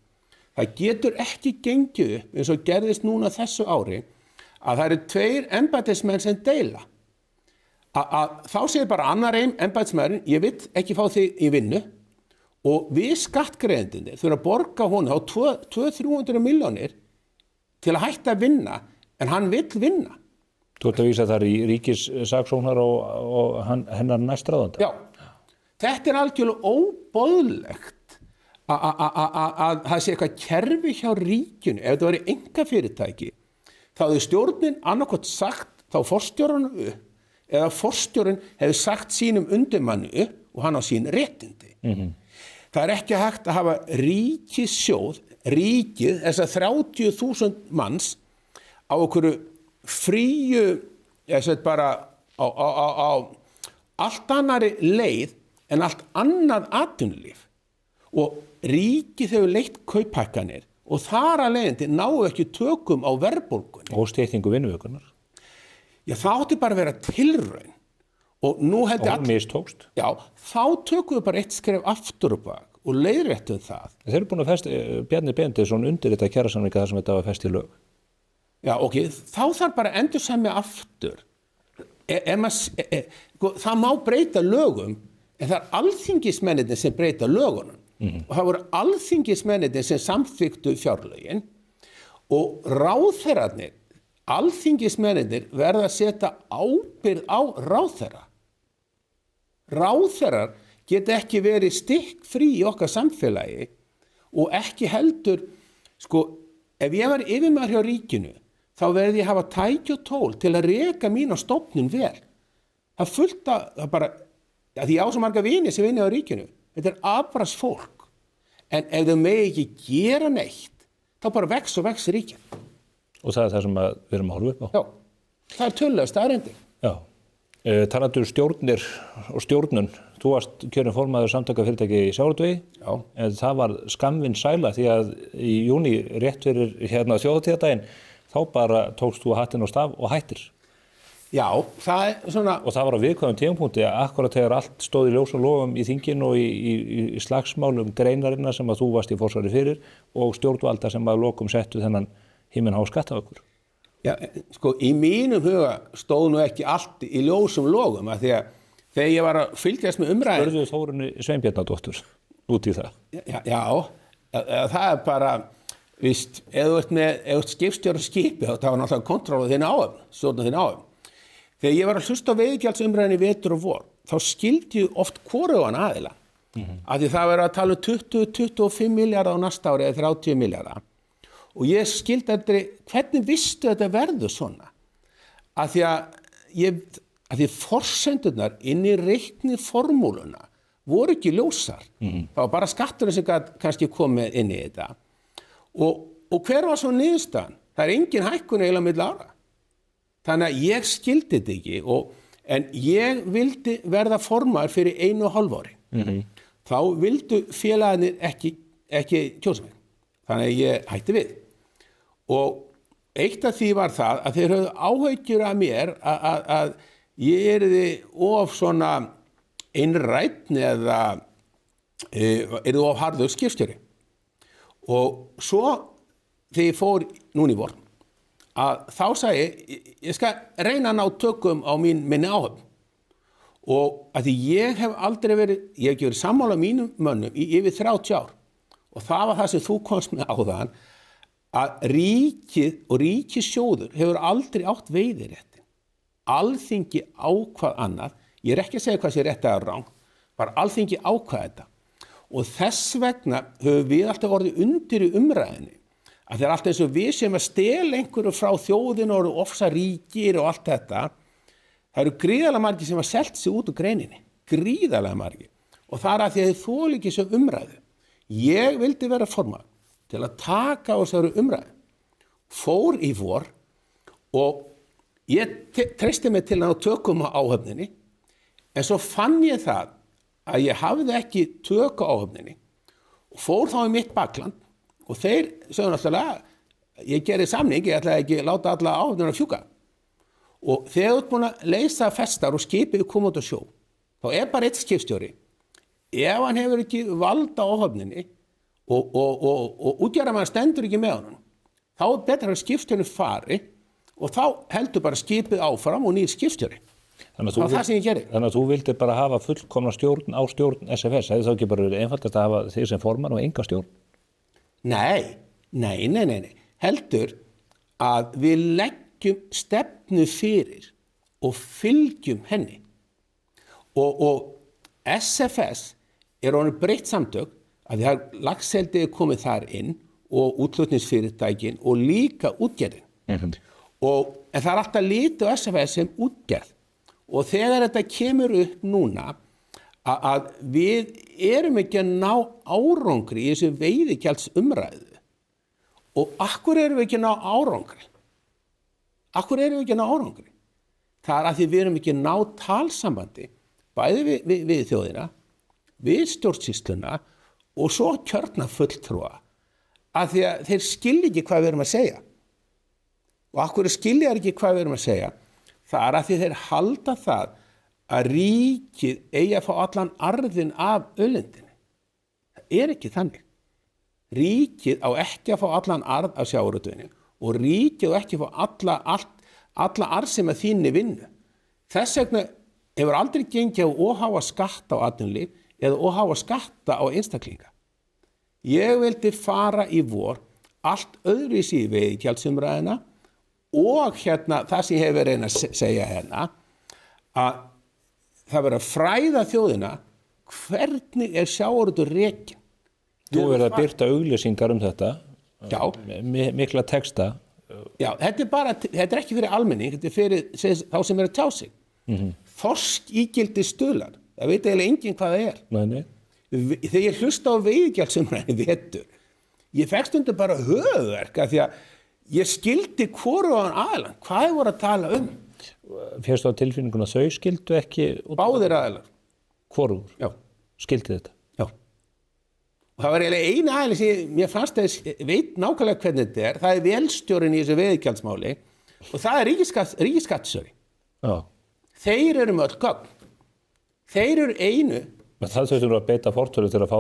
Það getur ekki gengið upp eins og gerðist núna þessu ári að það eru 2 embættismenn sem deila. Þá segir bara annar embættismaðurinn, ég vill ekki fá þig í vinnu og við skattgreiðendurnir þurfa að borga honum á 200-300 milljónir til að hætta að vinna en hann vill vinna. Þú ert að vísa þar í ríkissaksóknar og hennar næstráðanda. Já, þetta er algjörlega óboðlegt að það sé eitthvað kerfi hjá ríkinu, ef þetta væri einkafyrirtæki, þá hefði stjórnin annarkvæmt sagt þá forstjóranum upp, eða forstjórinn hefði sagt sínum undirmanni upp og hann á sín réttindi. Það er ekki hægt að hafa ríkissjóð, ríkið, þess að 30.000 manns á einhverju fríu, ég segi bara á allt annari leið en allt annað atvinnulíf. Og ríkið hefur leitt kauphækkanir og þar að leiðandi náu ekki tökum á verðbólgunni. Og styttingu vinnuvikunnar. Já, það átti bara að vera tilraun. Og nú held ég mistókst. Já, þá tökum við bara eitt skref aftur og bak og leiðréttum það. Þeir eru búin að festa, Bjarni Benediktsson undir þetta kjarasamninga þar sem þetta var fest í lög. Já, ok, þá þarf bara að endursemja aftur. Það má breyta lögum, en það er alþingismennirnir sem breyta lögunum. Og það voru alþingismennirnir sem samþyktu fjárlögin og ráðherrarnir, alþingismennirnir verða að setja ábyrgð á ráðherra. Ráðherrar geta ekki verið stikkfrí í okkar samfélagi og ekki heldur, ef ég var yfirmaður hjá ríkinu, þá verði ég hafa tæki og tól til að reka mína stofnun vel. Það fullt að bara, því ég á svo marga vini sem vinni á ríkinu, þetta er afbragðs fólk. En ef þau megi ekki gera neitt, þá bara vex og vex ríkið. Og það er það sem við erum að horfa upp á. Já, það er tölulega staðreyndir. Já. Talandi stjórnir og stjórnun, þú varst kjörinn formaður samtakafyrirtæki í sjávarútvegi. Já. En það var skammvinn sæla því að í júní rétt fyrir þjóðhátíðardaginn, þá bara tókst þú hattinn á staf og hættir. Já, það er svona... Og það var á viðkvæmum tímapunkti að akkurat þegar allt stóð í ljós og logum í þinginu og í slagsmálum greinarinnar sem að þú varst í forsvari fyrir og stjórnvalda sem að lokum settu þennan himinhá skattavökkur. Já, í mínum huga stóð nú ekki allt í ljósum logum að því að þegar ég var að fylgjast með umræðin... Spurðu Þórunni Sveinbjarnardóttur út í það. Já, það er bara, víst, ef þú ert skipstjóri skipi þá var náttúrulega kontróla þín áhöfn, stjórna þín áhöfn. Þegar ég var að hlusta á veiðigjaldsumræðinni í vetur og vor, þá skildi ég oft hvorugan aðila. Af því það verið að tala um 20-25 milljarða á næsta ári eða 30 milljarða. Og ég skildi aldrei, hvernig vistu þetta verður svona? Af því forsendurnar inn í reikni formúluna voru ekki ljósar. Það var bara skatturinn sem kannski komið inn í þetta. Og hver var svo niðurstaðan? Það er engin hækkun eiginlega milli ára. Þannig að ég skildi þetta ekki, en ég vildi verða formaður fyrir 1,5 ári. Þá vildu félagarnir ekki kjósa mig. Þannig að ég hætti við. Og eitt af því var það að þeir höfðu áhyggjur af mér að ég yrði of svona einrænn eða yrði of harður skipstjóri. Og svo þegar ég fór núna í vor, að þá sagði ég skal reyna að ná tökum á minni áhöfn og að því ég hef ekki verið sammála mínum mönnum í yfir 30 ár og það var það sem þú komst með áðan að ríkið og ríkissjóður hefur aldrei átt veiðiréttin. Alþingi ákvað annað, ég er ekki að segja hvað sé rétt eða rangt, bara Alþingi ákvað þetta og þess vegna höfum við alltaf orðið undir í umræðinni. Að það er alltaf eins og við sem að stela einhverju frá þjóðinu og ofsa ríkir og allt þetta. Það eru gríðarlega margir sem hafa selt sig út úr greininni. Gríðarlega margir. Og það er að því að þið þoli ekki þessu umræðu. Ég vildi vera formaður til að taka á þessu umræðu. Fór í vor og ég treysti mig til að ná tökum á áhöfninni. En svo fann ég það að ég hafði ekki tök á áhöfninni og fór þá í mitt bakland. Og þeir sögðu náttúrulega, ég gerði samning, ég ætlaði ekki láta alla áhöfnina fjúka. Og þegar þú ert búin að leysa festar og skipið koma út á sjó, þá er bara eitt skipstjóri. Ef hann hefur ekki valda áhöfninni og útgerðarmaður stendur ekki með honum, þá er betra að skipstjóri fari og þá heldur bara skipið áfram og nýr skipstjóri. Það var það sem ég gerði. Þannig að þú vildi bara hafa fullkomna stjórn á stjórn SFS. Það þá ekki bara verið einfaldast að hafa þig sem formann og enga stjórn? Nei. Heldur að við leggjum stefnu fyrir og fylgjum henni. Og SFS er orðið breytt samtök, að því að laxeldi komið þar inn og útflutningsfyrirtækin og líka útgerðin. En það er alltaf litið á SFS sem útgerð og þegar þetta kemur upp núna að við erum ekki að ná árangri í þessu veiðigjaldsumræðu og akkur erum við ekki að ná árangri? Akkur erum við ekki að ná árangri? Það er að því við erum ekki að ná talsambandi bæði við þjóðina, við stjórnsýsluna og svo kjörna fulltrúa að því að þeir skilja ekki hvað við erum að segja. Og akkur skilja ekki hvað við erum að segja, það er að því þeir halda það að ríkið eigi að fá allan arðinn af auðlindinni. Það er ekki þannig. Ríkið á ekki að fá allan arð af sjávarútveginni og ríkið á ekki að fá alla arðsemi af þínni vinnu. Þess vegna hefur aldrei gengið á óháa skatta á atvinnulíf eða óháa skatta á einstaklinga. Ég vildi fara í vor allt öðruvísi í veiðigjaldsumræðuna og það sem ég hef verið að segja að það verður að fræða þjóðina hvernig er sjávarútvegur rekinn. Þú verður að birta auglýsingar þetta, mikla texta. Já, þetta er ekki fyrir almenning, þetta er fyrir þá sem er að tjá sig. Þorskígildi stuðlar, það veit eiginlega enginn hvað það er. Nei. Þegar ég hlusta á veiðigjaldsumræðunni vetur, ég fékk stundum bara höfuðverk af því að ég skildi hvorugan aðilann, hvað þau voru að tala um. Férstu á tilfinninguna þau skildu ekki? Báðir aðilar. Hvorugur? Já. Skildi þetta? Já. Og það var eiginlega eina aðili sem mér fannst að veit nákvæmlega hvernig þetta er, það er vélstjórinn í þessu veiðigjaldsmáli og það er ríkisskattstjóri. Já. Þeir eru með öll gögn. Þeir eru einu. Men það þurftum að beita fortölu til að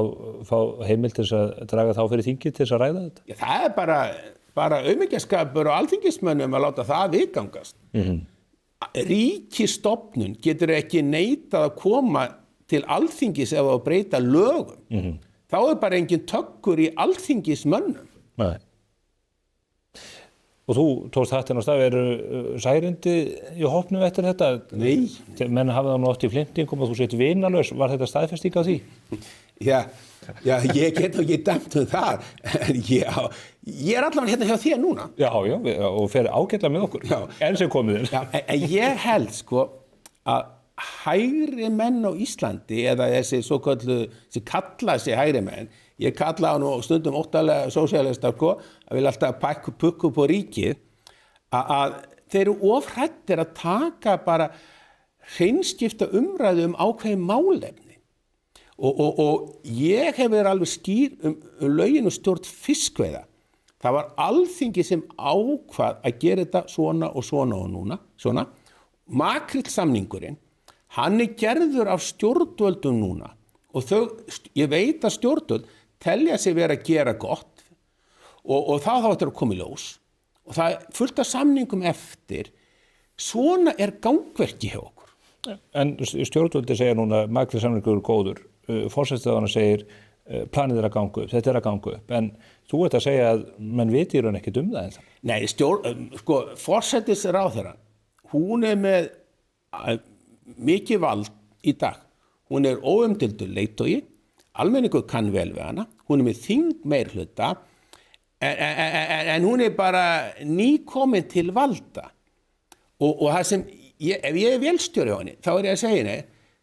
fá heimild til að draga þá fyrir þingið til að ræða þetta? Já, það er bara aumingjaskapur og alþingismönnum að láta það viðgangast. Ríkisstofnun getur ekki neitað að koma til alþingis ef að breyta lögum. Þá er bara engin tökkur í alþingismönnum. Nei. Og þú tókst hattinn á stað, eru særindi í hópnum eftir þetta? Nei. Menn hafa það nú oft í flimtingum og þú sett vinalaus, var þetta staðfesting á því? Já, ég get ekki dæmt það, en ég er allavega hérna hjá þér núna. Já, og fer ágætlega með okkur, enn sem komið þér. Já, en ég held að hægri menn á Íslandi, eða þessi svoköldu, sem kalla sig hægri menn, ég kalla hann og stundum óttalega sósíalista, að vilja alltaf pukka upp á ríkið, að þeir eru ofhrættir að taka bara hreinskipta umræðu ákveðin málefni. Og ég hef verið alveg skýr lögin og stjórn fiskveiða. Það var Alþingi sem ákvað að gera þetta svona og svona og núna, svona. Makrílsamningurinn, hann er gerður af stjórnvöldum núna og ég veit að stjórnvöld telja sig vera að gera gott og það þá eftir að koma í ljós og það er fullt af samningum eftir. Svona er gangverki hjá okkur. En stjórnvöldi segja núna makrílsamningur er góður, forsætisráðherra segir planið er að ganga upp, þetta er að ganga upp, en þú ert að segja að menn viti í raun ekkert það en það. Nei, forsætisráðherra, hún er með mikið vald í dag. Hún er óumdeildur leiðtogi, almenningur kann vel við hana, hún er með þingmeirihluta, en hún er bara nýkomin til valda. Og það sem, ef ég er vélstjóri á henni, þá er ég að segja henni,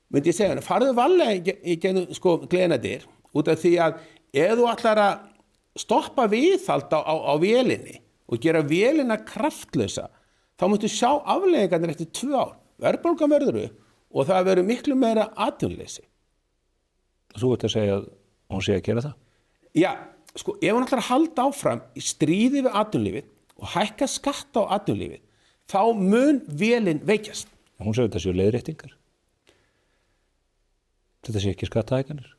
myndi ég segja henni, farðu varlega í gegnum glenadyr, út af því að ef þú ætlar að stoppa viðhald á vélinni og gera vélina kraftlausa, þá máttu sjá afleiðingarnir eftir 2 ár. Verðbólgan verður upp og það verður miklu meira atvinnuleysi. Þú ert að segja að hún sé að gera það? Já, ef hún ætlar að halda áfram í stríði við atvinnulífið og hækka skatta á atvinnulífið, þá mun vélin veikjast. Hún segir þetta séu leiðréttingar. Þetta sé ekki skattahækkanir.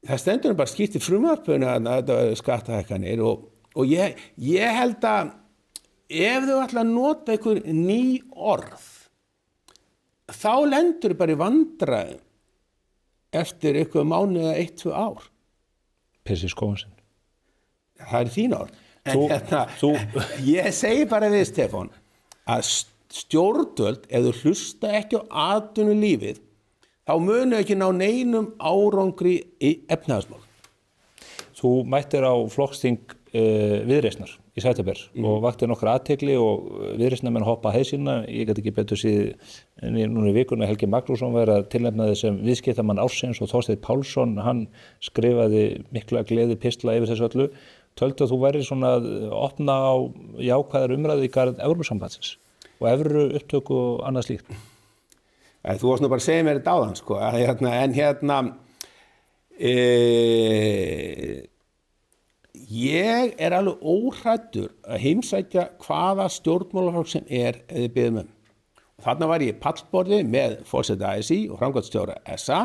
Það stendur bara skýrt í frumvarpinu að þetta er skattahækkanir og ég held að ef þau ætla að nota einhver ný orð, þá lendur bara í vandræðum eftir einhver mánuð eða 1-2 ár. Pissi skóðansinn. Það er þín orð. Ég segi bara við, Stefán, að stjórnvöld, ef þú hlusta ekki á atvinnulífið, þá munu ekki ná neinum árangri í efnahagsmál. Þú mættir á flokksþing Viðreisnar í september og vakti nokkra athygli og Viðreisnarmenn hoppa heysina. Ég get ekki betur síðan núna í vikuna Helgi Magnússon var að tilnefna þið sem viðskiptamann ársins og Þorsteinn Pálsson, hann skrifaði mikla gleði pistla yfir þessu öllu. Töldu að þú væri svona að opna á jákvæðar umræðu í garð Evrópusambandsins og evru upptöku og annað slíkt? Þú varst nú bara að segja mér þetta áðan, sko, ég alveg óhræddur að heimsækja hvaða stjórnmálaflokk sem ef þið biðum um. Þarna var ég í pallborði með forseta ASÍ og framkvæmdastjóra SA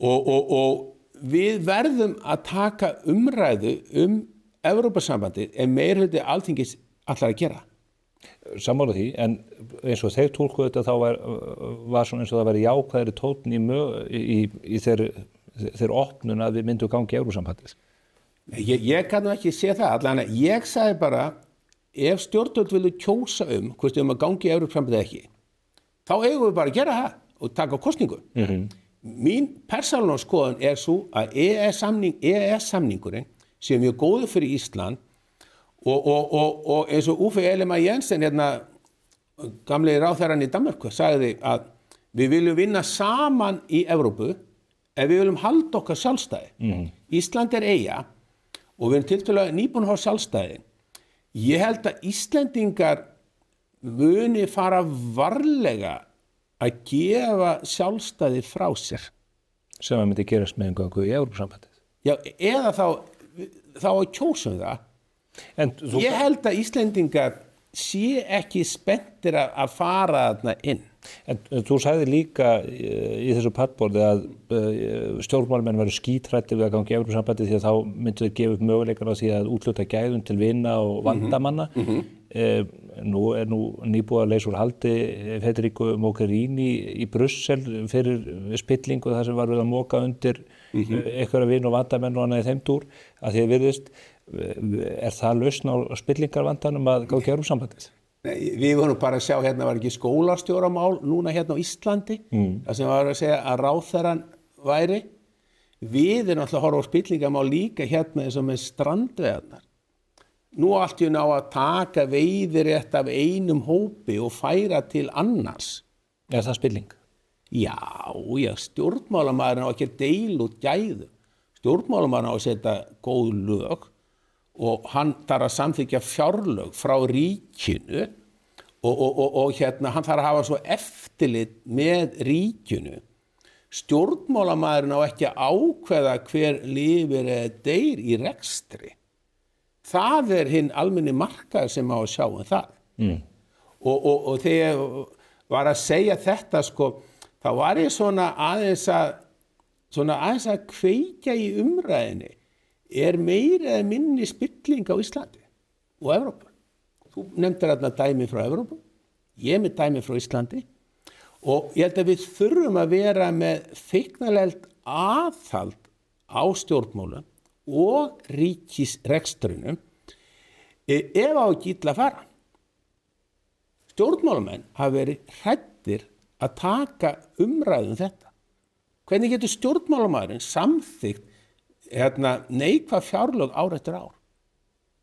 og við verðum að taka umræðu Evrópusambandið meirihluti Alþingis ætlar að gera. Sammála því, en eins og þeir túlkuðu þetta þá var svona eins og það væri jákvæðri tónn í þeir opnun að við myndum gangi í Evrópusambandið. Ég kann nú ekki sé það, allan að ég sagði bara ef stjórnvöld vilja kjósa hvort að gangi í Evrópusambandið ekki, þá eigum við bara að gera það og taka kosningu. Mín persónulega skoðun svo að EES-samningurinn sé mjög góður fyrir Ísland og eins og Uffe Ellemann Jensen, gamli ráðherrann í Danmörku, sagði að við viljum vinna saman í Evrópu ef við viljum halda okkar sjálfstæði. Ísland eyja og við erum tiltölulega nýbúin að hafa sjálfstæði. Ég held að Íslendingar muni fara varlega að gefa sjálfstæði frá sér. Sem að myndi gerast með gangu í Evrópusambandið. Já, eða þá að kjósum það. Ég held að Íslendingar sé ekki spenntir að fara þarna inn. En þú sagði líka í þessu pallborði að stjórnmálamenn væru skítrættir við að gangi í Evrópusambandið því að þá myndu þeir gefa upp möguleikar á því að útluta gæðum til vina og vandamanna. Nú nýbúið að leysa úr haldi Federico Mogherini í Brussel fyrir spilling og það sem var við að moka undir einhverja vin og vandamenn og annað í þeim dúr að því að virðist það lausn á spillingarvandanum að gangi í Evrópusambandið? Nei, við vorum bara að sjá var ekki skólastjóramál núna á Íslandi það sem var að segja að ráðherrann væri. Við erum alltaf að horfa á spillingamál líka eins og með strandveiðarnar. Nú allt í ná að taka veiðirétt af einum hópi og færa til annars. Er það spilling? Já, stjórnmálamaðurinn á ekki að deila út gæðum. Stjórnmálamaðurinn á að setja góð lög og hann þarf að samþykkja fjárlög frá ríkinu og hann þarf að hafa svo eftirlit með ríkinu. Stjórnmálamaðurinn á ekki að ákveða hver lifir eða deyr í rekstri. Það hinn almenni markaður sem á að sjá það. Og þegar ég var að segja þetta, þá var ég svona aðeins að kveikja í umræðinni. Meiri eða minni spilling á Íslandi og Evrópu. Þú nefndir þarna dæmi frá Evrópu, ég með dæmi frá Íslandi og ég held að við þurfum að vera með feiknarlegt aðhald á stjórnmálum og ríkisrekstrinum ef á ekki illa að fara. Stjórnmálamenn hafa verið hræddir að taka umræðu þetta. Hvernig getur stjórnmálamaðurinn samþykkt neikvæð fjárlög ár eftir ár?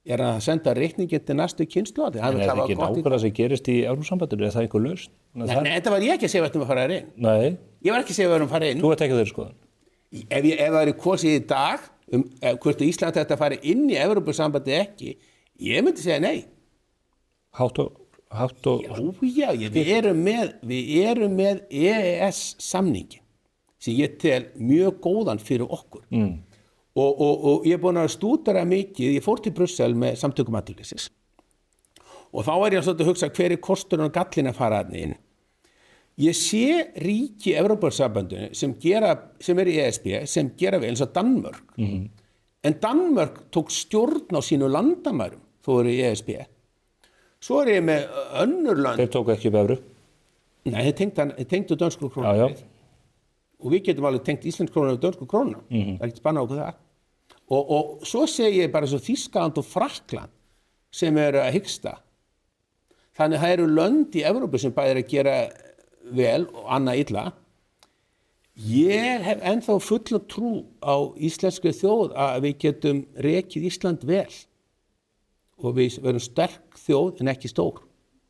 Hann að senda reikningin til næstu kynslóð? Er það ekki nákvæmlega sem gerist í Evrópusambandinu? Er það einhver lausn? Nei, þetta var ég ekki að segja að fara inn. Nei. Ég var ekki að segja að fara inn. Þú ert ekki þeirri skoðun? Ef það er kosið í dag hvort Ísland þetta fari inn í Evrópusambandið ekki, ég myndi segja nei. Hátt og... Já, við erum með EES-samningin sem ég tel mjög góðan fyrir okkur. Og ég búin að stúdera mikið, ég fór til Brussel með samtökum atvinnulífsins og þá ég svolítið að hugsa hver kosturinn og gallinn að fara þarna inn. Ég sé ríki í Evrópusambandinu sem í ESB sem gera vel eins og Danmörk. En Danmörk tók stjórn á sínu landamærum þó í ESB. Svo ég með önnur land. Þeir tóku ekki upp evru? Nei, þeir tengdu dönsku krónu. Og við getum alveg tengt íslensk krónu og dönsku krónu. Það ekki spannað okkur það. Og svo segi ég bara svo Þýskaland og Frakkland sem að hiksta. Þannig það eru lönd í Evrópu sem bæði að gera vel og annað illa. Ég hef ennþá fulla trú á íslenskri þjóð að við getum rekið Ísland vel og við verum sterk þjóð en ekki stór,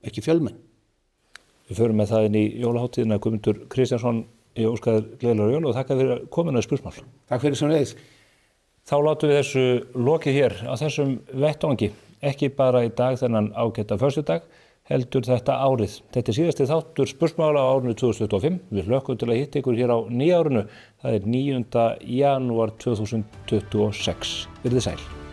ekki fjölmenn. Við förum með það inn í jólaháttíðina. Guðmundur Kristjánsson, ég óska þér gleðilegra jól og þakka fyrir komuna í Spursmál. Takk fyrir sömuleiðis. Þá látum við þessu lokið hér á þessum vettvangi, ekki bara í dag þennan ágæta föstudag, heldur þetta árið. Þetta er síðasti þáttur Spursmála á árinu 2025. Við hlökkum til að hitta ykkur hér á nýja árinu. Það er 9. janúar 2026. Verið sæl.